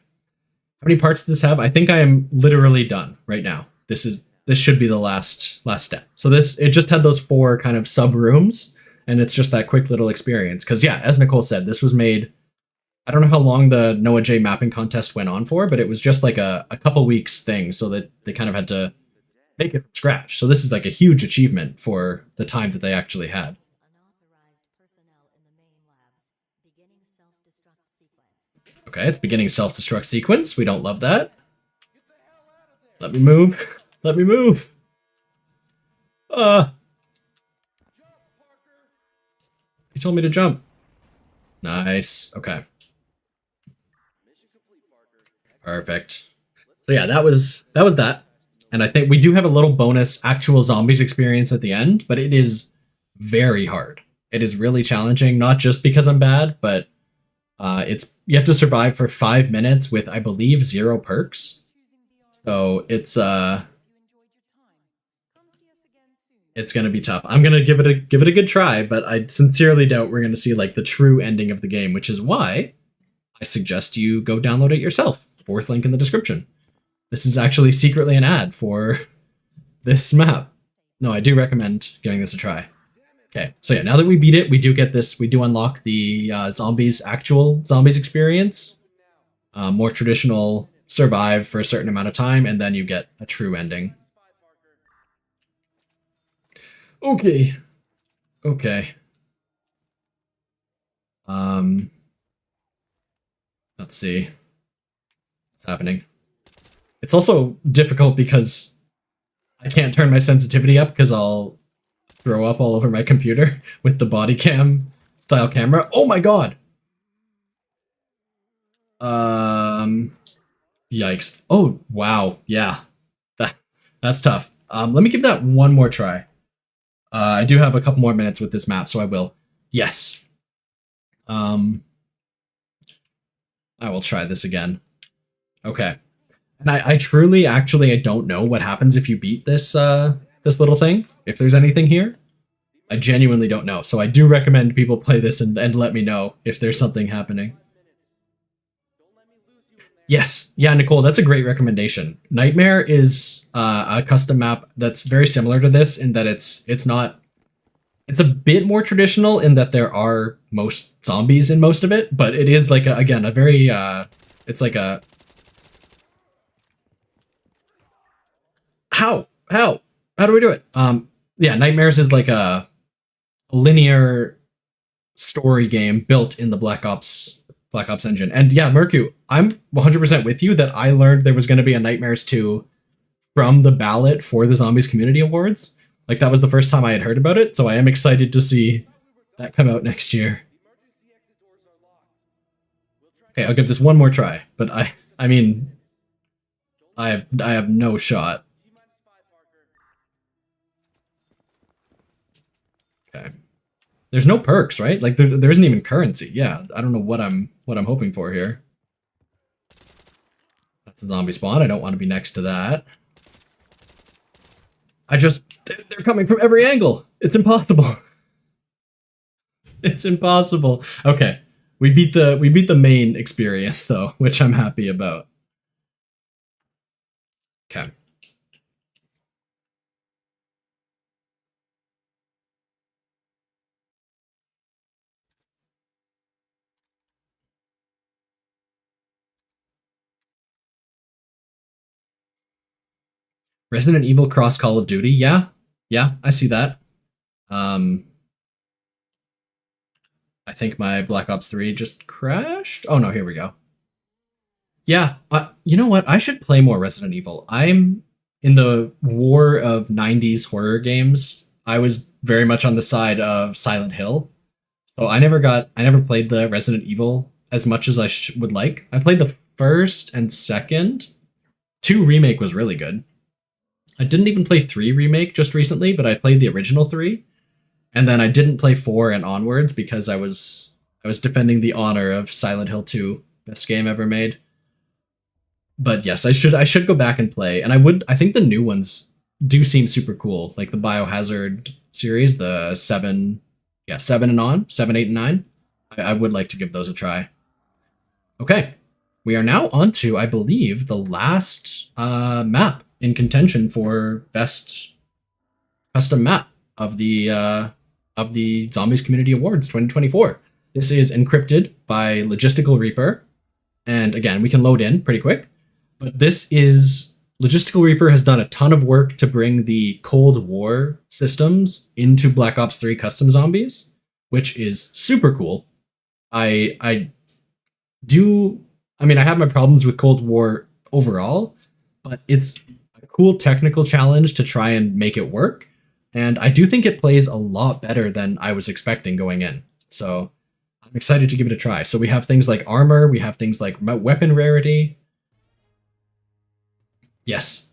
[SPEAKER 1] How many parts does this have? I think I am literally done right now. This should be the last step. So it just had those 4 kind of sub rooms, and it's just that quick little experience. Because yeah, as Nicole said, this was made, I don't know how long the Noah J mapping contest went on for, but it was just like a couple weeks thing, so that they kind of had to make it from scratch. So this is like a huge achievement for the time that they actually had.
[SPEAKER 3] Unauthorized personnel in the main labs.
[SPEAKER 4] Beginning self-destruct sequence.
[SPEAKER 1] Okay, it's beginning self-destruct sequence. We don't love that. Let me move. Let me move. He told me to jump. Nice. Okay. Perfect. So yeah, that was that. And I think we do have a little bonus actual zombies experience at the end, but it is very hard. It is really challenging, not just because I'm bad, but you have to survive for 5 minutes with, I believe, 0 perks. So it's gonna be tough. I'm gonna give it a good try, but I sincerely doubt we're gonna see like the true ending of the game, which is why I suggest you go download it yourself. 4th link in the description. This is actually secretly an ad for this map. No, I do recommend giving this a try. Okay, so yeah, now that we beat it, we do unlock the actual zombies experience. More traditional survive for a certain amount of time, and then you get a true ending. Okay. Let's see what's happening. It's also difficult because I can't turn my sensitivity up because I'll throw up all over my computer with the body cam style camera. Oh my god! Yikes. Oh, wow. Yeah. That's tough. Let me give that one more try. I do have a couple more minutes with this map, so I will. Yes. I will try this again. Okay. And I truly, actually, I don't know what happens if you beat this this little thing. If there's anything here. I genuinely don't know. So I do recommend people play this and let me know if there's something happening. Yes. Yeah, Nicole, that's a great recommendation. Nightmare is a custom map that's very similar to this in that it's a bit more traditional in that there are most zombies in most of it, but it is like a very it's like a how do we do it? Yeah, Nightmares is like a linear story game built in the Black Ops engine. And yeah, Mercu, I'm 100% with you that I learned there was going to be a Nightmares 2 from the ballot for the Zombies Community Awards. Like, that was the first time I had heard about it, so I am excited to see that come out next year. Okay, I'll give this one more try, but I mean, I have no shot. Okay. There's no perks, right? Like there isn't even currency. Yeah, I don't know what I'm hoping for here. That's a zombie spawn. I don't want to be next to that. They're coming from every angle. It's impossible. It's impossible. Okay. We beat the main experience though, which I'm happy about. Okay. Resident Evil cross Call of Duty. Yeah, I see that. I think my Black Ops 3 just crashed. Oh no, here we go. Yeah, you know what? I should play more Resident Evil. I'm in the war of 90s horror games. I was very much on the side of Silent Hill. So I never played the Resident Evil as much as I would like. I played the first and second. 2 Remake was really good. I didn't even play 3 Remake just recently, but I played the original 3. And then I didn't play 4 and onwards because I was defending the honor of Silent Hill 2, best game ever made. But yes, I should go back and play. And I think the new ones do seem super cool, like the Biohazard series, the 7 and on, 7, 8, and 9. I would like to give those a try. Okay. We are now on to, I believe, the last map in contention for best custom map of the Zombies Community Awards 2024. This is Encrypted by Logistical Reaper. And again, we can load in pretty quick. But this is... Logistical Reaper has done a ton of work to bring the Cold War systems into Black Ops 3 Custom Zombies, which is super cool. I do. I mean, I have my problems with Cold War overall, but it's a cool technical challenge to try and make it work. And I do think it plays a lot better than I was expecting going in. So I'm excited to give it a try. So we have things like armor, we have things like weapon rarity. Yes.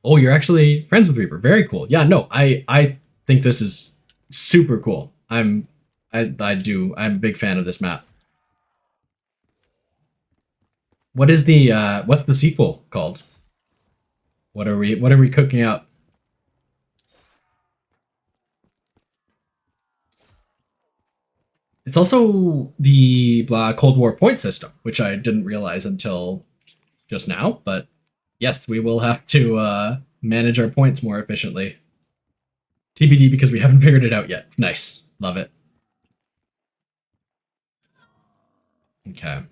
[SPEAKER 1] Oh, you're actually friends with Reaper. Very cool. Yeah, no, I think this is super cool. I'm a big fan of this map. What is the what's the sequel called? What are we cooking up? It's also the Cold War point system, which I didn't realize until just now, but yes, we will have to manage our points more efficiently. TBD because we haven't figured it out yet. Nice. Love it. Okay.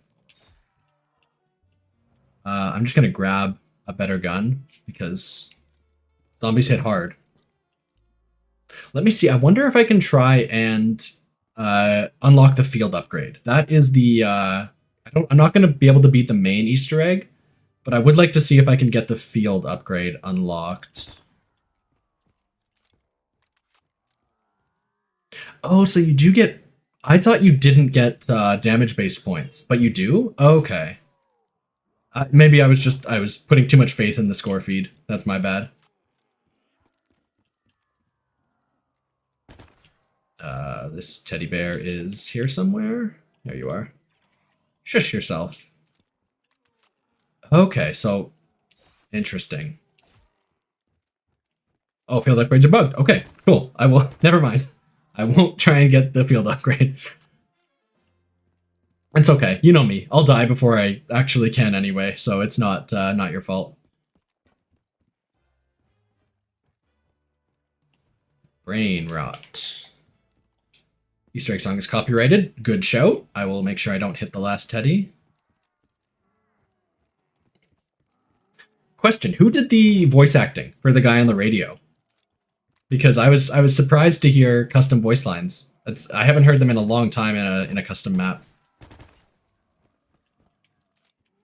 [SPEAKER 1] I'm just going to grab a better gun because zombies hit hard. Let me see. I wonder if I can try and unlock the field upgrade. That is the... I'm not going to be able to beat the main Easter egg, but I would like to see if I can get the field upgrade unlocked. Oh, so you do get... I thought you didn't get damage-based points, but you do? Okay. Maybe I was putting too much faith in the score feed. That's my bad. This teddy bear is here somewhere. There you are. Shush yourself. Okay, so interesting. Oh, field upgrades are bugged. Okay, cool. I will. Never mind. I won't try and get the field upgrade. It's okay. You know me. I'll die before I actually can anyway, so it's not your fault. Brain rot. Easter egg song is copyrighted. Good show. I will make sure I don't hit the last teddy. Question: who did the voice acting for the guy on the radio? Because I was surprised to hear custom voice lines. I haven't heard them in a long time in a custom map.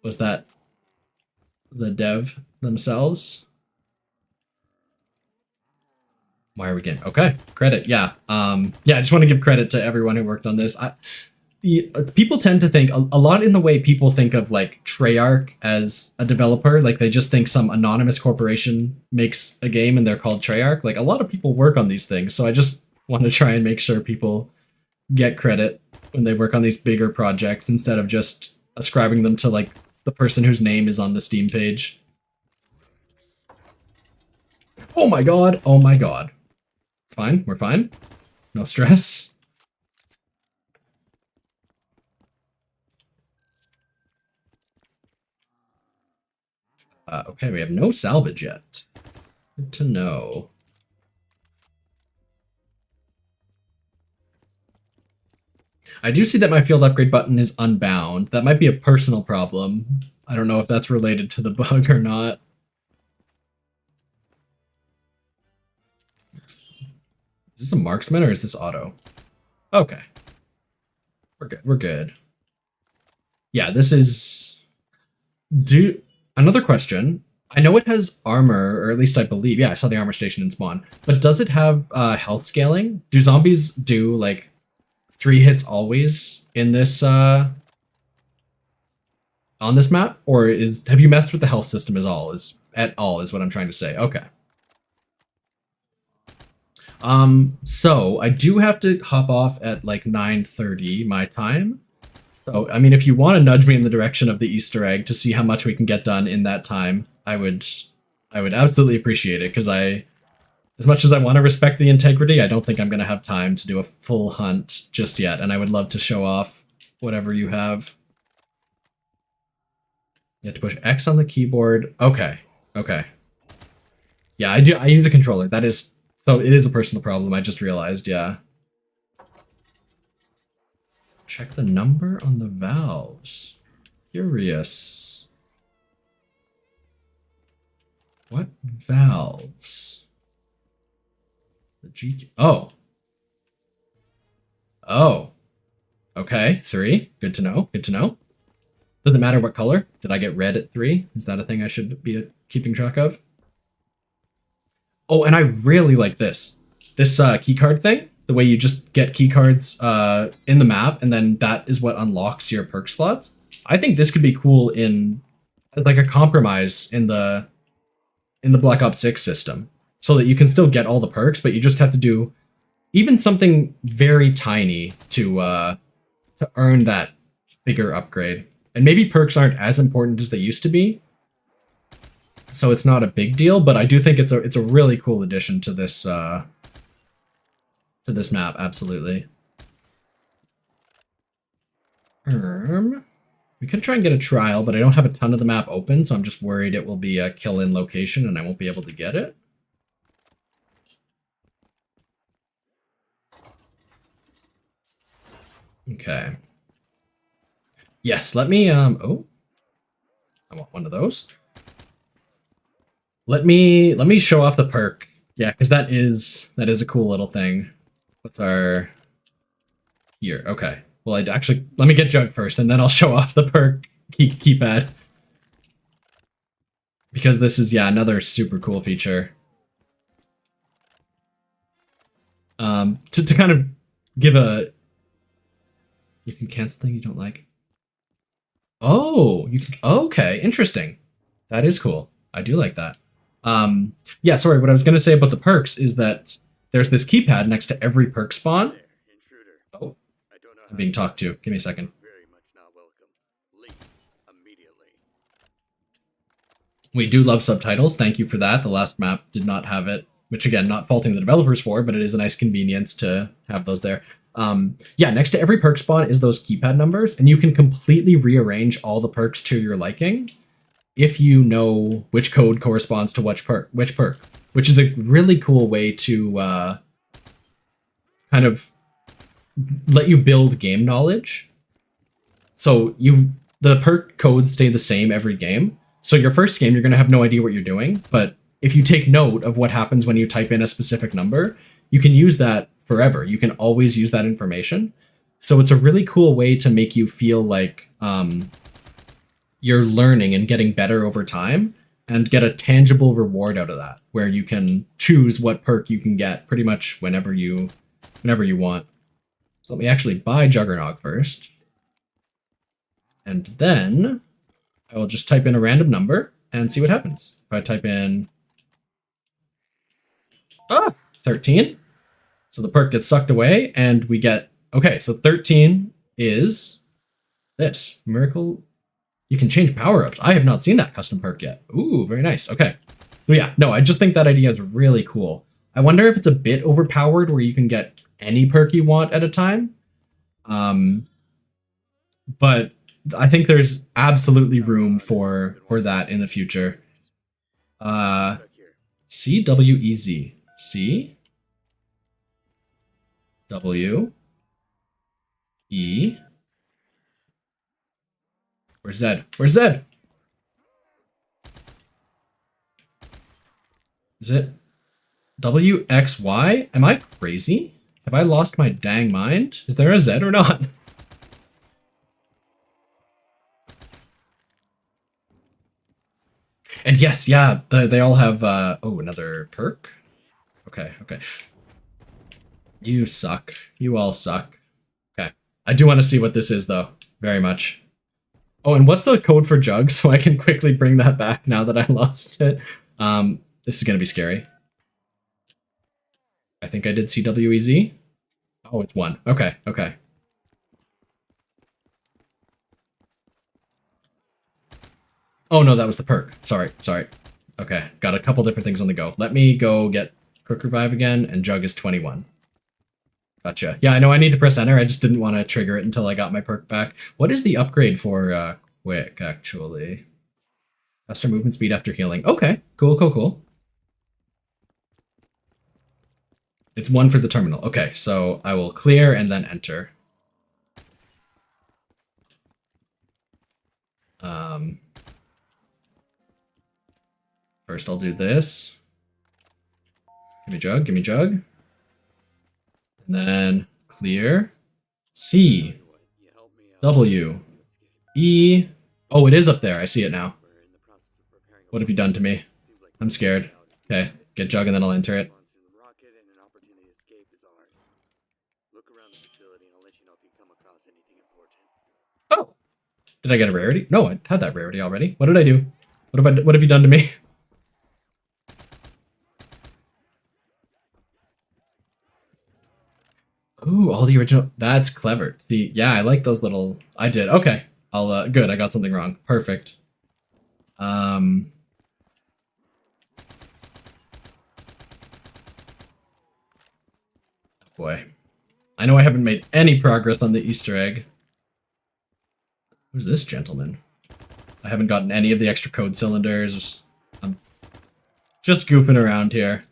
[SPEAKER 1] Was that the dev themselves? Why are we getting... Okay, credit, yeah. Yeah, I just want to give credit to everyone who worked on this. People tend to think, a lot in the way people think of, like, Treyarch as a developer, like, they just think some anonymous corporation makes a game and they're called Treyarch. Like, a lot of people work on these things, so I just want to try and make sure people get credit when they work on these bigger projects instead of just ascribing them to, like, the person whose name is on the Steam page. Oh my god, oh my god. Fine, we're fine. No stress. Okay, we have no salvage yet. Good to know. I do see that my field upgrade button is unbound. That might be a personal problem. I don't know if that's related to the bug or not. Is this a marksman or is this auto? Okay. We're good. We're good. Yeah, this is... Another question. I know it has armor, or at least I believe. Yeah, I saw the armor station in spawn. But does it have health scaling? Do zombies do, like, 3 hits always in this, on this map? Or have you messed with the health system at all is what I'm trying to say. Okay. So I do have to hop off at like 9:30 my time. So, I mean, if you want to nudge me in the direction of the Easter egg to see how much we can get done in that time, I would absolutely appreciate it, because as much as I want to respect the integrity, I don't think I'm going to have time to do a full hunt just yet, and I would love to show off whatever you have. You have to push X on the keyboard. Okay. Okay. Yeah, I use the controller. So it is a personal problem, I just realized, yeah. Check the number on the valves. Curious. What valves? The G... Oh. Oh. Okay, 3. Good to know. Good to know. Doesn't matter what color. Did I get red at 3? Is that a thing I should be keeping track of? Oh, and I really like this. This keycard thing. The way you just get keycards in the map, and then that is what unlocks your perk slots. I think this could be cool in like a compromise in the Black Ops 6 system, so that you can still get all the perks, but you just have to do even something very tiny to earn that bigger upgrade. And maybe perks aren't as important as they used to be, so it's not a big deal. But I do think it's a really cool addition to this map. Absolutely. We could try and get a trial, but I don't have a ton of the map open, so I'm just worried it will be a kill-in location and I won't be able to get it. Okay. Yes, let me, oh. I want one of those. Let me show off the perk. Yeah, because that is a cool little thing. What's our... Here, okay. Well, I'd actually... Let me get Jug first, and then I'll show off the perk keypad. Because this is, yeah, another super cool feature. To kind of give a... You can cancel things you don't like. Oh, you can... Okay, interesting. That is cool. I do like that. Yeah, sorry, what I was going to say about the perks is that there's this keypad next to every perk spawn. Oh, I'm being talked to. Give me a second. We do love subtitles. Thank you for that. The last map did not have it, which again, not faulting the developers for, but it is a nice convenience to have those there. Yeah, next to every perk spawn is those keypad numbers, and you can completely rearrange all the perks to your liking if you know which code corresponds to which perk, which is a really cool way to kind of let you build game knowledge. So the perk codes stay the same every game. So your first game, you're going to have no idea what you're doing, but if you take note of what happens when you type in a specific number, you can use that forever. You can always use that information. So it's a really cool way to make you feel like you're learning and getting better over time and get a tangible reward out of that, where you can choose what perk you can get pretty much whenever you want. So let me actually buy Juggernog first. And then I will just type in a random number and see what happens. If I type in 13, so the perk gets sucked away and we get, okay, so 13 is this, Miracle. You can change power-ups. I have not seen that custom perk yet. Ooh, very nice. Okay. So yeah, no, I just think that idea is really cool. I wonder if it's a bit overpowered where you can get any perk you want at a time. But I think there's absolutely room for that in the future. CWEZ. C W E. Where's Zed? Where's Zed? Is it WXY? Am I crazy? Have I lost my dang mind? Is there a Zed or not? And yes, yeah, they all have, oh, another perk? Okay, okay. You suck. You all suck. Okay. I do want to see what this is, though. Very much. Oh, and what's the code for Jug, so I can quickly bring that back now that I lost it? This is going to be scary. I think I did CWEZ. Oh, it's 1. Okay, okay. Oh, no, that was the perk. Sorry, sorry. Okay, got a couple different things on the go. Let me go get Quick Revive again, and Jug is 21. Gotcha. Yeah, I know I need to press enter. I just didn't want to trigger it until I got my perk back. What is the upgrade for Quick, actually? Faster movement speed after healing. Okay, cool, cool, cool. It's 1 for the terminal. Okay, so I will clear and then enter. First I'll do this. Give me Jug, give me Jug. And then clear. C. W. E. Oh, it is up there. I see it now. What have you done to me? I'm scared. Okay, get Jug and then I'll enter it. Oh! Did I get a rarity? No, I had that rarity already. What did I do? What have you done to me? Ooh, all the original. That's clever. See, yeah, I like those little. I did. Okay, I'll. Good. I got something wrong. Perfect. Boy, I know I haven't made any progress on the Easter egg. Who's this gentleman? I haven't gotten any of the extra code cylinders. I'm just goofing around here.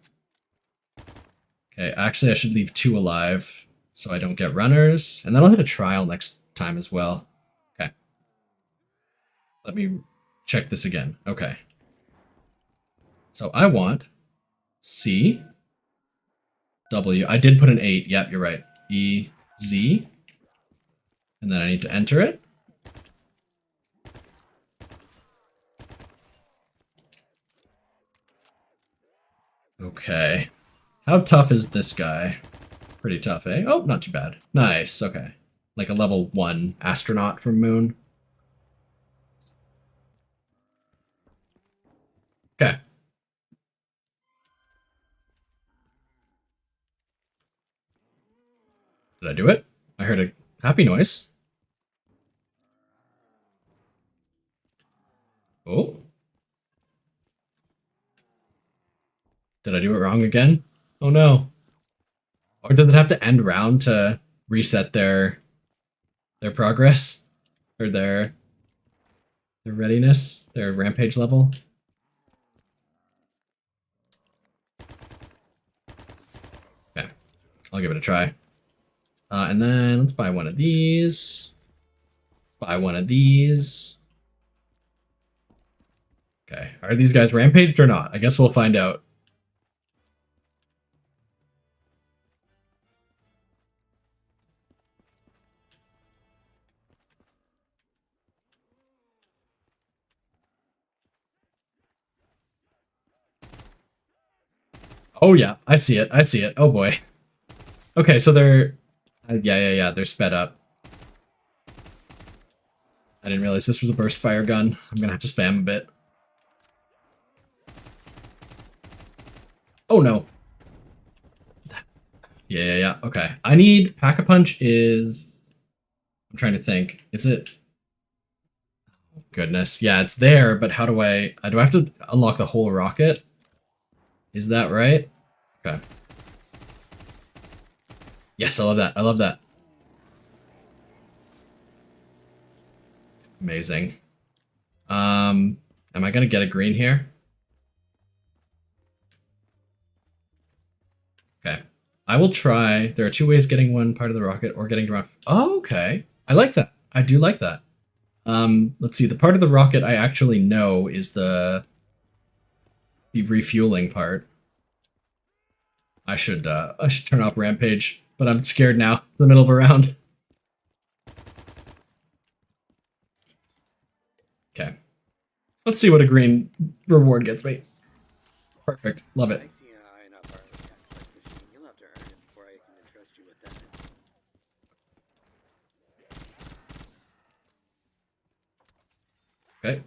[SPEAKER 1] Okay, actually, I should leave 2 alive so I don't get runners. And then I'll hit a trial next time as well. Okay. Let me check this again. Okay. So I want C, W. I did put an 8. Yep, you're right. E, Z. And then I need to enter it. Okay. How tough is this guy? Pretty tough, eh? Oh, not too bad. Nice, okay. Like a level 1 astronaut from Moon. Okay. Did I do it? I heard a happy noise. Oh. Did I do it wrong again? Oh no. Or does it have to end round to reset their progress? Or their readiness? Their rampage level? Okay. I'll give it a try. And then let's buy one of these. Let's buy one of these. Okay. Are these guys rampaged or not? I guess we'll find out. Oh yeah, I see it. I see it. Oh boy. Okay, so they're yeah, they're sped up. I didn't realize this was a burst fire gun. I'm gonna have to spam a bit. Oh no. Yeah, okay. I need Pack-a-Punch is... I'm trying to think. Is it... Oh, goodness. Yeah, it's there, but how do I have to unlock the whole rocket? Is that right? Okay. Yes, I love that. I love that. Amazing. Am I gonna get a green here? Okay. I will try. There are 2 ways getting one part of the rocket or getting around. Oh, okay. I like that. I do like that. Let's see. The part of the rocket I actually know is the refueling part. I should turn off Rampage, but I'm scared now. It's the middle of a round. Okay. Let's see what a green reward gets me. Perfect. Love it. Okay.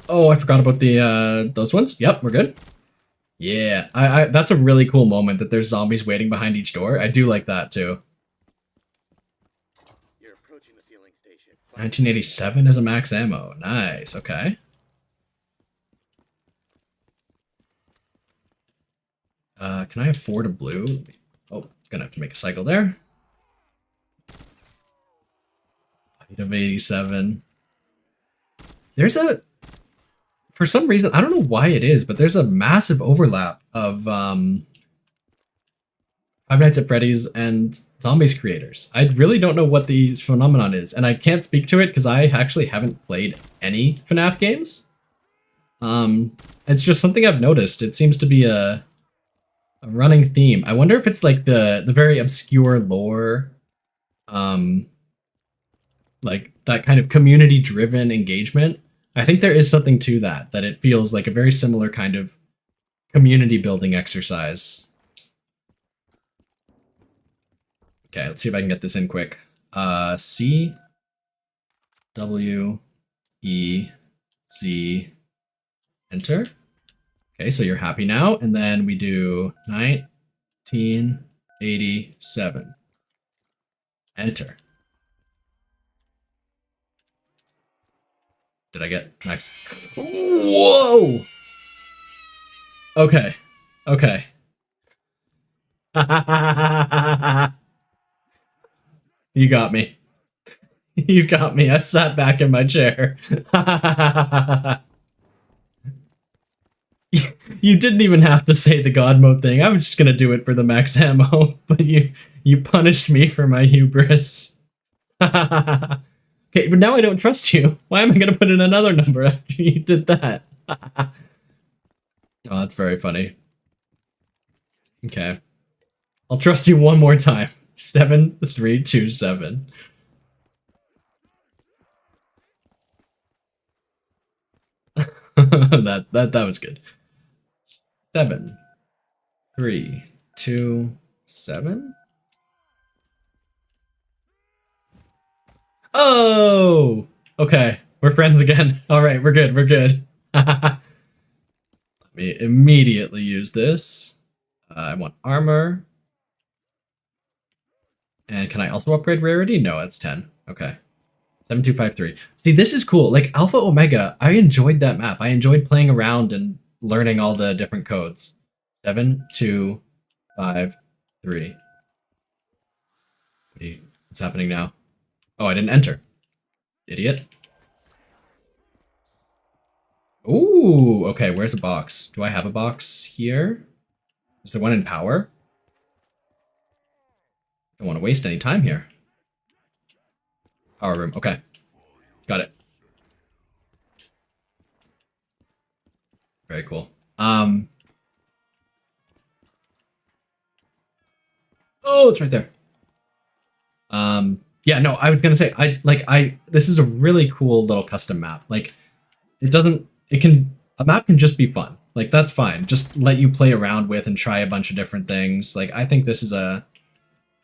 [SPEAKER 1] Oh, I forgot about the those ones. Yep, we're good. Yeah, I that's a really cool moment that there's zombies waiting behind each door. I do like that too.
[SPEAKER 6] You're approaching the fueling station.
[SPEAKER 1] 1987 is a max ammo. Nice. Okay. Can I afford a blue? Oh, gonna have to make a cycle there. Height of 87. There's a, for some reason, I don't know why it is, but there's a massive overlap of Five Nights at Freddy's and Zombies creators. I really don't know what the phenomenon is, and I can't speak to it because I actually haven't played any FNAF games. It's just something I've noticed. It seems to be a running theme. I wonder if it's like the very obscure lore, like that kind of community driven engagement. I think there is something to that, that it feels like a very similar kind of community building exercise. Okay, let's see if I can get this in quick. C W E Z enter. Okay, so you're happy now, and then we do 1987. Enter. Did I get max? Whoa! Okay. Okay. You got me. You got me. I sat back in my chair. You didn't even have to say the God mode thing. I was just gonna do it for the max ammo, but you punished me for my hubris. Okay, but now I don't trust you. Why am I gonna put in another number after you did that? Oh, that's very funny. Okay. I'll trust you one more time. 7327. that was good. 7 3 2 7. Oh, okay. We're friends again. All right, we're good. We're good. Let me immediately use this. I want armor. And can I also upgrade rarity? No, that's 10. Okay. 7253. See, this is cool. Like Alpha Omega, I enjoyed that map. I enjoyed playing around and learning all the different codes. 7253. What's happening now? Oh, I didn't enter. Idiot. Ooh, okay, where's a box? Do I have a box here? Is there one in power? Don't want to waste any time here. Power room, okay. Got it. Very cool. Oh, it's right there. Yeah, no, I was gonna say, this is a really cool little custom map. Like, a map can just be fun. Like, that's fine. Just let you play around with and try a bunch of different things. Like, I think this is a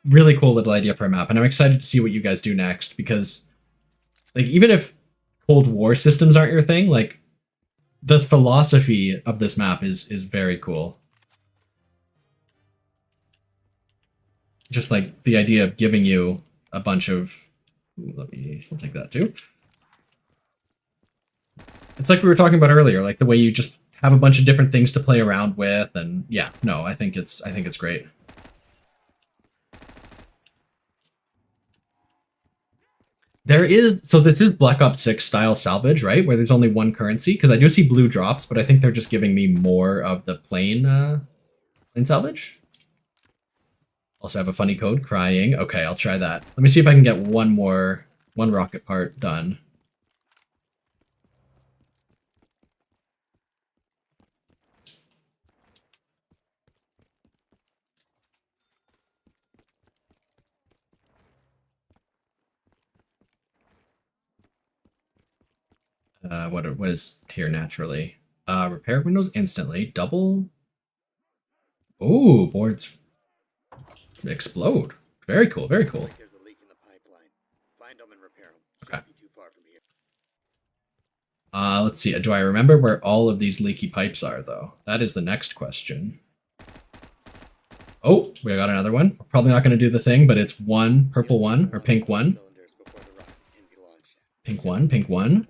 [SPEAKER 1] really cool little idea for a map, and I'm excited to see what you guys do next, because, like, even if Cold War systems aren't your thing, like, the philosophy of this map is very cool. Just like the idea of giving you a bunch of... Ooh, I'll take that too. It's like we were talking about earlier, like the way you just have a bunch of different things to play around with, and yeah, no, I think it's great. So this is Black Ops 6 style salvage, right? Where there's only one currency, because I do see blue drops, but I think they're just giving me more of the plain salvage. Also have a funny code, crying. Okay, I'll try that. Let me see if I can get one rocket part done. What is here naturally? Repair windows instantly. Double. Oh, boards explode. Very cool. Very cool.
[SPEAKER 6] Like there's a leak in the pipeline. Find them and repair them.
[SPEAKER 1] Okay.
[SPEAKER 6] Shouldn't be too far from here.
[SPEAKER 1] Let's see. Do I remember where all of these leaky pipes are, though? That is the next question. Oh, we got another one. We're probably not going to do the thing, but it's one, purple one, or pink one.
[SPEAKER 6] Cylinders before the rocket can be launched.
[SPEAKER 1] Pink one, pink one.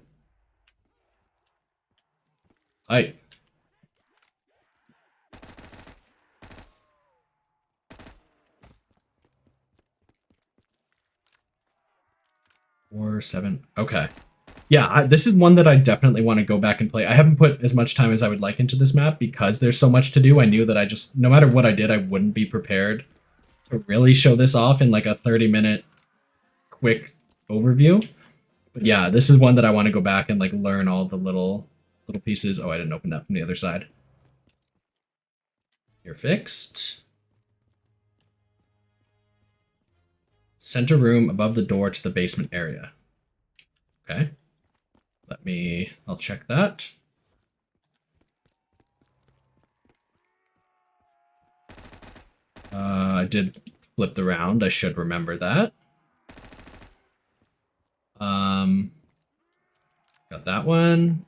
[SPEAKER 1] Hi. Four, 7. Okay. Yeah, this is one that I definitely want to go back and play. I haven't put as much time as I would like into this map because there's so much to do. I knew that no matter what I did, I wouldn't be prepared to really show this off in like a 30-minute quick overview. But yeah, this is one that I want to go back and like learn all the little pieces. Oh, I didn't open that from the other side. You're fixed. Center room above the door to the basement area. Okay. I'll check that. I did flip the round. I should remember that. Got that one.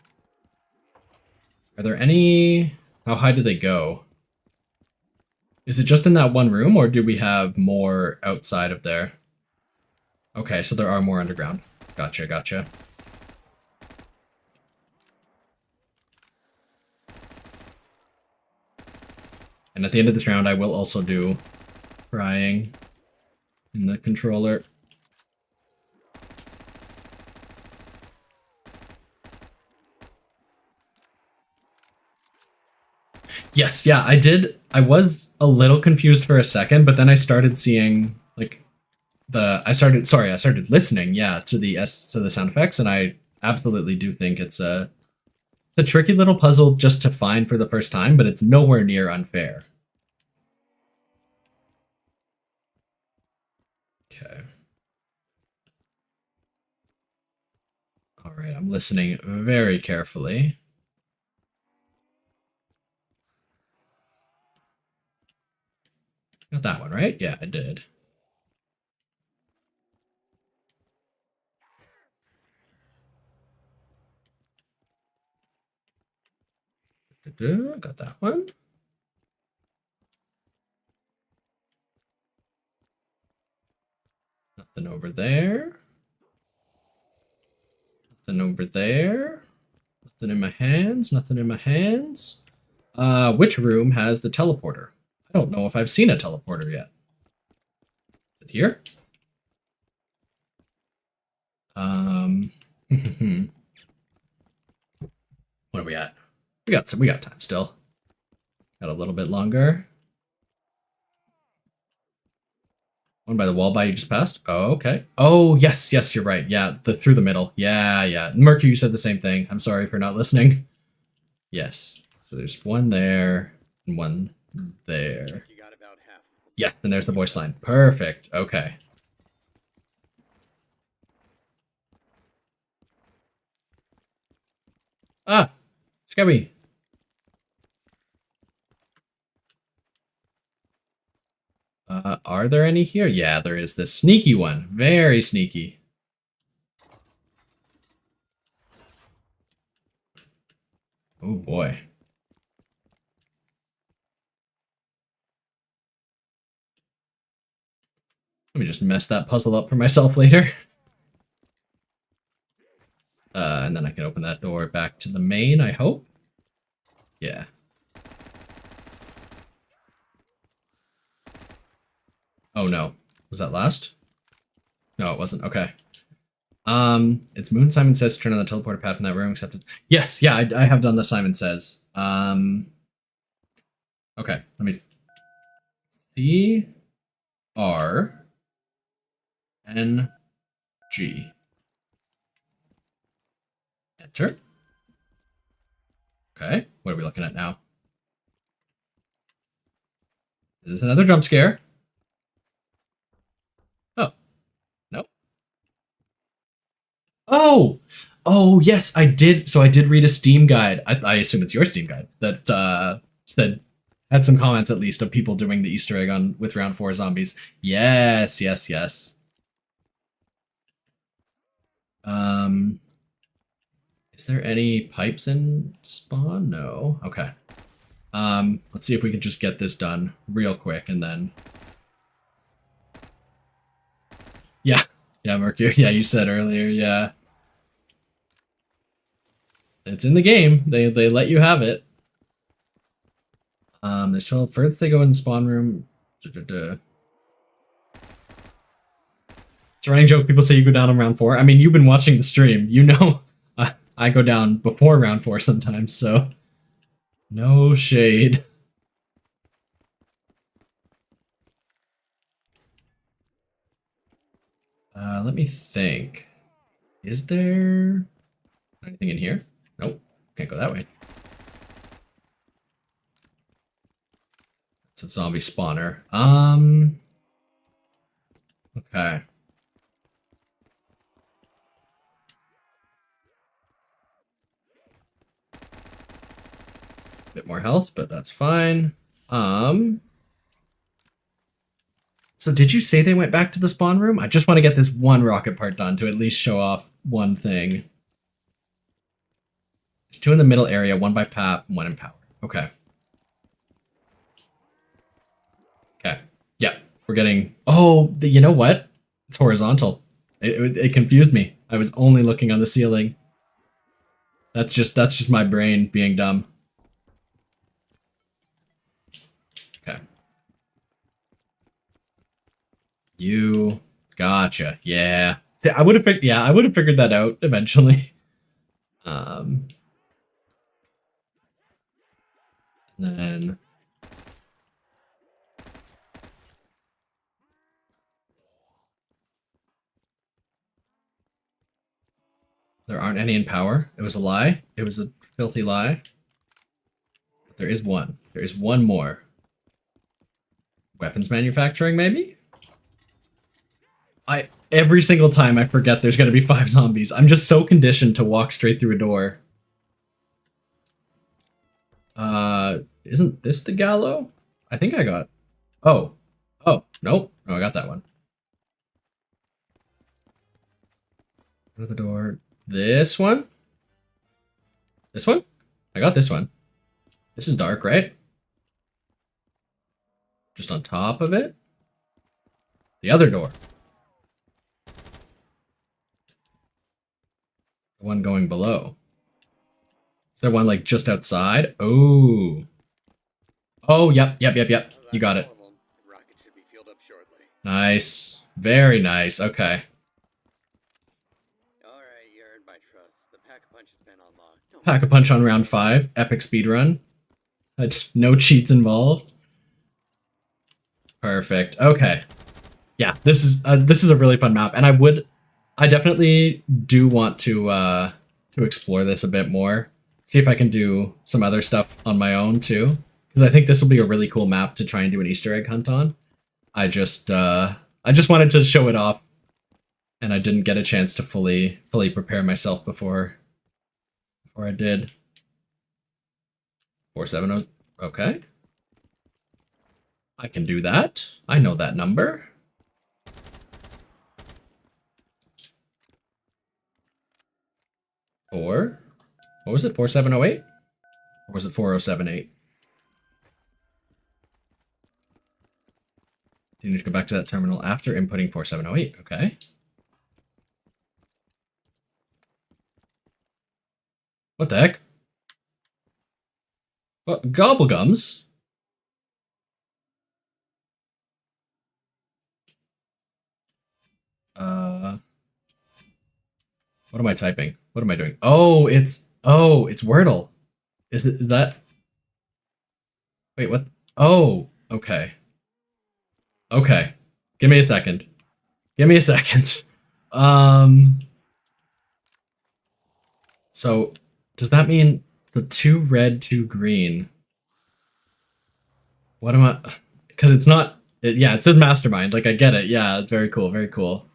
[SPEAKER 1] Are there any... How high do they go? Is it just in that one room, or do we have more outside of there? Okay, so there are more underground. Gotcha, gotcha. And at the end of this round, I will also do prying in the controller. Yes, yeah, I did. I was a little confused for a second, but then I started seeing like I started listening, yeah, to the sound effects, and I absolutely do think it's a tricky little puzzle just to find for the first time, but it's nowhere near unfair. Okay. All right, I'm listening very carefully. Got that one, right? Yeah, I did. Got that one. Nothing over there. Nothing over there. Nothing in my hands. Nothing in my hands. Which room has the teleporter? I don't know if I've seen a teleporter yet. Is it here? What are we at? We got time still. Got a little bit longer. One by the wall by you just passed? Oh, okay. Oh, yes, you're right. Yeah, through the middle. Yeah. Mercury, you said the same thing. I'm sorry for not listening. Yes. So there's one there and one there.
[SPEAKER 6] You got about half.
[SPEAKER 1] Yes, and there's the voice line. Perfect. Okay. Ah, Scabby. Are there any here? Yeah, there is this sneaky one. Very sneaky. Oh boy. Let me just mess that puzzle up for myself later. And then I can open that door back to the main, I hope. Yeah. Oh no. Was that last? No, it wasn't. Okay. It's Moon Simon Says to turn on the teleporter pad in that room, accepted. Yes, yeah, I have done the Simon Says. Okay, let me CRNG. Enter. Okay, what are we looking at now? Is this another jump scare? Oh, no. Oh, yes, I did. So I did read a Steam guide. I assume it's your Steam guide that said had some comments at least of people doing the Easter egg on with round 4 zombies. Yes. Is there any pipes in spawn? No. Okay. Let's see if we can just get this done real quick and then. Yeah, Mercury. Yeah, you said earlier. Yeah. It's in the game. They let you have it. There's 12 first they go in the spawn room. It's a running joke. People say you go down on round 4. I mean, you've been watching the stream. You know, I go down before round 4 sometimes, so no shade. Let me think. Is there anything in here? Nope. Can't go that way. It's a zombie spawner. Okay. Bit more health, but that's fine. So did you say they went back to the spawn room? I just want to get this one rocket part done to at least show off one thing. There's 2 in the middle area, 1 by Pap, 1 in power. Okay. Okay. Yeah, we're getting... Oh, you know what? It's horizontal. It confused me. I was only looking on the ceiling. That's just my brain being dumb. Okay. You gotcha. Yeah. I would have figured that out eventually. Then there aren't any in power. It was a lie. It was a filthy lie. But there is one. There is one more. Weapons manufacturing, maybe? Every single time I forget there's gonna be 5 zombies. I'm just so conditioned to walk straight through a door. Isn't this the Gallo? I think I got... Oh, nope. No, I got that one. Go to the door. This one? This one? I got this one. This is dark, right? Just on top of it? The other door. The one going below. Is there one like just outside? Oh. Oh, yep. You got it.
[SPEAKER 6] All of them. The rocket should be fueled up shortly.
[SPEAKER 1] Nice. Very nice. Okay.
[SPEAKER 6] Alright, you earned my trust. The Pack-a-Punch has been unlocked. Don't
[SPEAKER 1] Pack-a-Punch on round 5. Epic speedrun. No cheats involved. Perfect. Okay. Yeah, this is a really fun map, and I definitely do want to explore this a bit more. See if I can do some other stuff on my own too, because I think this will be a really cool map to try and do an Easter egg hunt on. I just wanted to show it off, and I didn't get a chance to fully prepare myself before I did. 470. Okay. I can do that. I know that number. Or, what was it? 4708? Or was it 4078? Do you need to go back to that terminal after inputting 4708? Okay. What the heck? What? Gobblegums? What am I typing? What am I doing? Oh, it's Wordle. Is that? Wait, what? Oh, okay. Okay. Give me a second. So does that mean the 2 red, 2 green? What am I? Because it's not. Yeah, it says mastermind. Like I get it. Yeah, it's very cool. Very cool.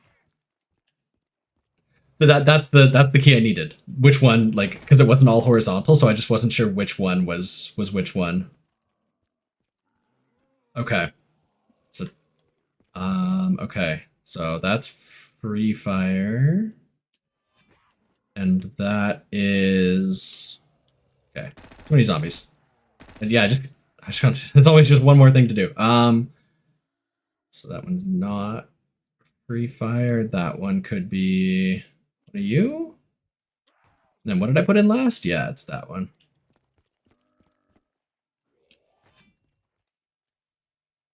[SPEAKER 1] So that's the key I needed. Which one? Like, because it wasn't all horizontal, so I just wasn't sure which one was which one. Okay. So, okay. So that's Free Fire, and that is okay. Too many zombies. And yeah, there's always just one more thing to do. So that one's not Free Fire. That one could be. What are you? And then what did I put in last? Yeah, it's that one.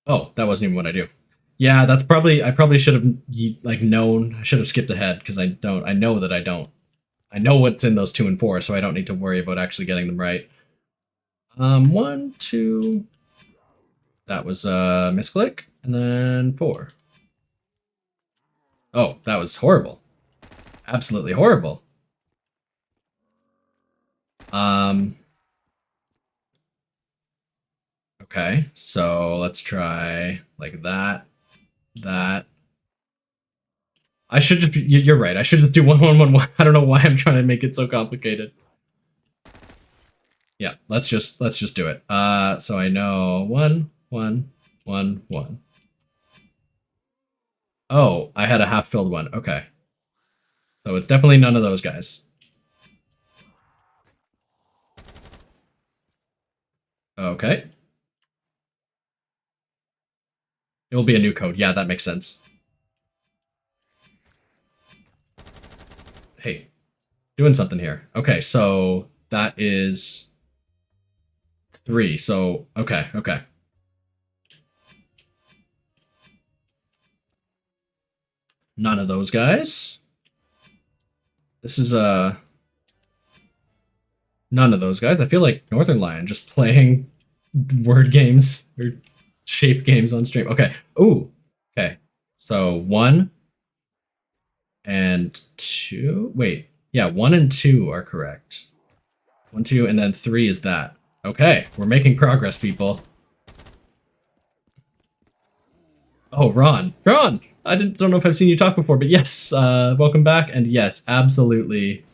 [SPEAKER 1] Oh, that wasn't even what I do. Yeah, I probably should have like known. I should have skipped ahead because I know that I don't. I know what's in those 2 and 4, so I don't need to worry about actually getting them right. 1, 2. That was misclick, and then 4. Oh, that was horrible. Absolutely horrible. Okay, so let's try like that. I should just be, you're right. I should just do 1 1 1 1. I don't know why I'm trying to make it so complicated. Yeah, let's just do it. So I know 1, 1, 1, 1. Oh, I had a half-filled one. Okay. So it's definitely none of those guys. Okay. It will be a new code. Yeah, that makes sense. Hey, doing something here. Okay, so that is 3. So, okay. None of those guys. This is none of those guys. I feel like Northern Lion just playing word games or shape games on stream. Okay. Ooh. Okay. So 1 and 2. Wait. Yeah, 1 and 2 are correct. 1, 2, and then 3 is that. Okay, we're making progress, people. Oh, Ron. Ron! Don't know if I've seen you talk before, but yes, welcome back. And yes, absolutely.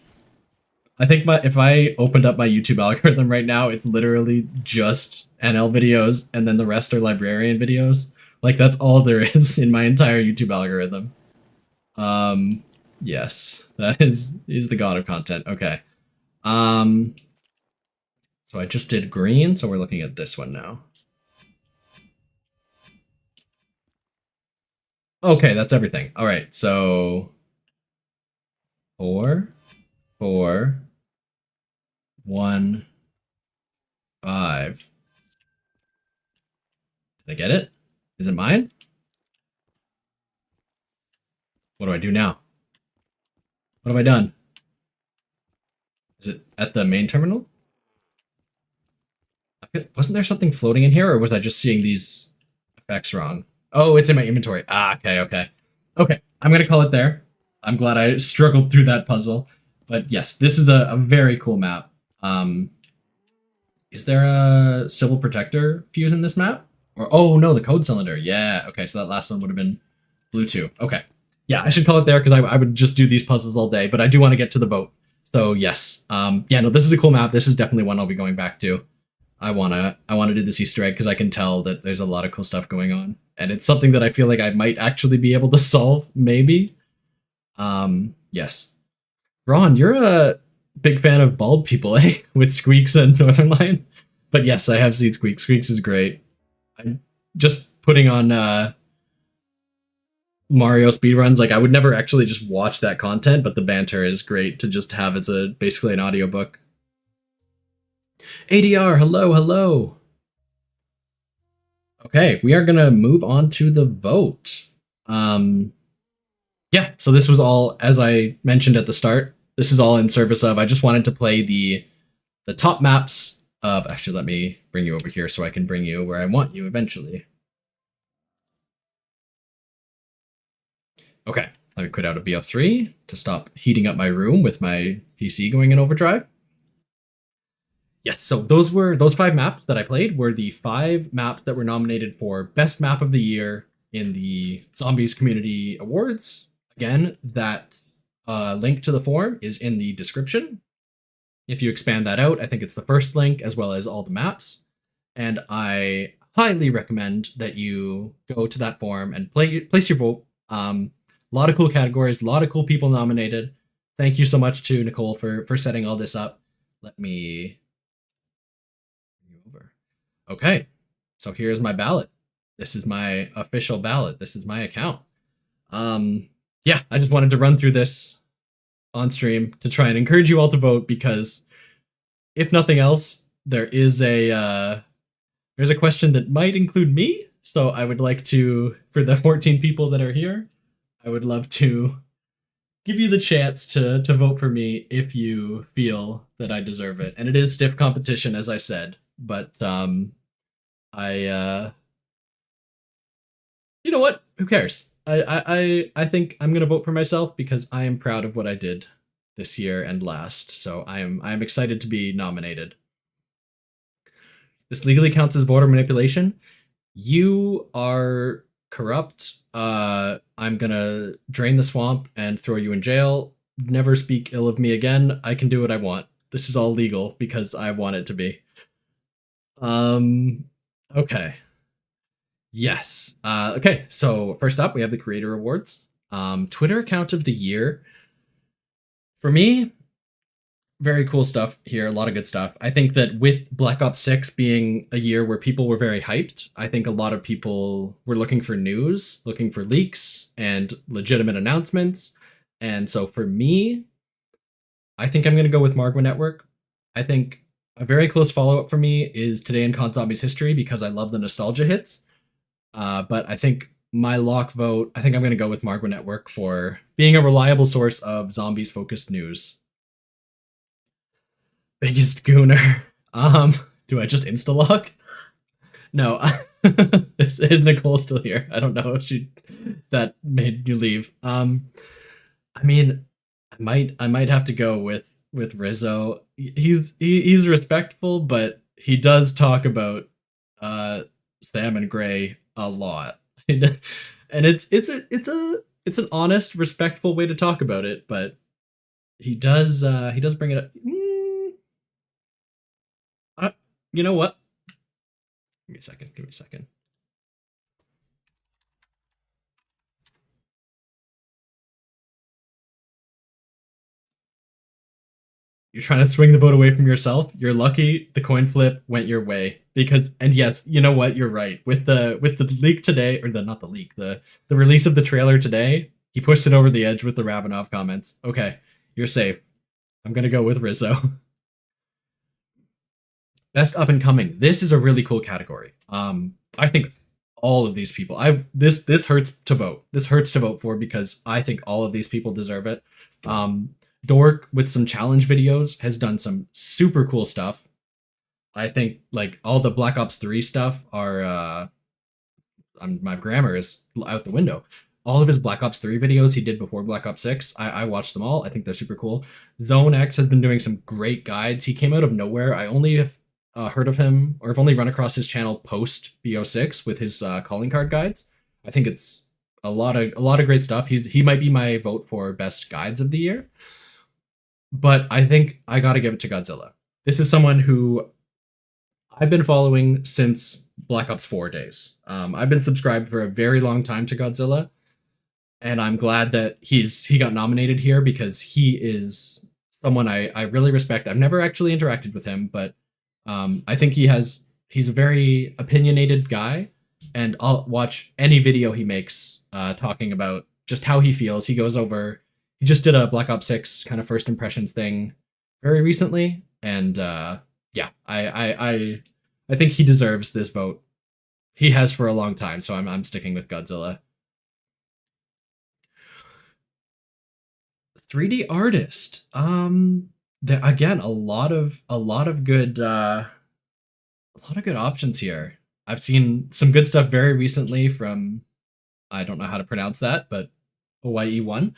[SPEAKER 1] I think if I opened up my YouTube algorithm right now, it's literally just NL videos, and then the rest are librarian videos. Like, that's all there is in my entire YouTube algorithm. Yes, that is the god of content. Okay. So I just did green, so we're looking at this one now. Okay, that's everything. All right, so 4, 4, 1, 5. Did I get it? Is it mine? What do I do now? What have I done? Is it at the main terminal? Wasn't there something floating in here, or was I just seeing these effects wrong? Oh, it's in my inventory. Ah, okay. Okay, I'm gonna call it there. I'm glad I struggled through that puzzle. But yes, this is a very cool map. Is there a Civil Protector fuse in this map? Or oh no, the code cylinder. Yeah, okay, so that last one would have been blue 2. Okay. Yeah, I should call it there because I would just do these puzzles all day, but I do want to get to the boat. So yes. Yeah, no, this is a cool map. This is definitely one I'll be going back to. I wanna do this Easter egg because I can tell that there's a lot of cool stuff going on. And it's something that I feel like I might actually be able to solve, maybe. Yes. Ron, you're a big fan of bald people, eh? With Squeaks and Northern Lion. But yes, I have seen Squeaks. Squeaks is great. I'm just putting on Mario speedruns. Like, I would never actually just watch that content, but the banter is great to just have as basically an audiobook. ADR, hello. Okay, we are gonna move on to the vote. Yeah, so this was all, as I mentioned at the start, this is all in service of, I just wanted to play the top maps of, actually let me bring you over here so I can bring you where I want you eventually. Okay, let me quit out of BO3 to stop heating up my room with my PC going in overdrive. Yes, so those 5 maps that I played were the 5 maps that were nominated for Best Map of the Year in the Zombies Community Awards. Again, that link to the form is in the description. If you expand that out, I think it's the first link as well as all the maps. And I highly recommend that you go to that form and place your vote. A lot of cool categories, a lot of cool people nominated. Thank you so much to Nicole for setting all this up. Let me bring you over. Okay, so here's my ballot. This is my official ballot. This is my account. Yeah, I just wanted to run through this on stream to try and encourage you all to vote because, if nothing else, there's a question that might include me. So I would like to, for the 14 people that are here, I would love to give you the chance to vote for me if you feel that I deserve it. And it is stiff competition, as I said, but you know what? Who cares? I think I'm gonna vote for myself because I am proud of what I did this year and last. So I am excited to be nominated. This legally counts as voter manipulation. You are corrupt. I'm gonna drain the swamp and throw you in jail. Never speak ill of me again. I can do what I want. this is all legal because I want it to be. Okay. Yes. Okay, so first up we have the creator awards. Twitter account of the year. For me, very cool stuff here, a lot of good stuff. I think that with Black Ops 6 being a year where people were very hyped, I think a lot of people were looking for news, looking for leaks and legitimate announcements. And so for me, I think I'm going to go with Margwa Network. I think a very close follow-up for me is Today in COD Zombies history because I love the nostalgia hits. But I think my lock vote, I think I'm going to go with Margwa Network for being a reliable source of zombies-focused news. Biggest gooner. Do I just insta-lock? No. Is Nicole still here? I don't know if that made you leave. I mean, I might have to go with Rizzo. He's respectful, but he does talk about Sam and Gray a lot. And it's an honest, respectful way to talk about it, but he does bring it up. You know what? Give me a second. You're trying to swing the boat away from yourself. You're lucky the coin flip went your way because, and yes, you know what? You're right. With the leak today, or not the leak, the release of the trailer today, he pushed it over the edge with the Ravenov comments. Okay, you're safe. I'm gonna go with Rizzo. Best up and coming. This is a really cool category. I think all of these people. This hurts to vote. This hurts to vote for because I think all of these people deserve it. Dork with some challenge videos has done some super cool stuff. I think like all the Black Ops 3 stuff are my grammar is out the window. All of his Black Ops 3 videos he did before Black Ops 6, I watched them all. I think they're super cool. Zone X has been doing some great guides. He came out of nowhere. I only have heard of him, or I've only run across his channel post BO6 with his calling card guides. I think it's a lot of great stuff. He might be my vote for best guides of the year. But I think I gotta give it to Godzilla. This is someone who I've been following since Black Ops 4 days. I've been subscribed for a very long time to Godzilla, and I'm glad that he got nominated here because he is someone I really respect. I've never actually interacted with him, but I think he's a very opinionated guy, and I'll watch any video he makes talking about just how he feels. He just did a Black Ops 6 kind of first impressions thing very recently, and yeah, I think he deserves this vote. He has for a long time, so I'm sticking with Godzilla. 3D artist. Again, a lot of good options here. I've seen some good stuff very recently from, I don't know how to pronounce that, but OYE1.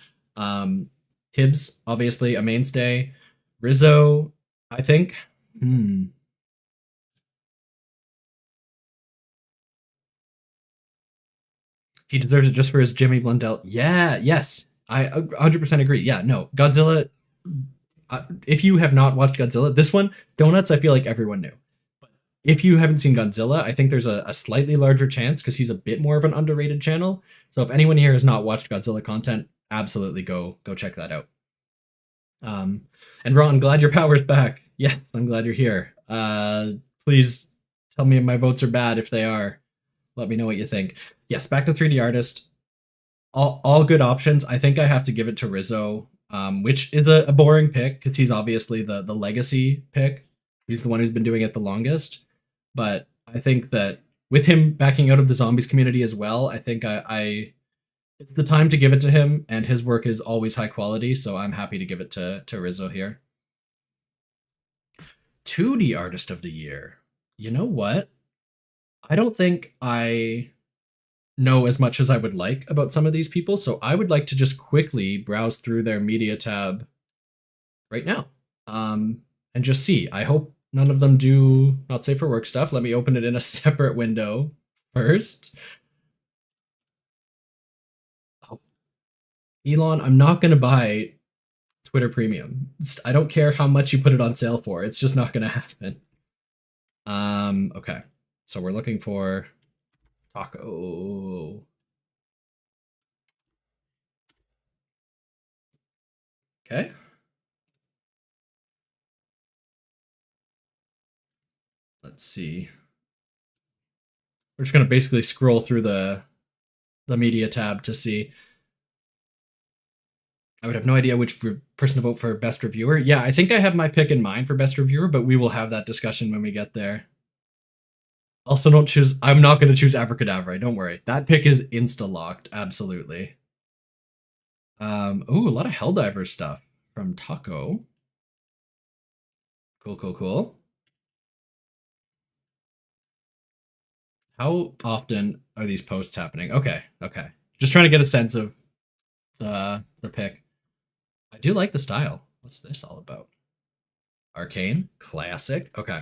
[SPEAKER 1] Hibbs, obviously a mainstay. Rizzo, I think. He deserves it just for his Jimmy Blundell. Yeah, yes. I 100% agree. Yeah, no. Godzilla, if you have not watched Godzilla, this one, Donuts, I feel like everyone knew. But if you haven't seen Godzilla, I think there's a slightly larger chance because he's a bit more of an underrated channel. So if anyone here has not watched Godzilla content, absolutely go check that out. And Ron, glad your power's back. Yes, I'm glad you're here. Please tell me if my votes are bad. If they are, let me know what you think. Yes, back to 3D artist. All good options. I think I have to give it to Rizzo, which is a boring pick because he's obviously the legacy pick. He's the one who's been doing it the longest. But I think that with him backing out of the zombies community as well, I think it's the time to give it to him, and his work is always high quality, so I'm happy to give it to Rizzo here. 2D artist of the year. You know what? I don't think I know as much as I would like about some of these people, so I would like to just quickly browse through their media tab right now, and just see. I hope none of them do not safe for work stuff. Let me open it in a separate window first. Oh. Elon, I'm not going to buy Twitter Premium. I don't care how much you put it on sale for. It's just not going to happen. Okay. So we're looking for taco. Okay. Let's see. We're just going to basically scroll through the media tab to see. I would have no idea which person to vote for best reviewer. Yeah, I think I have my pick in mind for best reviewer, but we will have that discussion when we get there. Also, don't choose. I'm not going to choose Abracadabra. Don't worry. That pick is insta locked. Absolutely. Ooh, a lot of Helldiver stuff from Taco. Cool, cool, cool. How often are these posts happening? Okay, okay. Just trying to get a sense of the pick. I do like the style. What's this all about? Arcane? Classic? Okay.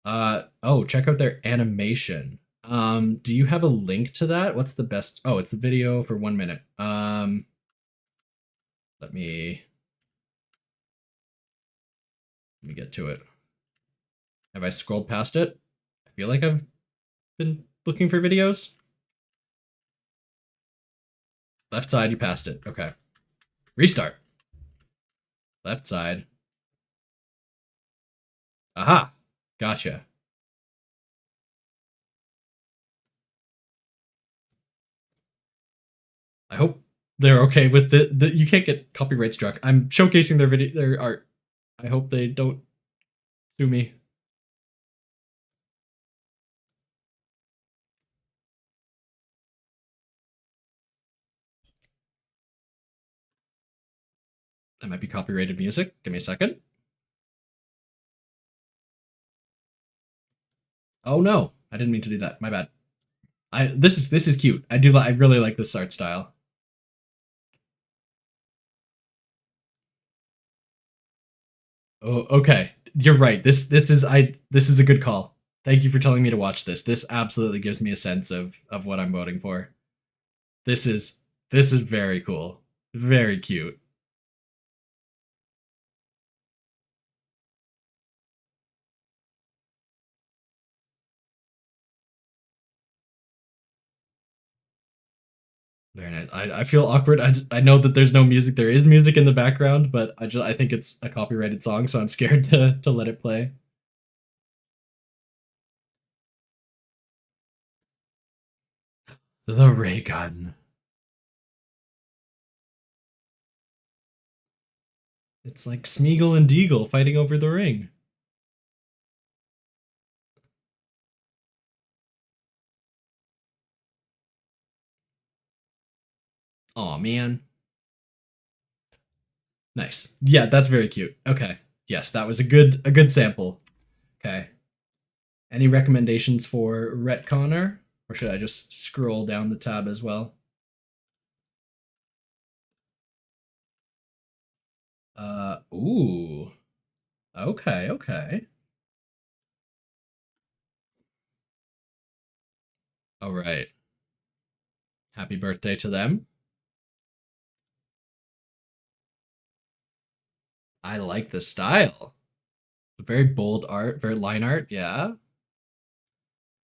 [SPEAKER 1] Oh, check out their animation. Do you have a link to that? What's the best? Oh, it's the video for 1 minute. Let me get to it. Have I scrolled past it? I feel like I've been looking for videos. Left side, you passed it. Okay. Restart. Left side. Aha. Gotcha. I hope they're okay with the you can't get copyright struck. I'm showcasing their art. I hope they don't sue me. That might be copyrighted music. Give me a second. Oh no, I didn't mean to do that. My bad. This is cute. I really like this art style. Oh, okay. You're right. This is a good call. Thank you for telling me to watch this. This absolutely gives me a sense of what I'm voting for. This is very cool. Very cute. Very nice. I feel awkward. I know that there's no music. There is music in the background, but I think it's a copyrighted song, so I'm scared to let it play. The ray gun. It's like Smeagol and Deagle fighting over the ring. Aw, man. Nice. Yeah, that's very cute. Okay. Yes, that was a good sample. Okay. Any recommendations for Retconner? Or should I just scroll down the tab as well? Ooh. Okay, okay. All right. Happy birthday to them. I like the style. Very bold art, very line art, yeah.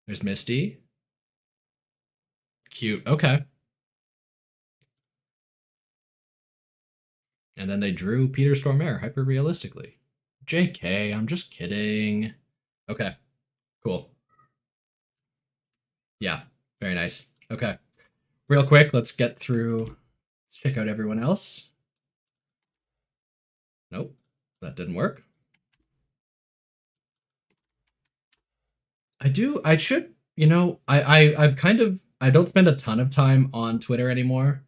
[SPEAKER 1] There's Misty. Cute. Okay. And then they drew Peter Stormare hyper realistically. JK, I'm just kidding. Okay. Cool. Yeah, very nice. Okay. Real quick, let's get through. Let's check out everyone else. Nope, that didn't work. I should, I've kind of, I don't spend a ton of time on Twitter anymore,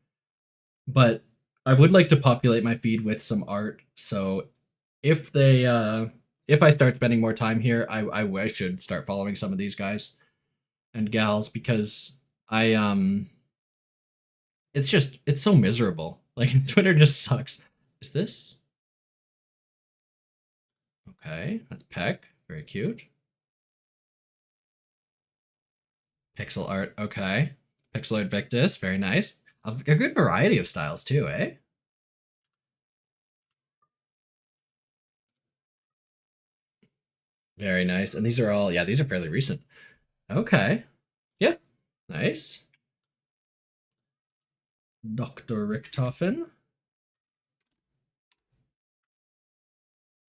[SPEAKER 1] but I would like to populate my feed with some art. So if I start spending more time here, I should start following some of these guys and gals because it's so miserable. Like Twitter just sucks. Is this? Okay, that's Peck. Very cute. Pixel art. Okay. Pixel art Victus. Very nice. A good variety of styles too, eh? Very nice. And these are all, yeah, these are fairly recent. Okay. Yeah. Nice. Dr. Richtofen.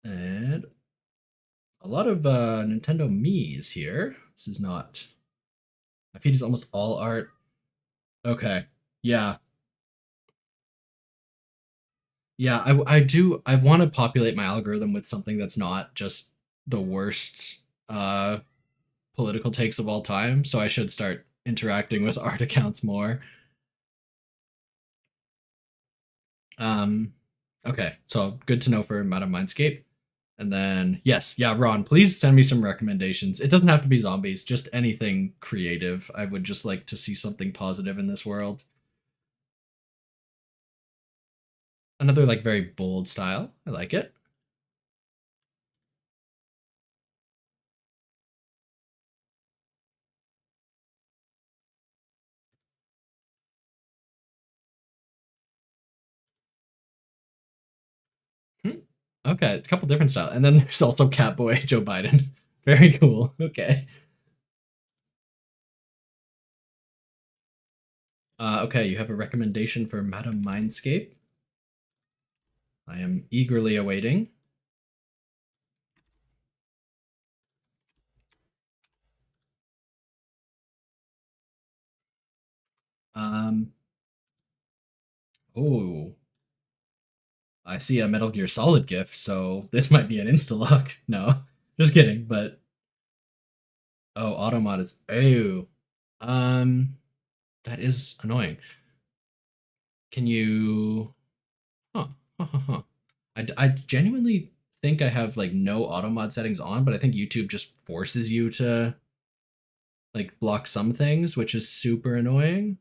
[SPEAKER 1] And a lot of Nintendo Mii's here. This is not... My feed is almost all art. Okay. Yeah. Yeah, I want to populate my algorithm with something that's not just the worst political takes of all time, so I should start interacting with art accounts more. Okay, so good to know for Madame Mindscape. And then, yes, yeah, Ron, please send me some recommendations. It doesn't have to be zombies, just anything creative. I would just like to see something positive in this world. Another, like, very bold style. I like it. Okay, a couple different styles. And then there's also Catboy Joe Biden. Very cool. Okay. Okay, you have a recommendation for Madame Mindscape. I am eagerly awaiting. Oh, I see a Metal Gear Solid GIF, so this might be an insta-lock. No, just kidding, but... Oh, Automod is... Oh. That is annoying. Can you... Huh. I genuinely think I have, like, no Automod settings on, but I think YouTube just forces you to, like, block some things, which is super annoying.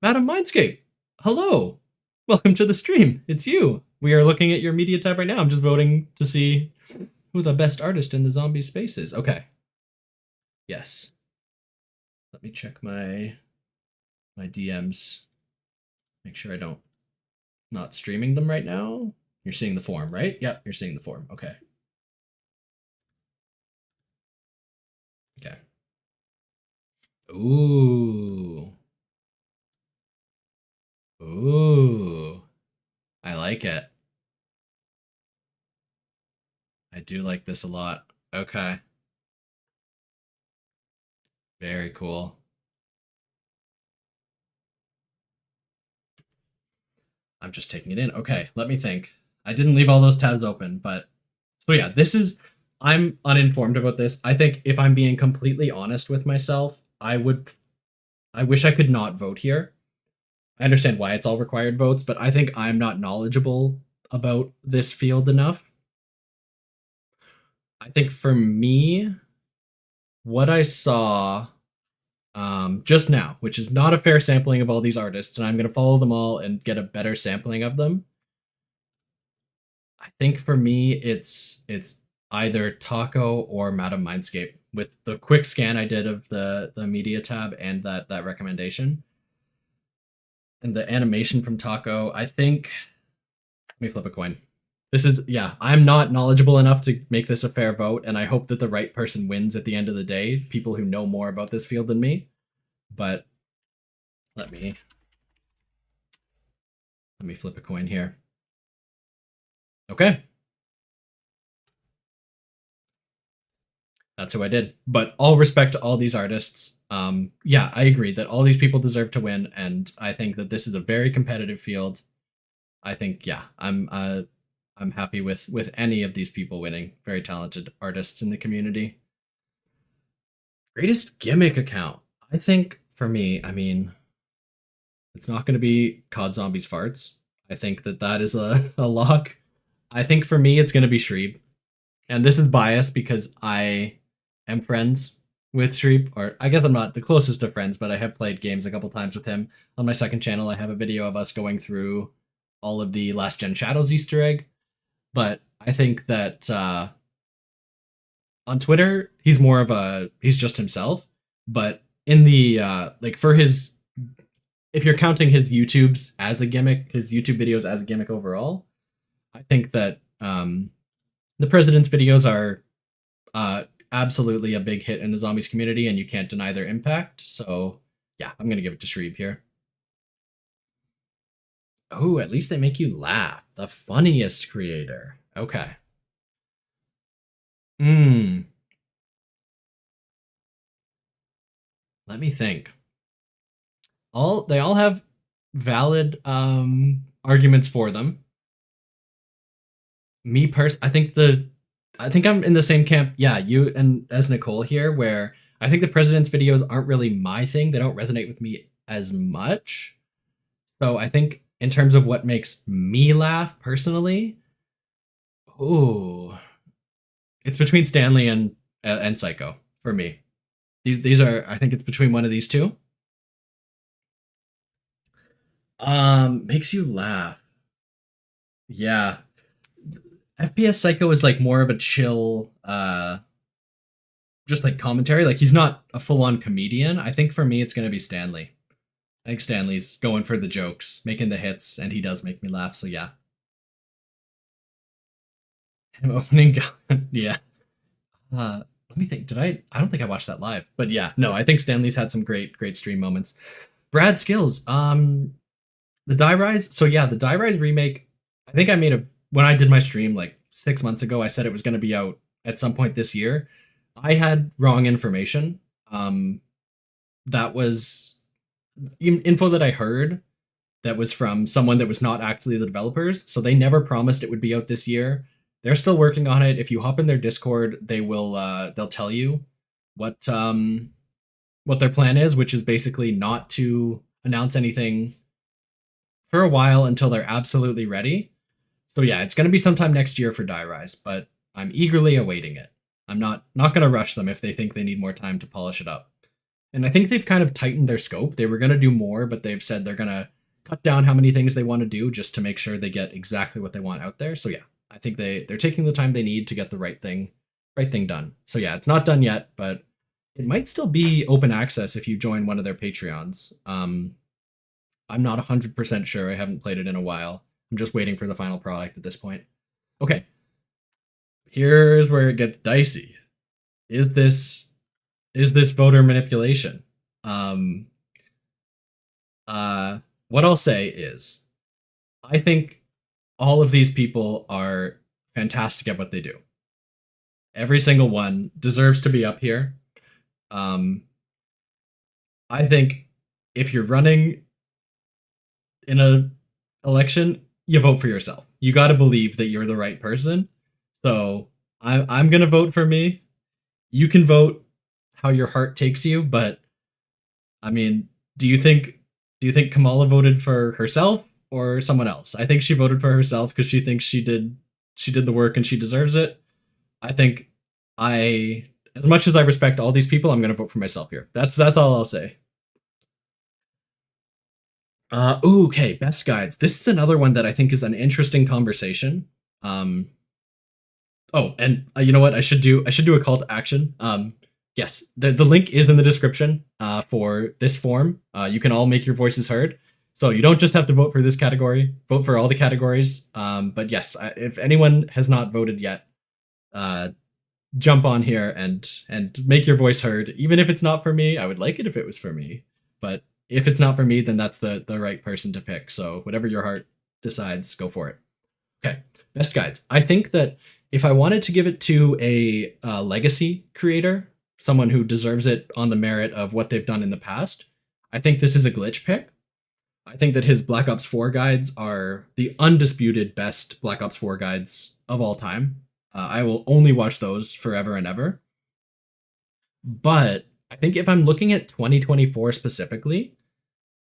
[SPEAKER 1] Madam Mindscape, hello! Welcome to the stream. It's you. We are looking at your media tab right now. I'm just voting to see who the best artist in the zombie space is. Okay. Yes. Let me check my DMs. Make sure I don't not streaming them right now. You're seeing the form, right? Yep, you're seeing the form. Okay. Okay. Ooh. Ooh. I like it. I do like this a lot. Okay. Very cool. I'm just taking it in. Okay, let me think. I didn't leave all those tabs open, but... So yeah, this is... I'm uninformed about this. I think if I'm being completely honest with myself, I wish I could not vote here. I understand why it's all required votes, but I think I'm not knowledgeable about this field enough. I think for me, what I saw just now, which is not a fair sampling of all these artists, and I'm going to follow them all and get a better sampling of them. I think for me, it's either Taco or Madame Mindscape with the quick scan I did of the media tab and that recommendation. And the animation from Taco, I think... Let me flip a coin. This is, yeah, I'm not knowledgeable enough to make this a fair vote, and I hope that the right person wins at the end of the day, people who know more about this field than me. But let me flip a coin here. Okay. That's who I did. But all respect to all these artists. Yeah, I agree that all these people deserve to win, and I think that this is a very competitive field. I think, yeah, I'm happy with any of these people winning. Very talented artists in the community. Greatest gimmick account. I think for me, I mean, it's not going to be COD Zombies Farts. I think that is a lock. I think for me, it's going to be Shreeb. And this is biased because I am friends with Shreeb, or I guess I'm not the closest of friends, but I have played games a couple times with him. On my second channel, I have a video of us going through all of the Last Gen Shadows Easter egg. But I think that on Twitter, he's just himself. But in the, like for his, if you're counting his YouTubes as a gimmick, his YouTube videos as a gimmick overall, I think that the president's videos are absolutely a big hit in the zombies community, and you can't deny their impact. So yeah, I'm gonna give it to Shreeb here. Oh, at least they make you laugh. The funniest creator. Okay. Hmm. Let me think. They all have valid arguments for them. I think I'm in the same camp. Yeah, you and as Nicole here, where I think the president's videos aren't really my thing. They don't resonate with me as much. So I think in terms of what makes me laugh personally, oh, it's between Stanley and Psycho for me. These are, I think it's between one of these two. Makes you laugh. Yeah. FPS Psycho is like more of a chill, just like commentary. Like he's not a full on comedian. I think for me, it's gonna be Stanley. I think Stanley's going for the jokes, making the hits, and he does make me laugh. So yeah, him opening gun. Yeah. Let me think. Did I don't think I watched that live, but yeah, no. I think Stanley's had some great stream moments. Brad Skills. The Die Rise. So yeah, the Die Rise remake. I think I made a when I did my stream like 6 months ago. I said it was going to be out at some point this year. I had wrong information. That was info that I heard that was from someone that was not actually the developers. So they never promised it would be out this year. They're still working on it. If you hop in their Discord, they'll tell you what their plan is, which is basically not to announce anything for a while until they're absolutely ready. So yeah, it's going to be sometime next year for Die Rise, but I'm eagerly awaiting it. I'm not going to rush them if they think they need more time to polish it up. And I think they've kind of tightened their scope. They were going to do more, but they've said they're going to cut down how many things they want to do just to make sure they get exactly what they want out there. So yeah, I think they're taking the time they need to get the right thing done. So yeah, it's not done yet, but it might still be open access if you join one of their Patreons. I'm not 100% sure. I haven't played it in a while. I'm just waiting for the final product at this point. Okay. Here's where it gets dicey. Is this voter manipulation? What I'll say is I think all of these people are fantastic at what they do. Every single one deserves to be up here. I think if you're running in a election, you vote for yourself. You got to believe that you're the right person. So I'm gonna vote for me. You can vote how your heart takes you, but I mean, do you think Kamala voted for herself or someone else? I think she voted for herself because she thinks she did the work and she deserves it. I think as much as I respect all these people, I'm gonna vote for myself here. That's all I'll say. Okay, best guides. This is another one that I think is an interesting conversation. Oh, and you know what? I should do a call to action. Yes, the link is in the description for this form. You can all make your voices heard. So you don't just have to vote for this category, vote for all the categories. But yes, if anyone has not voted yet, jump on here and make your voice heard. Even if it's not for me, I would like it if it was for me. But if it's not for me, then that's the right person to pick. So whatever your heart decides, go for it. Okay, best guides. I think that if I wanted to give it to a legacy creator, someone who deserves it on the merit of what they've done in the past, I think this is a Glitch pick. I think that his Black Ops 4 guides are the undisputed best Black Ops 4 guides of all time. I will only watch those forever and ever. But I think if I'm looking at 2024 specifically,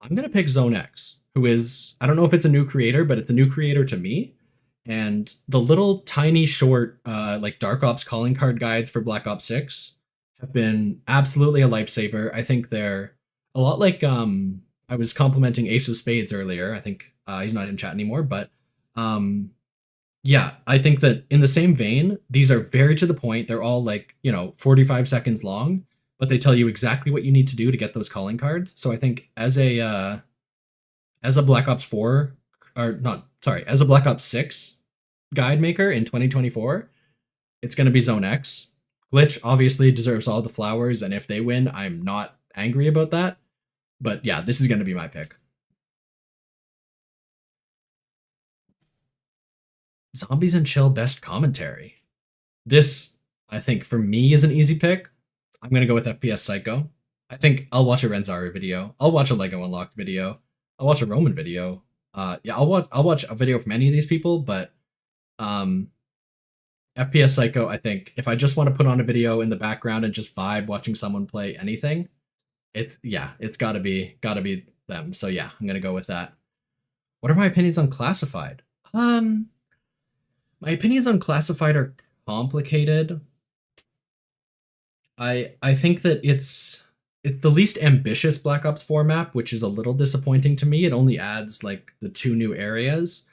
[SPEAKER 1] I'm going to pick Zone X, who is, I don't know if it's a new creator, but it's a new creator to me. And the little tiny short like Dark Ops calling card guides for Black Ops 6 have been absolutely a lifesaver. I think they're a lot like I was complimenting Ace of Spades earlier. I think he's not in chat anymore, but yeah, I think that in the same vein, these are very to the point. They're all like, 45 seconds long, but they tell you exactly what you need to do to get those calling cards. So I think as a Black Ops 4 as a Black Ops 6 guide maker in 2024, it's going to be Zone X. Glitch obviously deserves all the flowers, and if they win, I'm not angry about that. But yeah, this is going to be my pick. Zombies and Chill best commentary. This, I think, for me is an easy pick. I'm going to go with FPS Psycho. I think I'll watch a Renzari video. I'll watch a Lego Unlocked video. I'll watch a Roman video. Yeah, I'll watch a video from any of these people, but FPS Psycho, I think, if I just want to put on a video in the background and just vibe watching someone play anything, it's gotta be them. So yeah, I'm gonna go with that. What are my opinions on Classified? My opinions on Classified are complicated. I think that it's the least ambitious Black Ops 4 map, which is a little disappointing to me. It only adds like the 2 new areas,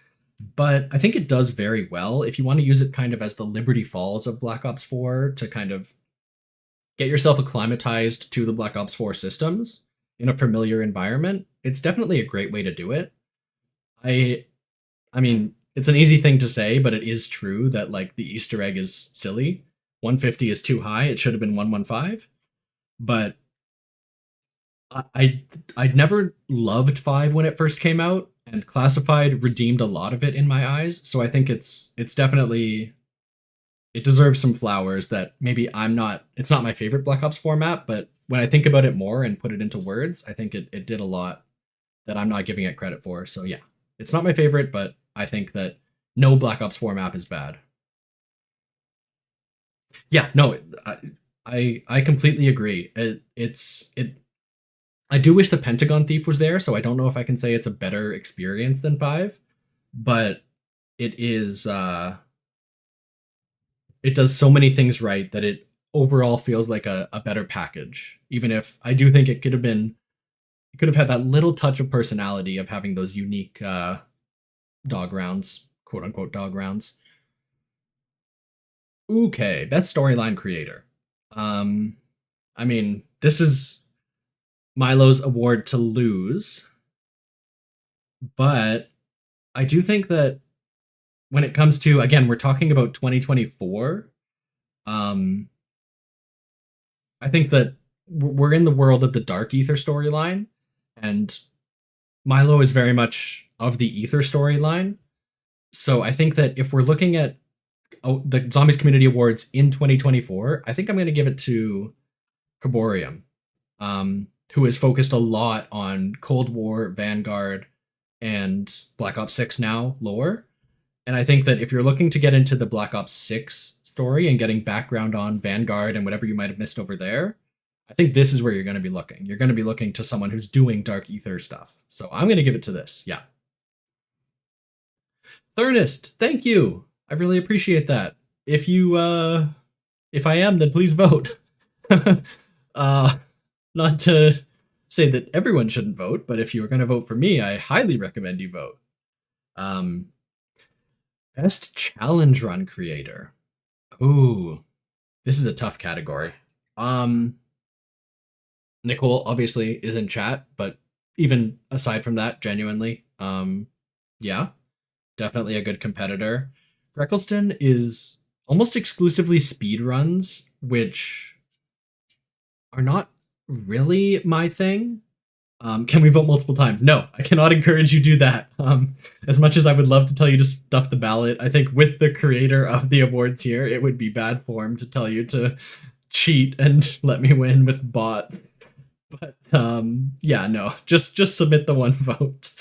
[SPEAKER 1] but I think it does very well. If you want to use it kind of as the Liberty Falls of Black Ops 4 to kind of get yourself acclimatized to the Black Ops 4 systems in a familiar environment, it's definitely a great way to do it. I mean, it's an easy thing to say, but it is true that like the Easter egg is silly. 150 is too high. It should have been 115. But I'd never loved 5 when it first came out, and Classified redeemed a lot of it in my eyes. So I think it's definitely, it deserves some flowers that maybe it's not my favorite Black Ops 4 map, but when I think about it more and put it into words, I think it did a lot that I'm not giving it credit for. So yeah, it's not my favorite, but I think that no Black Ops 4 map is bad. Yeah, no, I completely agree. I do wish the Pentagon Thief was there, so I don't know if I can say it's a better experience than 5, but it is it does so many things right that it overall feels like a better package. Even if I do think it could have had that little touch of personality of having those unique dog rounds, quote unquote dog rounds. Okay, best storyline creator. I mean, this is Milo's award to lose, but I do think that when it comes to, again, we're talking about 2024, I think that we're in the world of the Dark Ether storyline, and Milo is very much of the Ether storyline. So I think that if we're looking at the Zombies Community Awards in 2024, I think I'm going to give it to Carborium, who has focused a lot on Cold War, Vanguard, and Black Ops 6 now lore. And I think that if you're looking to get into the Black Ops 6 story and getting background on Vanguard and whatever you might have missed over there, I think this is where you're going to be looking. You're going to be looking to someone who's doing Dark Ether stuff. So I'm going to give it to this. Yeah. Thurnist, thank you. I really appreciate that. If I am, then please vote. Not to say that everyone shouldn't vote, but if you were going to vote for me, I highly recommend you vote. Best challenge run creator. Ooh, this is a tough category. Nicole obviously is in chat, but even aside from that, genuinely, yeah, definitely a good competitor. Freckleston is almost exclusively speed runs, which are not really my thing. Can we vote multiple times? No, I cannot encourage you to do that. As much as I would love to tell you to stuff the ballot, I think with the creator of the awards here, it would be bad form to tell you to cheat and let me win with bots. But yeah, no, just submit the one vote.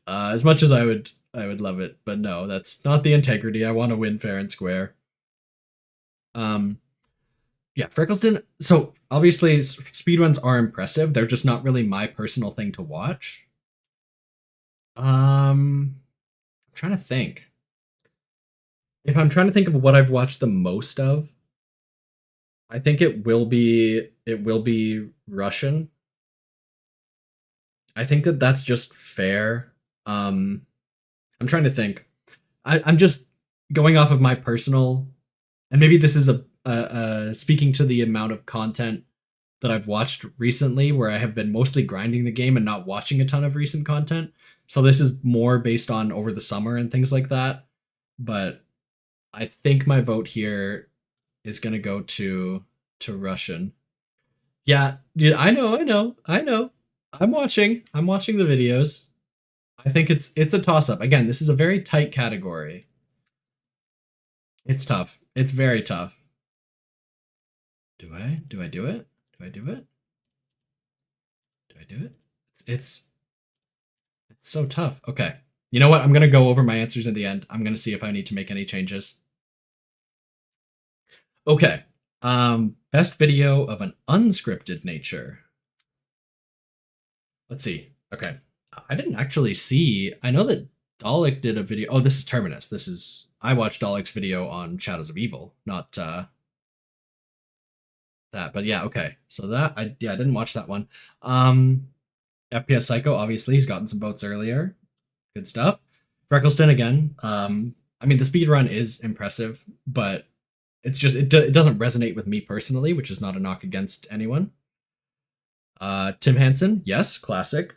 [SPEAKER 1] As much as I would love it, but no, that's not the integrity. I want to win fair and square. Yeah, Freckleston. So obviously speedruns are impressive. They're just not really my personal thing to watch. I'm trying to think. If I'm trying to think of what I've watched the most of, I think it will be Russian. I think that that's just fair. I'm trying to think. I'm just going off of my personal, and maybe this is a speaking to the amount of content that I've watched recently, where I have been mostly grinding the game and not watching a ton of recent content. So this is more based on over the summer and things like that. But I think my vote here is gonna go to Russian. Yeah, I know. I'm watching the videos. I think it's a toss up. Again, this is a very tight category. It's tough. It's very tough. Do I do it? Do I do it? Do I do it? It's so tough. Okay. You know what? I'm going to go over my answers in the end. I'm going to see if I need to make any changes. Okay. Best video of an unscripted nature. Let's see. Okay. I didn't actually see. I know that Dalek did a video. Oh, this is Terminus. I watched Dalek's video on Shadows of Evil, not that. But yeah, okay. So I didn't watch that one. FPS Psycho, obviously, he's gotten some votes earlier. Good stuff. Freckleston again. I mean, the speed run is impressive, but it's just it doesn't resonate with me personally, which is not a knock against anyone. Tim Hansen, yes, classic.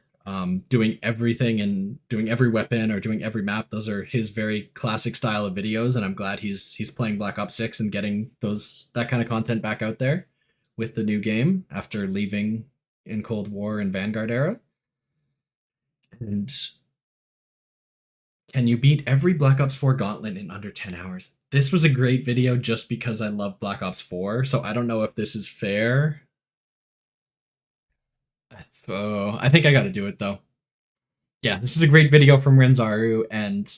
[SPEAKER 1] Doing everything and doing every weapon or doing every map. Those are his very classic style of videos, and I'm glad he's playing Black Ops 6 and getting that kind of content back out there with the new game after leaving in Cold War and Vanguard era. And can you beat every Black Ops 4 gauntlet in under 10 hours? This was a great video just because I love Black Ops 4, so I don't know if this is fair. Oh, I think I gotta do it though. Yeah, this is a great video from Renzaru, and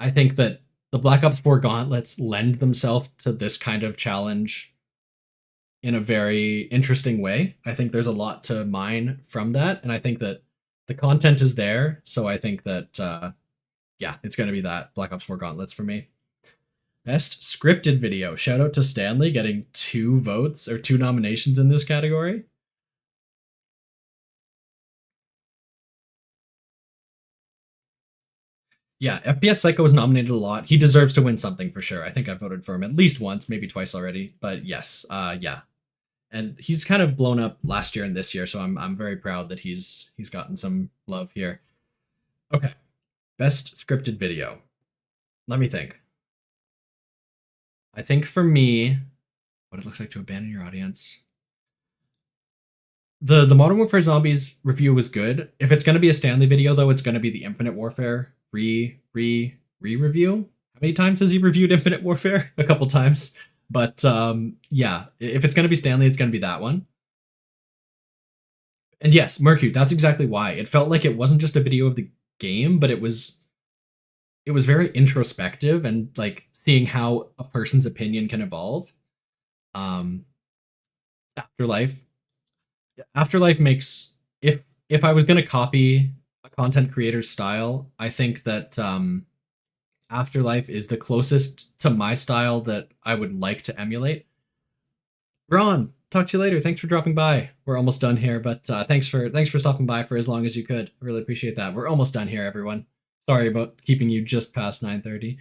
[SPEAKER 1] I think that the Black Ops 4 gauntlets lend themselves to this kind of challenge in a very interesting way. I think there's a lot to mine from that, and I think that the content is there, so I think that, yeah, it's going to be that, Black Ops 4 gauntlets for me. Best scripted video. Shout out to Stanley getting 2 votes, or 2 nominations in this category. Yeah, FPS Psycho was nominated a lot. He deserves to win something for sure. I think I voted for him at least once, maybe twice already. But yes, yeah. And he's kind of blown up last year and this year, so I'm very proud that he's gotten some love here. Okay. Best scripted video. Let me think. I think for me, what it looks like to abandon your audience. The Modern Warfare Zombies review was good. If it's going to be a Stanley video, though, it's going to be the Infinite Warfare re-review. How many times has he reviewed Infinite Warfare? A couple times. But yeah, if it's going to be Stanley, it's going to be that one. And yes, Mercu, that's exactly why. It felt like it wasn't just a video of the game, but it was very introspective and like seeing how a person's opinion can evolve. Afterlife makes, if I was going to copy a content creator's style, I think that Afterlife is the closest to my style that I would like to emulate. Ron, talk to you later. Thanks for dropping by. We're almost done here, but thanks for stopping by for as long as you could. I really appreciate that. We're almost done here, everyone. Sorry about keeping you just past 9:30.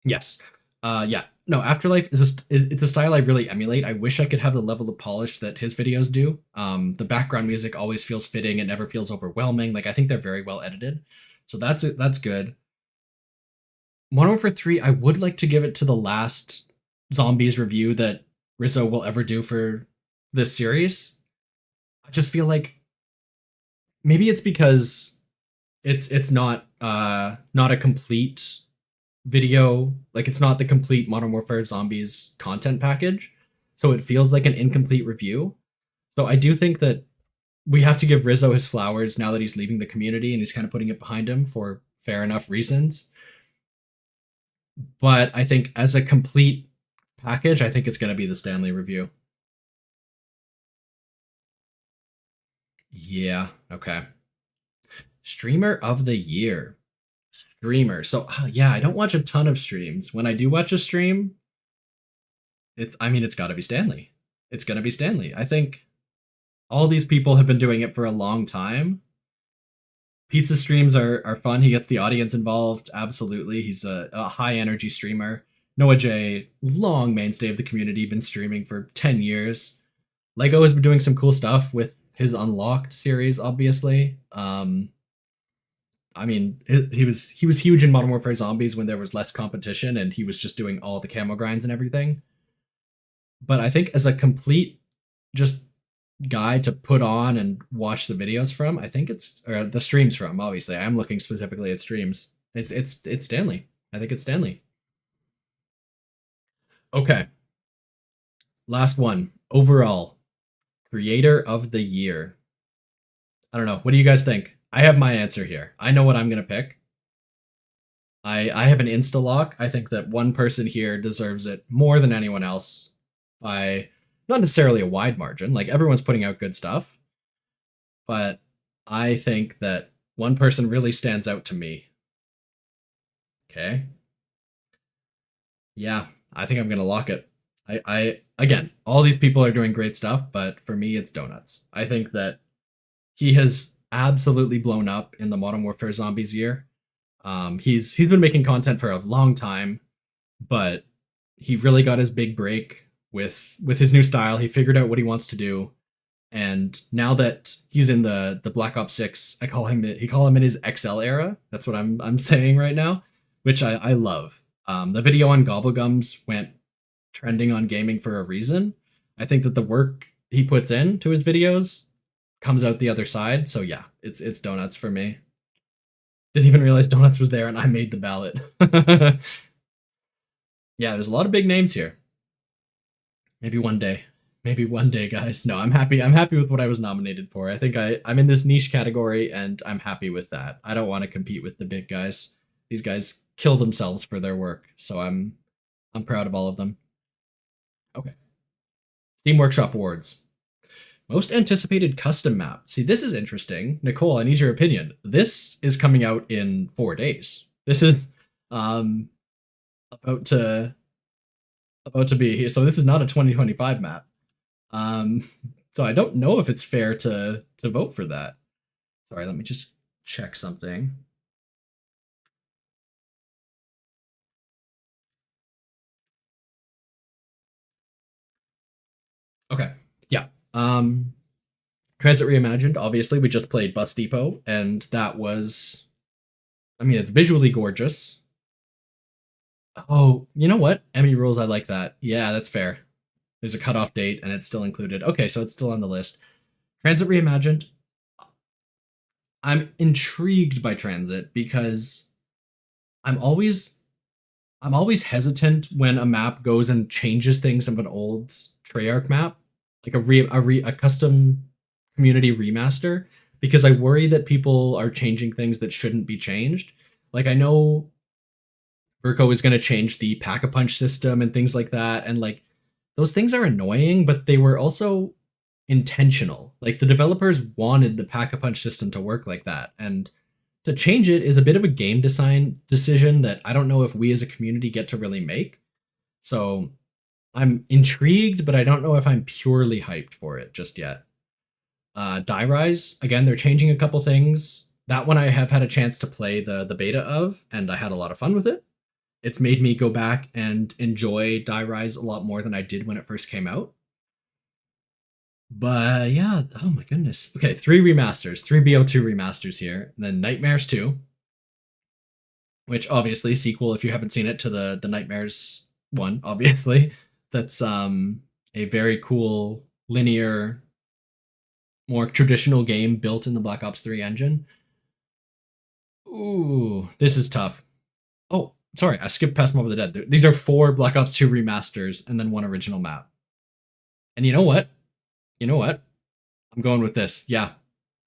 [SPEAKER 1] Yes. Yeah. No, Afterlife it's a style I really emulate. I wish I could have the level of polish that his videos do. The background music always feels fitting. It never feels overwhelming. Like, I think they're very well edited. So that's good. Modern Warfare 3, I would like to give it to the last Zombies review that Rizzo will ever do for this series. I just feel like maybe it's because it's not a complete video, like it's not the complete Modern Warfare Zombies content package, so it feels like an incomplete review. So I do think that we have to give Rizzo his flowers now that he's leaving the community and he's kind of putting it behind him for fair enough reasons. But I think as a complete package, I think it's going to be the Stanley review. Yeah, okay. Streamer of the year. Streamer. So, yeah, I don't watch a ton of streams. When I do watch a stream, it's got to be Stanley. It's going to be Stanley. I think all these people have been doing it for a long time. Pizza streams are fun. He gets the audience involved. Absolutely. He's a high energy streamer. Noah J, long mainstay of the community, been streaming for 10 years. Lego has been doing some cool stuff with his Unlocked series, obviously. I mean, he was huge in Modern Warfare Zombies when there was less competition and he was just doing all the camo grinds and everything. But I think as a complete just guy to put on and watch the videos from, I think it's or the streams from. Obviously, I'm looking specifically at streams. It's Stanley. I think it's Stanley. Okay. Last one. Overall, creator of the year. I don't know. What do you guys think? I have my answer here. I know what I'm gonna pick. I have an insta lock. I think that one person here deserves it more than anyone else by not necessarily a wide margin. Like everyone's putting out good stuff, but I think that one person really stands out to me. Okay. Yeah, I think I'm gonna lock it. I again, all these people are doing great stuff, but for me, it's Donuts. I think that he has absolutely blown up in the Modern Warfare Zombies year. He's been making content for a long time, but he really got his big break with his new style. He figured out what he wants to do, and now that he's in the Black Ops 6, he call him in his XL era. That's what I'm saying right now, which I love. The video on Gobblegums went trending on gaming for a reason. I think that the work he puts into his videos comes out the other side. So yeah, it's Donuts for me. Didn't even realize Donuts was there and I made the ballot. Yeah, there's a lot of big names here. Maybe one day. Maybe one day, guys. No, I'm happy. I'm happy with what I was nominated for. I think I'm in this niche category and I'm happy with that. I don't want to compete with the big guys. These guys kill themselves for their work, so I'm proud of all of them. Okay. Steam Workshop Awards. Most anticipated custom map. See, this is interesting. Nicole, I need your opinion. This is coming out in 4 days. This is about to be here. So this is not a 2025 map. So I don't know if it's fair to vote for that. Sorry, let me just check something. Okay. Yeah. Transit Reimagined, obviously, we just played Bus Depot, and that was, I mean, it's visually gorgeous. Oh, you know what? Emmy rules, I like that. Yeah, that's fair. There's a cutoff date, and it's still included. Okay, so it's still on the list. Transit Reimagined, I'm intrigued by Transit because I'm always hesitant when a map goes and changes things of an old Treyarch map, like a custom community remaster, because I worry that people are changing things that shouldn't be changed. Like I know Verco is going to change the Pack-a-Punch system and things like that, and like those things are annoying, but they were also intentional. Like the developers wanted the Pack-a-Punch system to work like that, and to change it is a bit of a game design decision that I don't know if we as a community get to really make. So I'm intrigued, but I don't know if I'm purely hyped for it just yet. Die Rise, again, they're changing a couple things. That one I have had a chance to play the beta of, and I had a lot of fun with it. It's made me go back and enjoy Die Rise a lot more than I did when it first came out. But yeah, oh my goodness. Okay, 3 remasters, 3 BO2 remasters here. And then Nightmares 2, which obviously sequel if you haven't seen it to the Nightmares 1, obviously. That's a very cool linear, more traditional game built in the Black Ops 3 engine. Ooh, this is tough. Oh, sorry, I skipped past Mob of the Dead. These are 4 Black Ops 2 remasters and then 1 original map. And you know what? I'm going with this. Yeah.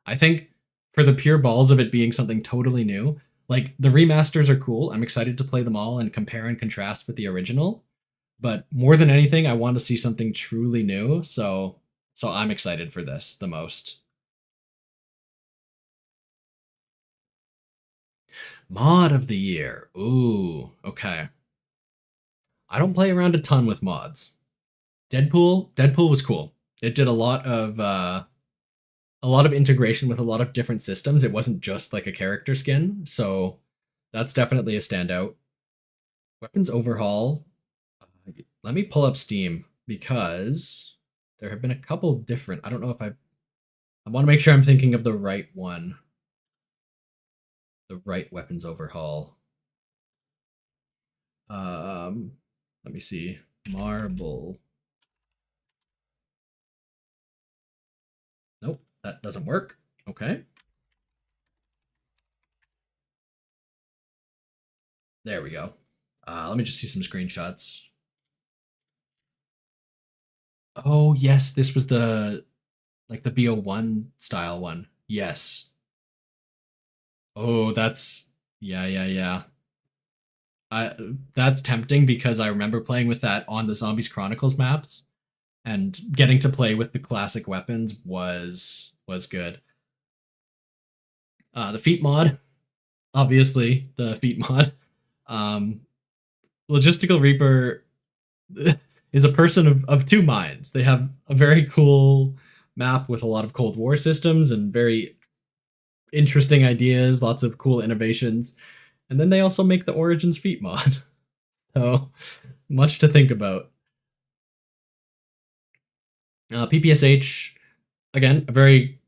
[SPEAKER 1] I think for the pure balls of it being something totally new, like the remasters are cool. I'm excited to play them all and compare and contrast with the original. But more than anything, I want to see something truly new. So I'm excited for this the most. Mod of the year. Ooh, okay. I don't play around a ton with mods. Deadpool was cool. It did a lot of integration with a lot of different systems. It wasn't just like a character skin, so that's definitely a standout. Weapons overhaul. Let me pull up Steam because there have been a couple different. I don't know if I want to make sure I'm thinking of the right one. the right weapons overhaul. Let me see. Marble. Nope, that doesn't work. Okay. There we go. Let me just see some screenshots. Oh, yes, this was the like the BO1 style one. Yes. Oh, that's yeah. I That's tempting because I remember playing with that on the Zombies Chronicles maps, and getting to play with the classic weapons was good. The feet mod, obviously the feet mod. Um, Logistical Reaper is a person of two minds. They have a very cool map with a lot of Cold War systems and very interesting ideas, lots of cool innovations. And then they also make the Origins feet mod. So much to think about. PPSH, again, a very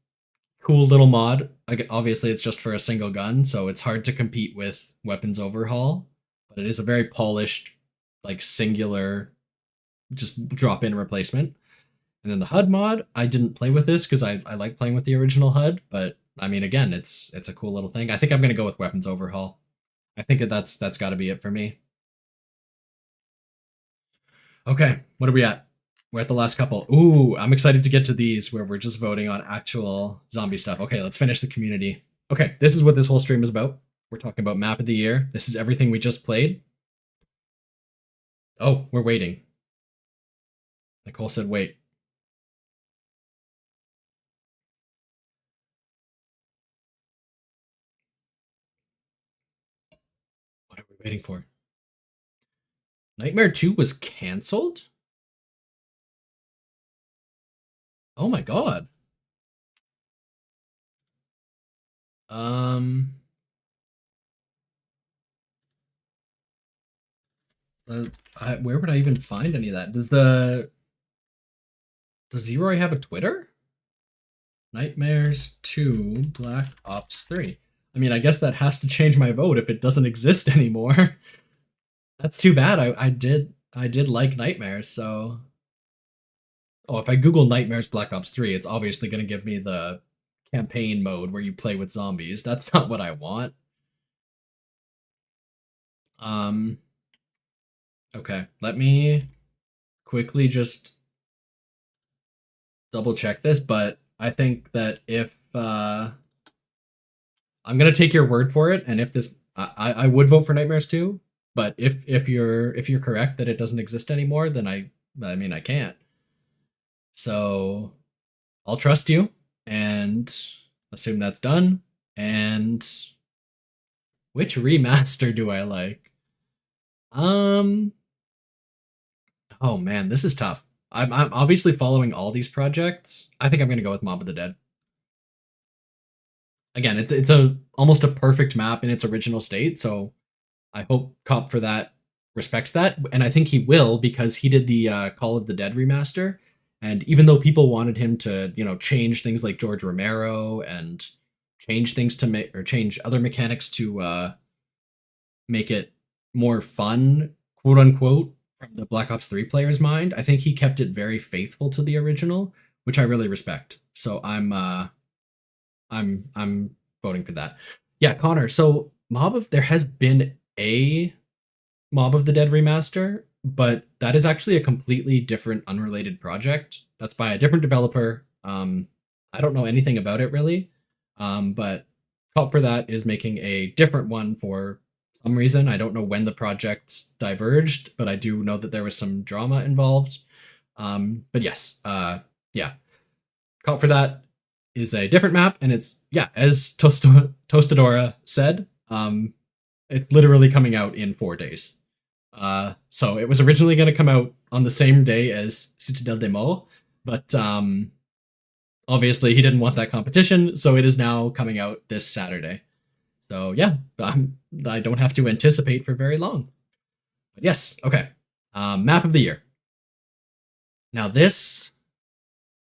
[SPEAKER 1] cool little mod. Obviously, it's just for a single gun, so it's hard to compete with Weapons Overhaul, but it is a very polished, like singular, just drop in replacement. And then the HUD mod, I didn't play with this because I like playing with the original HUD, but I mean, again, it's a cool little thing. I think I'm gonna go with Weapons Overhaul. I think that's got to be it for me. Okay, what are we at? We're at the last couple. Ooh, I'm excited to get to these where we're just voting on actual zombie stuff. Okay, let's finish the community. Okay, this is what this whole stream is about. We're talking about map of the year. This is everything we just played. Oh, we're waiting. Nicole said wait. What are we waiting for? Nightmare 2 was canceled? Oh my god. Where would I even find any of that? Does Zeroy have a Twitter? Nightmares 2, Black Ops 3. I mean, I guess that has to change my vote if it doesn't exist anymore. That's too bad. I did like Nightmares, so oh, if I Google Nightmares Black Ops 3, it's obviously going to give me the campaign mode where you play with zombies. That's not what I want. Okay, let me quickly just double check this, but I think that if I'm gonna take your word for it, and if this I would vote for Nightmares 2, but if you're correct that it doesn't exist anymore, then I mean I can't. So I'll trust you and assume that's done. And which remaster do I like? Oh man, this is tough. I'm obviously following all these projects. I think I'm gonna go with Mob of the Dead. Again, it's a almost a perfect map in its original state, so I hope Cop for that respects that, and I think he will because he did the Call of the Dead remaster, and even though people wanted him to, change things like George Romero and change things to make or change other mechanics to make it more fun, quote unquote, from the Black Ops 3 player's mind, I think he kept it very faithful to the original, which I really respect. So I'm voting for that. Yeah, Connor. So there has been a Mob of the Dead remaster, but that is actually a completely different, unrelated project. That's by a different developer. I don't know anything about it really, but Cult for that is making a different one for some reason. I don't know when the projects diverged, but I do know that there was some drama involved. But yes, yeah, Cult for that is a different map, and it's as Tostadora said, it's literally coming out in 4 days. So it was originally going to come out on the same day as Citadel des Morts, but obviously he didn't want that competition, so it is now coming out this Saturday. So yeah, I don't have to anticipate for very long. But yes, okay. Map of the year. Now this,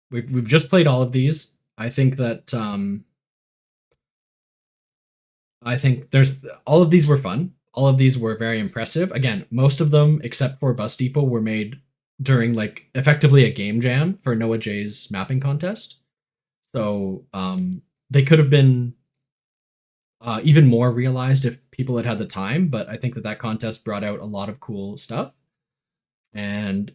[SPEAKER 1] we've just played all of these. I think that I think there's all of these were fun. All of these were very impressive. Again, most of them, except for Bus Depot, were made during like effectively a game jam for Noah J's mapping contest. So they could have been even more realized if people had had the time. But I think that that contest brought out a lot of cool stuff, and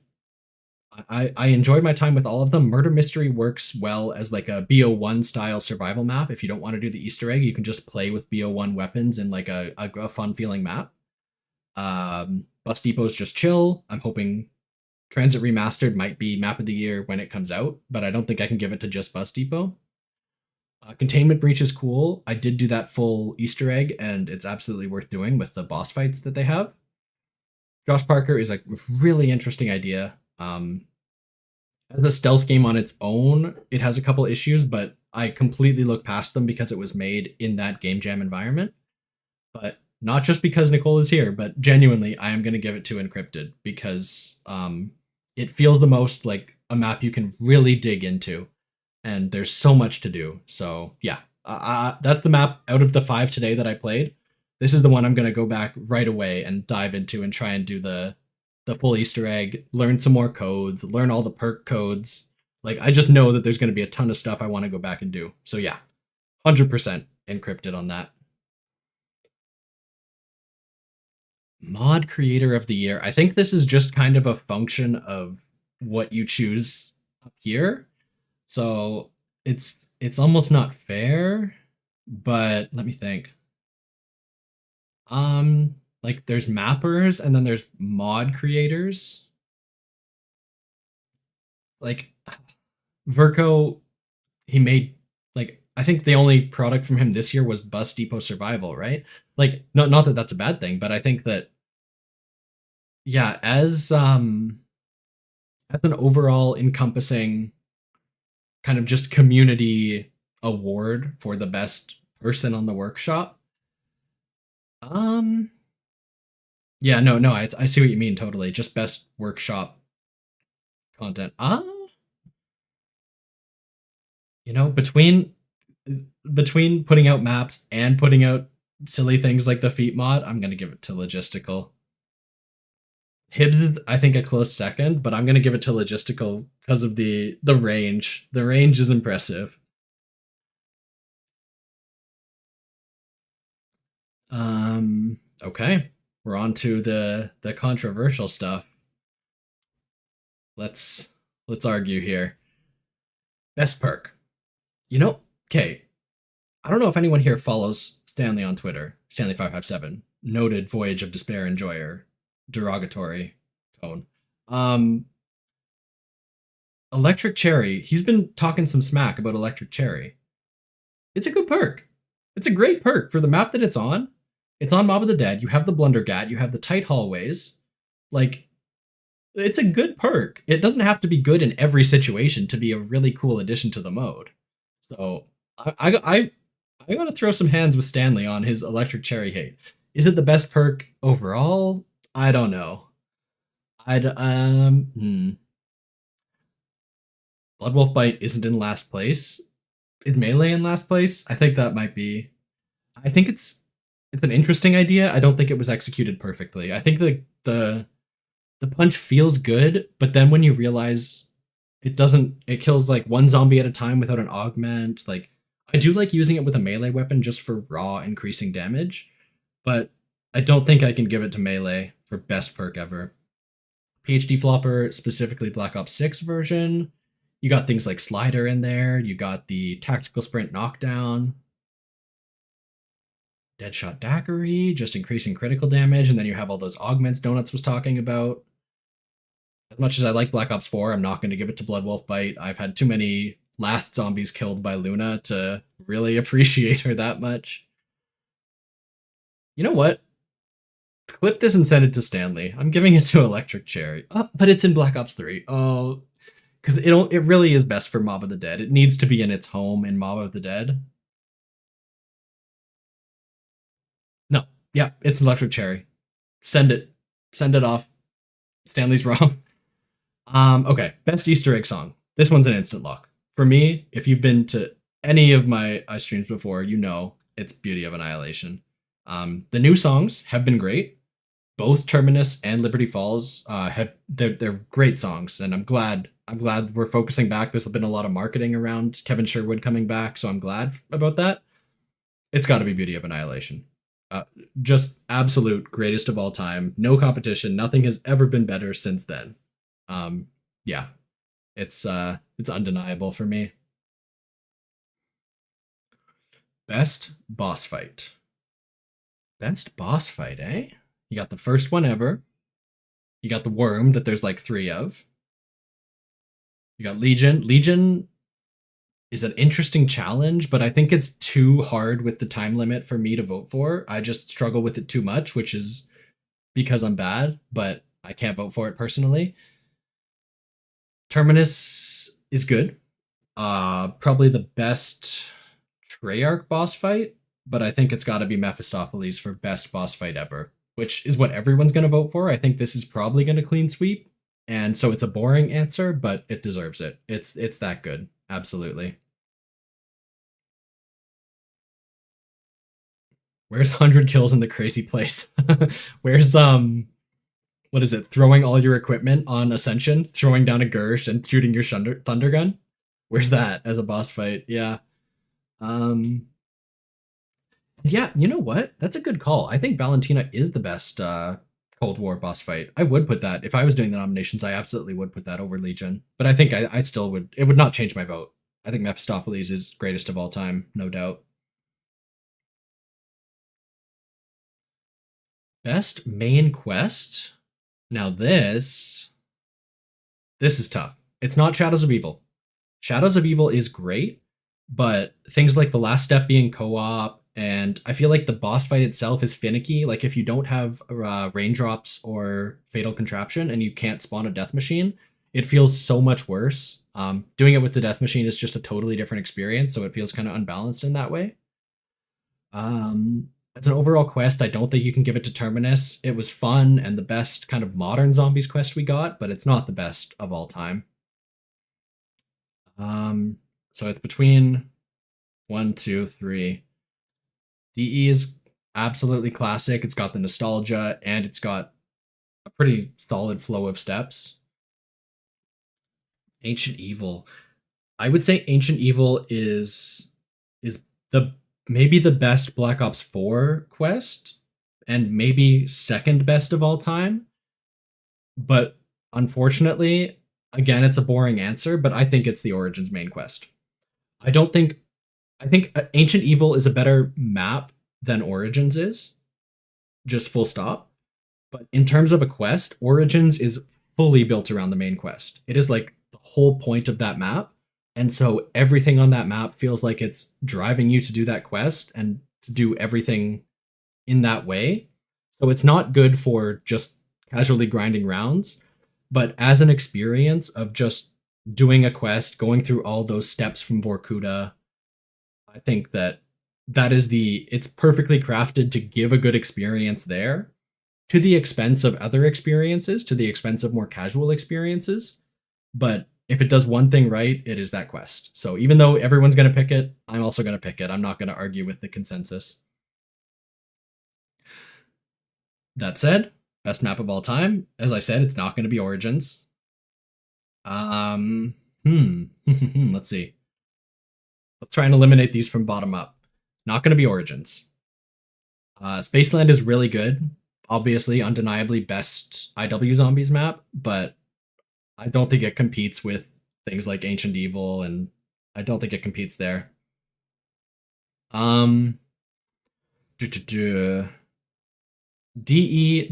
[SPEAKER 1] I enjoyed my time with all of them. Murder Mystery works well as like a BO1 style survival map. If you don't want to do the Easter egg, you can just play with BO1 weapons in like a fun feeling map. Bus Depot's just chill. I'm hoping Transit Remastered might be map of the year when it comes out, but I don't think I can give it to just Bus Depot. Containment Breach is cool. I did do that full Easter egg, and it's absolutely worth doing with the boss fights that they have. Josh Parker is a really interesting idea. As a stealth game on its own, it has a couple issues, but I completely look past them because it was made in that game jam environment. But not just because Nicole is here, but genuinely, I am going to give it to Encrypted because it feels the most like a map you can really dig into, and there's so much to do. So yeah, that's the map out of the 5 today that I played. This is the one I'm going to go back right away and dive into and try and do the full Easter egg, learn some more codes, learn all the perk codes. Like, I just know that there's going to be a ton of stuff I want to go back and do. So yeah, 100% Encrypted on that. Mod Creator of the Year. I think this is just kind of a function of what you choose up here. So it's almost not fair, but let me think. Like there's mappers and then there's mod creators. Like Verco, he made like I think the only product from him this year was Bus Depot Survival, right? Like not that that's a bad thing, but I think that yeah, as an overall encompassing kind of just community award for the best person on the workshop. Yeah, no, I see what you mean totally. Just best workshop content. You know, between putting out maps and putting out silly things like the feet mod, I'm gonna give it to Logistical. Hibbs, I think a close second, but I'm gonna give it to Logistical because of the range. The range is impressive. Okay. We're on to the controversial stuff. Let's argue here. Best perk. You know, okay. I don't know if anyone here follows Stanley on Twitter. Stanley557. Noted Voyage of Despair enjoyer. Derogatory tone. Electric Cherry. He's been talking some smack about Electric Cherry. It's a good perk. It's a great perk for the map that it's on. It's on Mob of the Dead. You have the Blundergat. You have the tight hallways. Like, it's a good perk. It doesn't have to be good in every situation to be a really cool addition to the mode. So I gotta throw some hands with Stanley on his Electric Cherry hate. Is it the best perk overall? I don't know. Bloodwolf Bite isn't in last place. Is Melee in last place? I think that might be. I think it's an interesting idea. I don't think it was executed perfectly. I think the punch feels good, but then when you realize it kills like one zombie at a time without an augment. Like, I do like using it with a melee weapon just for raw increasing damage, but I don't think I can give it to Melee for best perk ever. PhD Flopper, specifically Black Ops 6 version. You got things like Slider in there. You got the Tactical Sprint Knockdown. Deadshot Daiquiri, just increasing critical damage, and then you have all those augments Donuts was talking about. As much as I like Black Ops 4, I'm not going to give it to Bloodwolf Bite. I've had too many last zombies killed by Luna to really appreciate her that much. You know what? Clip this and send it to Stanley. I'm giving it to Electric Cherry. But it's in Black Ops 3. Oh, because it really is best for Mob of the Dead. It needs to be in its home in Mob of the Dead. No, yeah, it's Electric Cherry. Send it off. Stanley's wrong. Okay, best Easter egg song. This one's an instant lock. For me, if you've been to any of my streams before, you know it's Beauty of Annihilation. The new songs have been great. Both Terminus and Liberty Falls they're great songs, and I'm glad we're focusing back. There's been a lot of marketing around Kevin Sherwood coming back, so I'm glad about that. It's got to be Beauty of Annihilation. Just absolute greatest of all time. No competition. Nothing has ever been better since then. Yeah, it's undeniable for me. Best boss fight. Best boss fight, eh? You got the first one ever. You got the worm that there's like 3 of. You got Legion. Legion is an interesting challenge, but I think it's too hard with the time limit for me to vote for. I just struggle with it too much, which is because I'm bad, but I can't vote for it personally. Terminus is good. Probably the best Treyarch boss fight, but I think it's got to be Mephistopheles for best boss fight ever, which is what everyone's going to vote for. I think this is probably going to clean sweep, and so it's a boring answer, but it deserves it. It's that good. Absolutely. Where's 100 kills in the crazy place? Where's what is it? Throwing all your equipment on Ascension, throwing down a Gersh and shooting your thunder gun? Where's that as a boss fight? Yeah. Yeah, you know what? That's a good call. I think Valentina is the best Cold War boss fight. I would put that. If I was doing the nominations, I absolutely would put that over Legion. But I think I still would. It would not change my vote. I think Mephistopheles is greatest of all time, no doubt. Best main quest? Now this is tough. It's not Shadows of Evil. Shadows of Evil is great, but things like the last step being co-op, and I feel like the boss fight itself is finicky. Like if you don't have raindrops or fatal contraption and you can't spawn a death machine, it feels so much worse. Doing it with the death machine is just a totally different experience, so it feels kind of unbalanced in that way. As an overall quest, I don't think you can give it to Terminus. It was fun and the best kind of modern zombies quest we got, but it's not the best of all time. So it's between 1, 2, 3. DE is absolutely classic. It's got the nostalgia and it's got a pretty solid flow of steps. Ancient Evil. I would say Ancient Evil is the maybe the best Black Ops 4 quest and maybe second best of all time. But unfortunately, again, it's a boring answer, but I think it's the Origins main quest. I think Ancient Evil is a better map than Origins is. Just full stop. But in terms of a quest, Origins is fully built around the main quest. It is like the whole point of that map. And so everything on that map feels like it's driving you to do that quest and to do everything in that way. So it's not good for just casually grinding rounds, but as an experience of just doing a quest, going through all those steps from Vorkuta, I think it's perfectly crafted to give a good experience there, to the expense of other experiences, to the expense of more casual experiences. But if it does one thing right, it is that quest. So even though everyone's going to pick it, I'm also going to pick it. I'm not going to argue with the consensus. That said, best map of all time. As I said, it's not going to be Origins. Let's see. Let's try and eliminate these from bottom up. Not going to be Origins. Spaceland is really good. Obviously, undeniably best IW Zombies map, but I don't think it competes with things like Ancient Evil, and I don't think it competes there. DE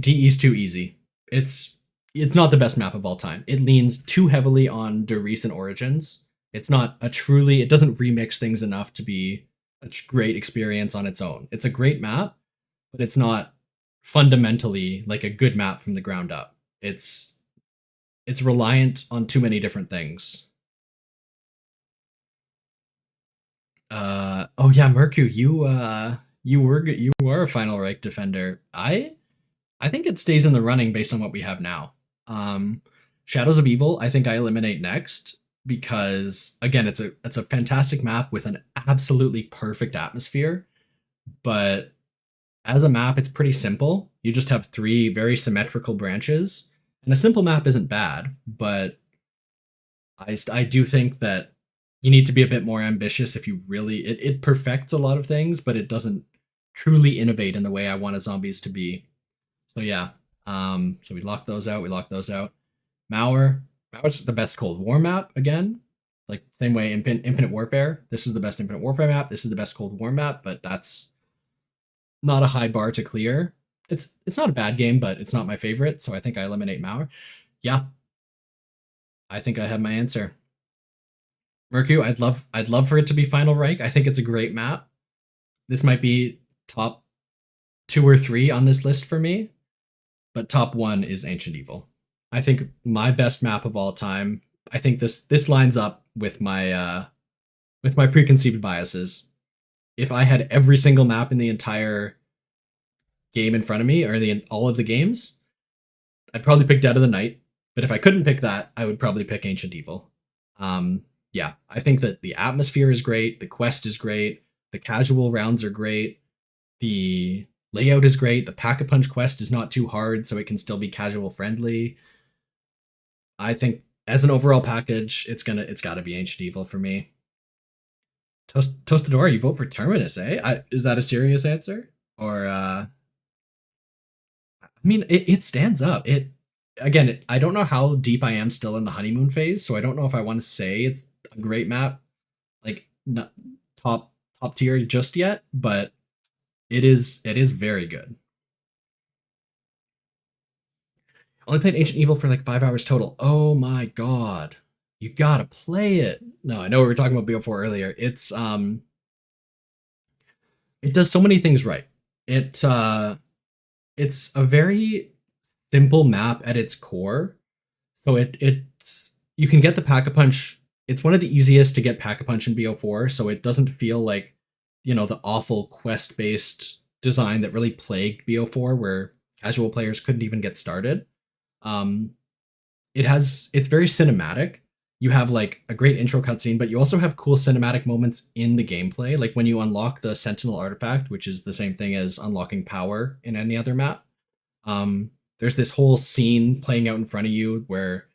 [SPEAKER 1] is too easy. It's not the best map of all time. It leans too heavily on the recent Origins. It's not it doesn't remix things enough to be a great experience on its own. It's a great map, but it's not fundamentally like a good map from the ground up. It's reliant on too many different things. Oh yeah, Mercu, you are a Final Reich defender. I think it stays in the running based on what we have now. Shadows of Evil, I think I eliminate next because again, it's a fantastic map with an absolutely perfect atmosphere. but as a map, it's pretty simple. You just have 3 very symmetrical branches, and a simple map isn't bad, but I do think that you need to be a bit more ambitious if you really it perfects a lot of things, but it doesn't truly innovate in the way I want a zombies to be. So yeah. So we lock those out, we lock those out. Mauer's the best Cold War map again. Like same way Infinite Warfare. This is the best Infinite Warfare map. This is the best Cold War map, but that's not a high bar to clear. It's not a bad game, but it's not my favorite, so I think I eliminate Mauer. Yeah. I think I have my answer. Mercu, I'd love for it to be Final Reich. I think it's a great map. This might be top 2 or 3 on this list for me, but top 1 is Ancient Evil. I think my best map of all time. I think this lines up with my preconceived biases. If I had every single map in the entire game in front of me, or all of the games, I'd probably pick Dead of the Night. But if I couldn't pick that, I would probably pick Ancient Evil. Yeah, I think that the atmosphere is great, the quest is great, the casual rounds are great, the layout is great, the Pack-a-Punch quest is not too hard, so it can still be casual friendly. I think as an overall package, it's gotta be Ancient Evil for me. Tostadora, you vote for Terminus, eh? Is that a serious answer? Or I mean, it stands up. I don't know how deep I am still in the honeymoon phase, so I don't know if I want to say it's a great map, like not top tier just yet, but it is very good. Only played Ancient Evil for like 5 hours total. Oh my god. You gotta play it. No, I know we were talking about BO4 earlier. It does so many things right. It's a very simple map at its core. So it's you can get the Pack-a-Punch. It's one of the easiest to get Pack-a-Punch in BO4, so it doesn't feel like, the awful quest-based design that really plagued BO4 where casual players couldn't even get started. It's very cinematic. You have like a great intro cutscene, but you also have cool cinematic moments in the gameplay. Like when you unlock the Sentinel artifact, which is the same thing as unlocking power in any other map. There's this whole scene playing out in front of you where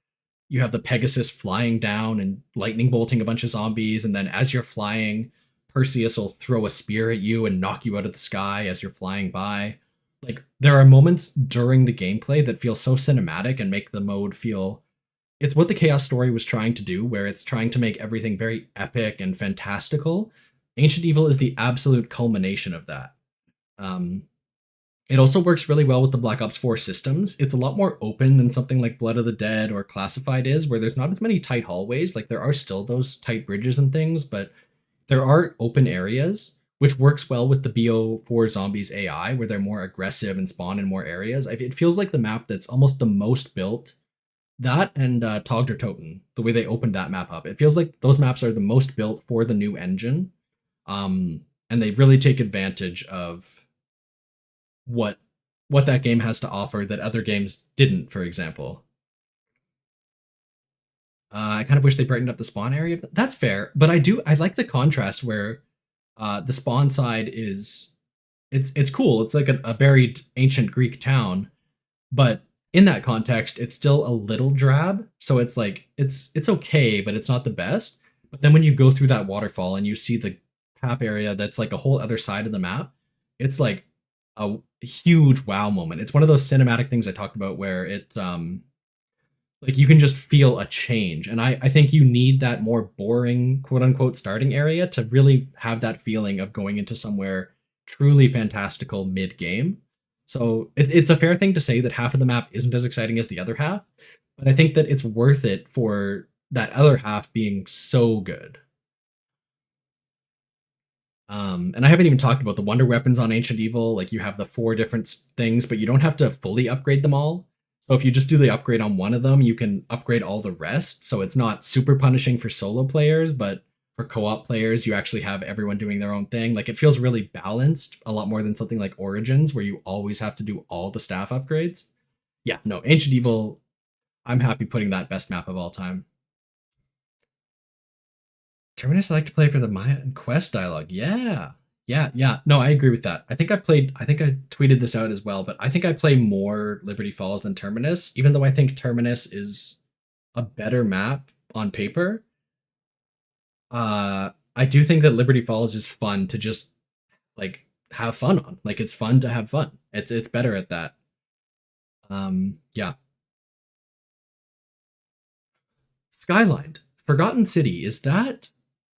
[SPEAKER 1] you have the Pegasus flying down and lightning bolting a bunch of zombies, and then as you're flying, Perseus will throw a spear at you and knock you out of the sky as you're flying by. Like there are moments during the gameplay that feel so cinematic and make the mode feel. It's what the Chaos Story was trying to do, where it's trying to make everything very epic and fantastical. Ancient Evil is the absolute culmination of that. It also works really well with the Black Ops 4 systems. It's a lot more open than something like Blood of the Dead or Classified is, where there's not as many tight hallways. Like there are still those tight bridges and things, but there are open areas, which works well with the BO4 Zombies AI, where they're more aggressive and spawn in more areas. It feels like the map that's almost the most built. That and Tog der Toten, the way they opened that map up. It feels like those maps are the most built for the new engine. And they really take advantage of what that game has to offer that other games didn't, for example. I kind of wish they brightened up the spawn area. That's fair, but I like the contrast where the spawn side is it's cool. It's like a buried ancient Greek town, but in that context, it's still a little drab. So it's like it's okay, but it's not the best. But then when you go through that waterfall and you see the tap area that's like a whole other side of the map, it's like a huge wow moment. It's one of those cinematic things I talked about where it like you can just feel a change. And I think you need that more boring quote unquote starting area to really have that feeling of going into somewhere truly fantastical mid game. So it's a fair thing to say that half of the map isn't as exciting as the other half, but I think that it's worth it for that other half being so good. And I haven't even talked about the wonder weapons on Ancient Evil. Like you have the 4 different things, but you don't have to fully upgrade them all. So if you just do the upgrade on one of them, you can upgrade all the rest. So it's not super punishing for solo players, but for co-op players, you actually have everyone doing their own thing. Like it feels really balanced, a lot more than something like Origins, where you always have to do all the staff upgrades. Yeah, no, Ancient Evil, I'm happy putting that best map of all time. Terminus, I like to play for the Maya and Quest dialogue. Yeah, Yeah. No, I agree with that. I think I tweeted this out as well, but I think I play more Liberty Falls than Terminus, even though I think Terminus is a better map on paper. I do think that Liberty Falls is fun to just like have fun on. Like it's fun to have fun. It's better at that. Yeah. Skylined. Forgotten City. Is that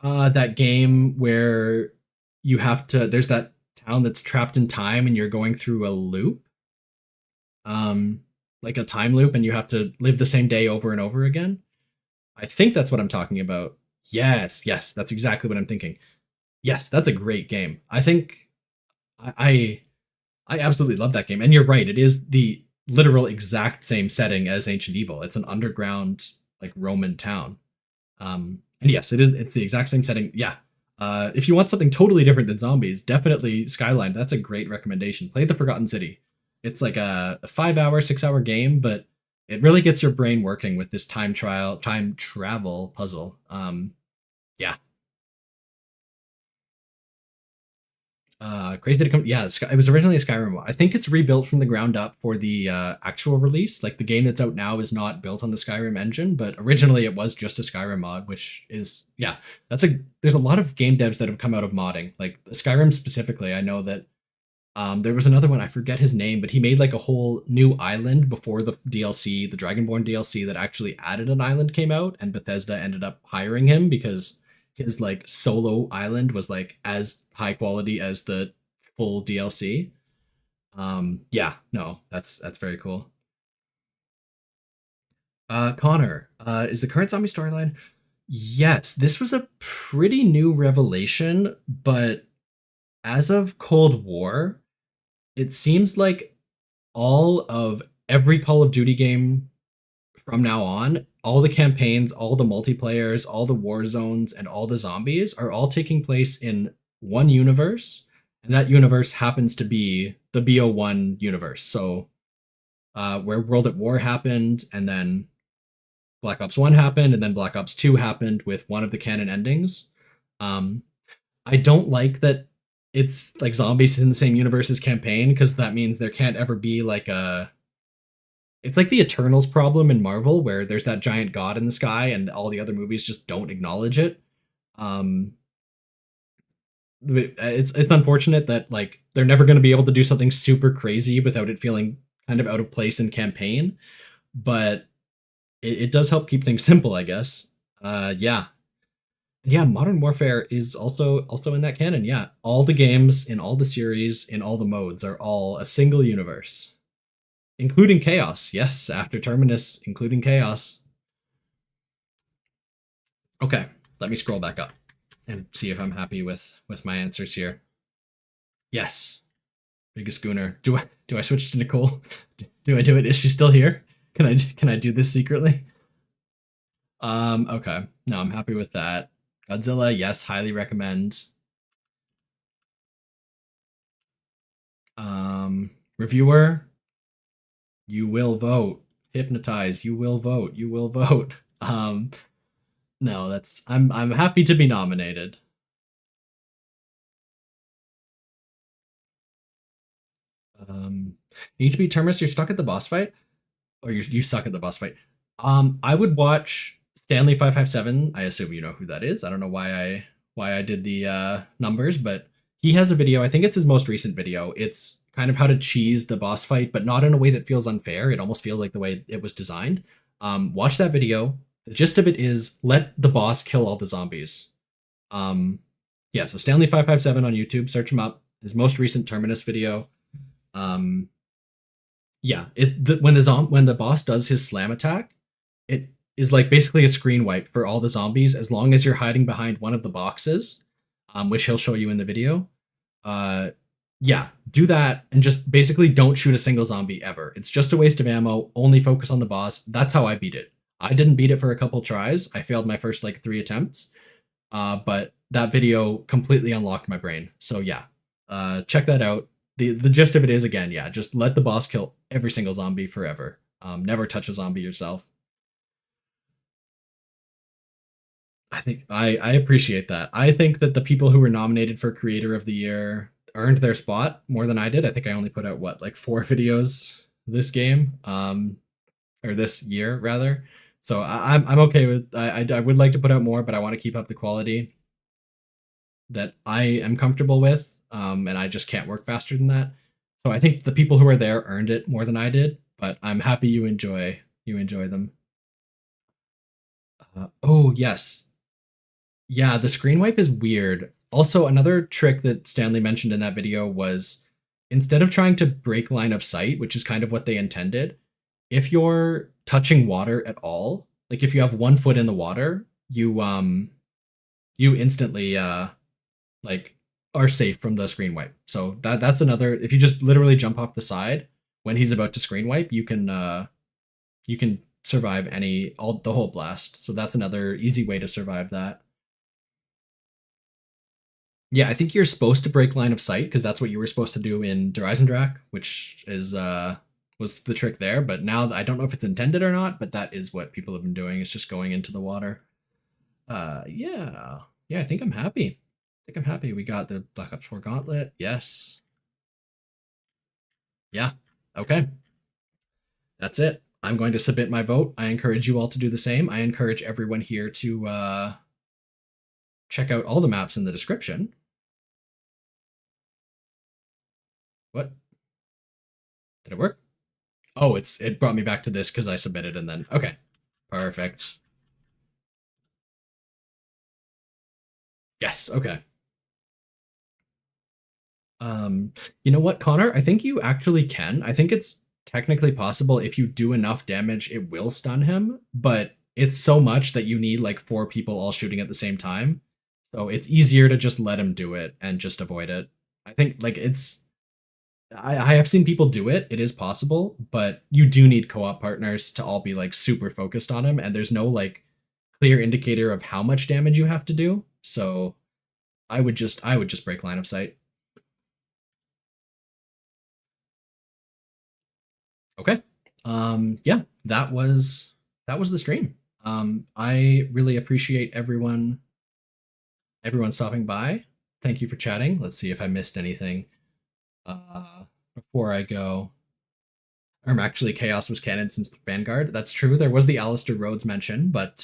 [SPEAKER 1] that game where you have to there's that town that's trapped in time and you're going through a loop? Like a time loop and you have to live the same day over and over again? I think that's what I'm talking about. Yes, that's exactly what I'm thinking. Yes, that's a great game. I think I absolutely love that game. And you're right, it is the literal exact same setting as Ancient Evil. It's an underground like Roman town. And yes, it's the exact same setting. Yeah. If you want something totally different than zombies, definitely Skyline. That's a great recommendation. Play The Forgotten City. It's like a 5-hour, 6-hour game, but it really gets your brain working with this time travel puzzle. Yeah. Crazy to come. Yeah, it was originally a Skyrim. I think it's rebuilt from the ground up for the actual release. Like the game that's out now is not built on the Skyrim engine, but originally it was just a Skyrim mod, which is there's a lot of game devs that have come out of modding. Like Skyrim specifically, I know that there was another one, I forget his name, but he made like a whole new island before the DLC, the Dragonborn DLC that actually added an island came out, and Bethesda ended up hiring him because his like solo island was like as high quality as the full DLC. Yeah, no, that's very cool. Connor, is the current zombie storyline? Yes, this was a pretty new revelation, but as of Cold War, it seems like all of every Call of Duty game from now on, all the campaigns, all the multiplayers, all the war zones, and all the zombies are all taking place in one universe, and that universe happens to be the BO1 universe. So, where World at War happened, and then Black Ops 1 happened, and then Black Ops 2 happened with one of the canon endings. I don't like that it's like zombies in the same universe as campaign, because that means there can't ever be like a it's like the Eternals problem in Marvel, where there's that giant god in the sky and all the other movies just don't acknowledge it. It's unfortunate that like they're never going to be able to do something super crazy without it feeling kind of out of place in campaign, but it does help keep things simple, I guess. Yeah. Yeah, Modern Warfare is also in that canon. Yeah, all the games in all the series in all the modes are all a single universe, including Chaos. Yes, after Terminus, including Chaos. Okay, let me scroll back up and see if I'm happy with my answers here. Yes, biggest schooner. Do I switch to Nicole? Do I do it? Is she still here? Can I do this secretly? Okay. No, I'm happy with that. Godzilla, yes, highly recommend. Reviewer, you will vote. Hypnotize, you will vote. You will vote. No, that's I'm happy to be nominated. You need to be Terminus, you're stuck at the boss fight? Or you suck at the boss fight. I would watch Stanley 557. I assume you know who that is. I don't know why I did the numbers, but he has a video. I think it's his most recent video. It's kind of how to cheese the boss fight, but not in a way that feels unfair. It almost feels like the way it was designed. Watch that video. The gist of it is let the boss kill all the zombies. Yeah, so Stanley 557 on YouTube. Search him up. His most recent Terminus video. Yeah, when the boss does his slam attack, it is like basically a screen wipe for all the zombies as long as you're hiding behind one of the boxes, which he'll show you in the video. Yeah, do that and just basically don't shoot a single zombie ever. It's just a waste of ammo. Only focus on the boss. That's how I beat it. I didn't beat it for a couple tries. I failed my first like 3 attempts, but that video completely unlocked my brain. So yeah, check that out. The gist of it is, again, yeah, just let the boss kill every single zombie forever. Never touch a zombie yourself. I think I appreciate that. I think that the people who were nominated for Creator of the Year earned their spot more than I did. I think I only put out what, like 4 videos this game, or this year rather. So I'm okay with. I would like to put out more, but I want to keep up the quality that I am comfortable with, and I just can't work faster than that. So I think the people who are there earned it more than I did, but I'm happy you enjoy them. Oh yes, yeah, the screen wipe is weird. Also, another trick that Stanley mentioned in that video was instead of trying to break line of sight, which is kind of what they intended, if you're touching water at all, like if you have 1 foot in the water, you instantly like are safe from the screen wipe. So that's another, if you just literally jump off the side when he's about to screen wipe, you can survive the whole blast. So that's another easy way to survive that. Yeah, I think you're supposed to break line of sight because that's what you were supposed to do in Der Eisendrache, which is was the trick there. But now I don't know if it's intended or not, but that is what people have been doing. It's just going into the water. Yeah, I think I'm happy. We got the Black Ops 4 Gauntlet. Yes. Yeah. Okay. That's it. I'm going to submit my vote. I encourage you all to do the same. I encourage everyone here to check out all the maps in the description. What? Did it work? Oh, it brought me back to this because I submitted and then okay. Perfect. Yes, okay. You know what, Connor? I think you actually can. I think it's technically possible if you do enough damage, it will stun him, but it's so much that you need like 4 people all shooting at the same time. So it's easier to just let him do it and just avoid it. I think like I have seen people do it. It is possible, but you do need co-op partners to all be like super focused on him, and there's no like clear indicator of how much damage you have to do. So I would just break line of sight. Okay. Yeah, that was the stream. I really appreciate everyone stopping by. Thank you for chatting. Let's see if I missed anything before I go. Actually, Chaos was canon since Vanguard. That's true. There was the Alistair Rhodes mention, but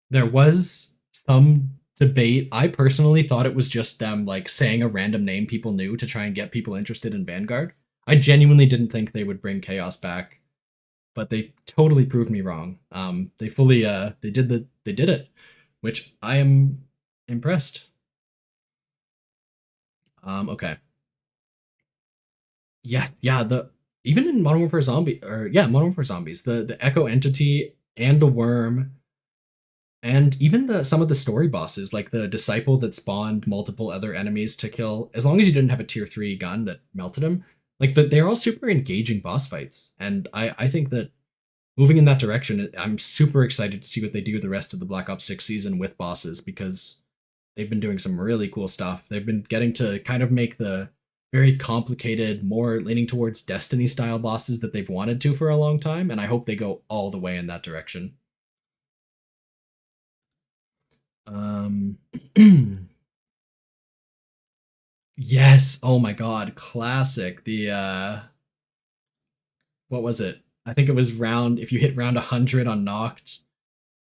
[SPEAKER 1] there was some debate. I personally thought it was just them like saying a random name people knew to try and get people interested in Vanguard. I genuinely didn't think they would bring Chaos back, but they totally proved me wrong. They fully they did it, which I am impressed. Okay. Yeah, even in Modern Warfare Modern Warfare Zombies, the Echo Entity and the Worm, and even some of the story bosses, like the Disciple that spawned multiple other enemies to kill, as long as you didn't have a tier 3 gun that melted him, like they're all super engaging boss fights. And I think that moving in that direction, I'm super excited to see what they do the rest of the Black Ops 6 season with bosses, because they've been doing some really cool stuff. They've been getting to kind of make the very complicated, more leaning towards Destiny style bosses that they've wanted to for a long time, and I hope they go all the way in that direction. Yes, oh my god, classic. The what was it? I think it was if you hit round 100 on Noct,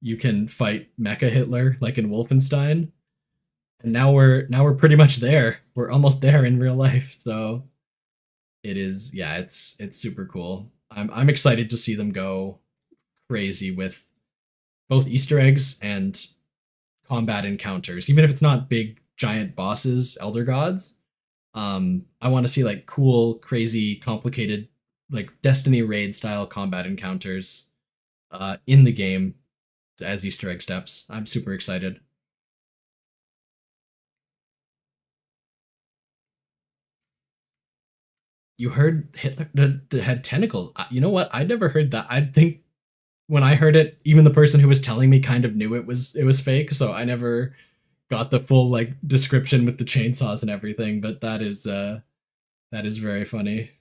[SPEAKER 1] you can fight Mecha Hitler like in Wolfenstein. And now we're pretty much there. We're almost there in real life. So it is, yeah, it's super cool. I'm excited to see them go crazy with both Easter eggs and combat encounters. Even if it's not big giant bosses, elder gods, I want to see like cool, crazy, complicated, like Destiny raid style combat encounters in the game as Easter egg steps. I'm super excited. You heard Hitler that had tentacles. You know what? I'd never heard that. I think when I heard it, even the person who was telling me kind of knew it was fake. So I never got the full like description with the chainsaws and everything. But that is very funny.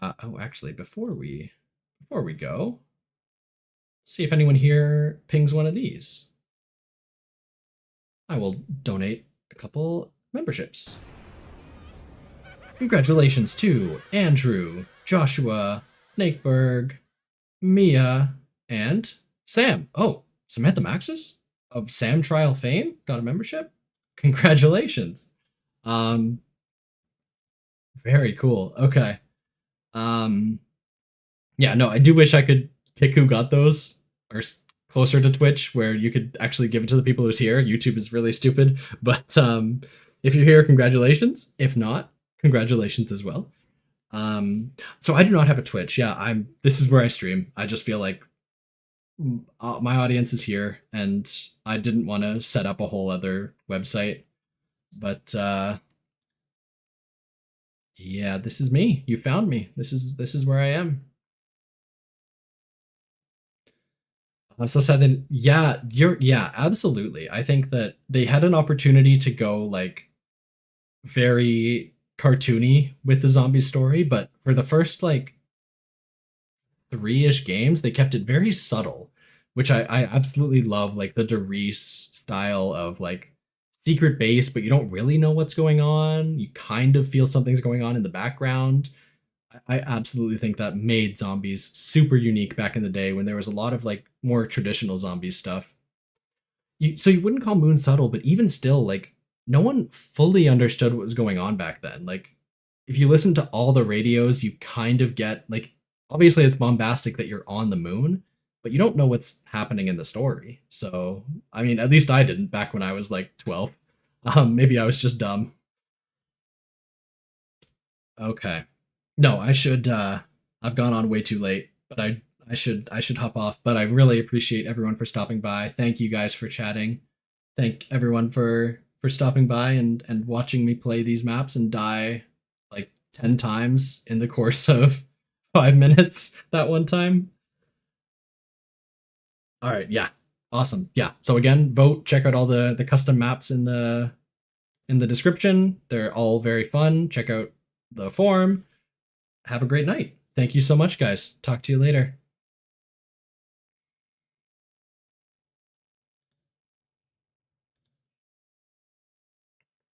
[SPEAKER 1] Oh, actually, before we go, see if anyone here pings one of these. I will donate a couple memberships. Congratulations to Andrew, Joshua, Snakeberg, Mia, and Sam. Oh, Samantha Maxis of Sam Trial fame got a membership. Congratulations. Very cool. Okay. Yeah, no, I do wish I could pick who got those, or closer to Twitch where you could actually give it to the people who's here. YouTube is really stupid, but if you're here, congratulations. If not, congratulations as well. So I do not have a Twitch. Yeah, this is where I stream. I just feel like my audience is here, and I didn't want to set up a whole other website. But yeah, this is me. You found me. This is where I am. I'm so sad that yeah, absolutely. I think that they had an opportunity to go like very cartoony with the zombie story, but for the first like 3-ish games, they kept it very subtle, which I absolutely love, like the Derice style of like secret base, but you don't really know what's going on. You kind of feel something's going on in the background. I absolutely think that made zombies super unique back in the day when there was a lot of like more traditional zombie stuff. So you wouldn't call Moon subtle, but even still, like no one fully understood what was going on back then. Like if you listen to all the radios, you kind of get like, obviously it's bombastic that you're on the moon, but you don't know what's happening in the story. So, I mean, at least I didn't back when I was like 12. Maybe I was just dumb. Okay. No, I should I've gone on way too late, but I should hop off, but I really appreciate everyone for stopping by. Thank you guys for chatting. Thank everyone for stopping by and watching me play these maps and die like 10 times in the course of 5 minutes that one time. All right, yeah. Awesome. Yeah. So again, vote, check out all the custom maps in the description. They're all very fun. Check out the forum. Have a great night. Thank you so much, guys. Talk to you later.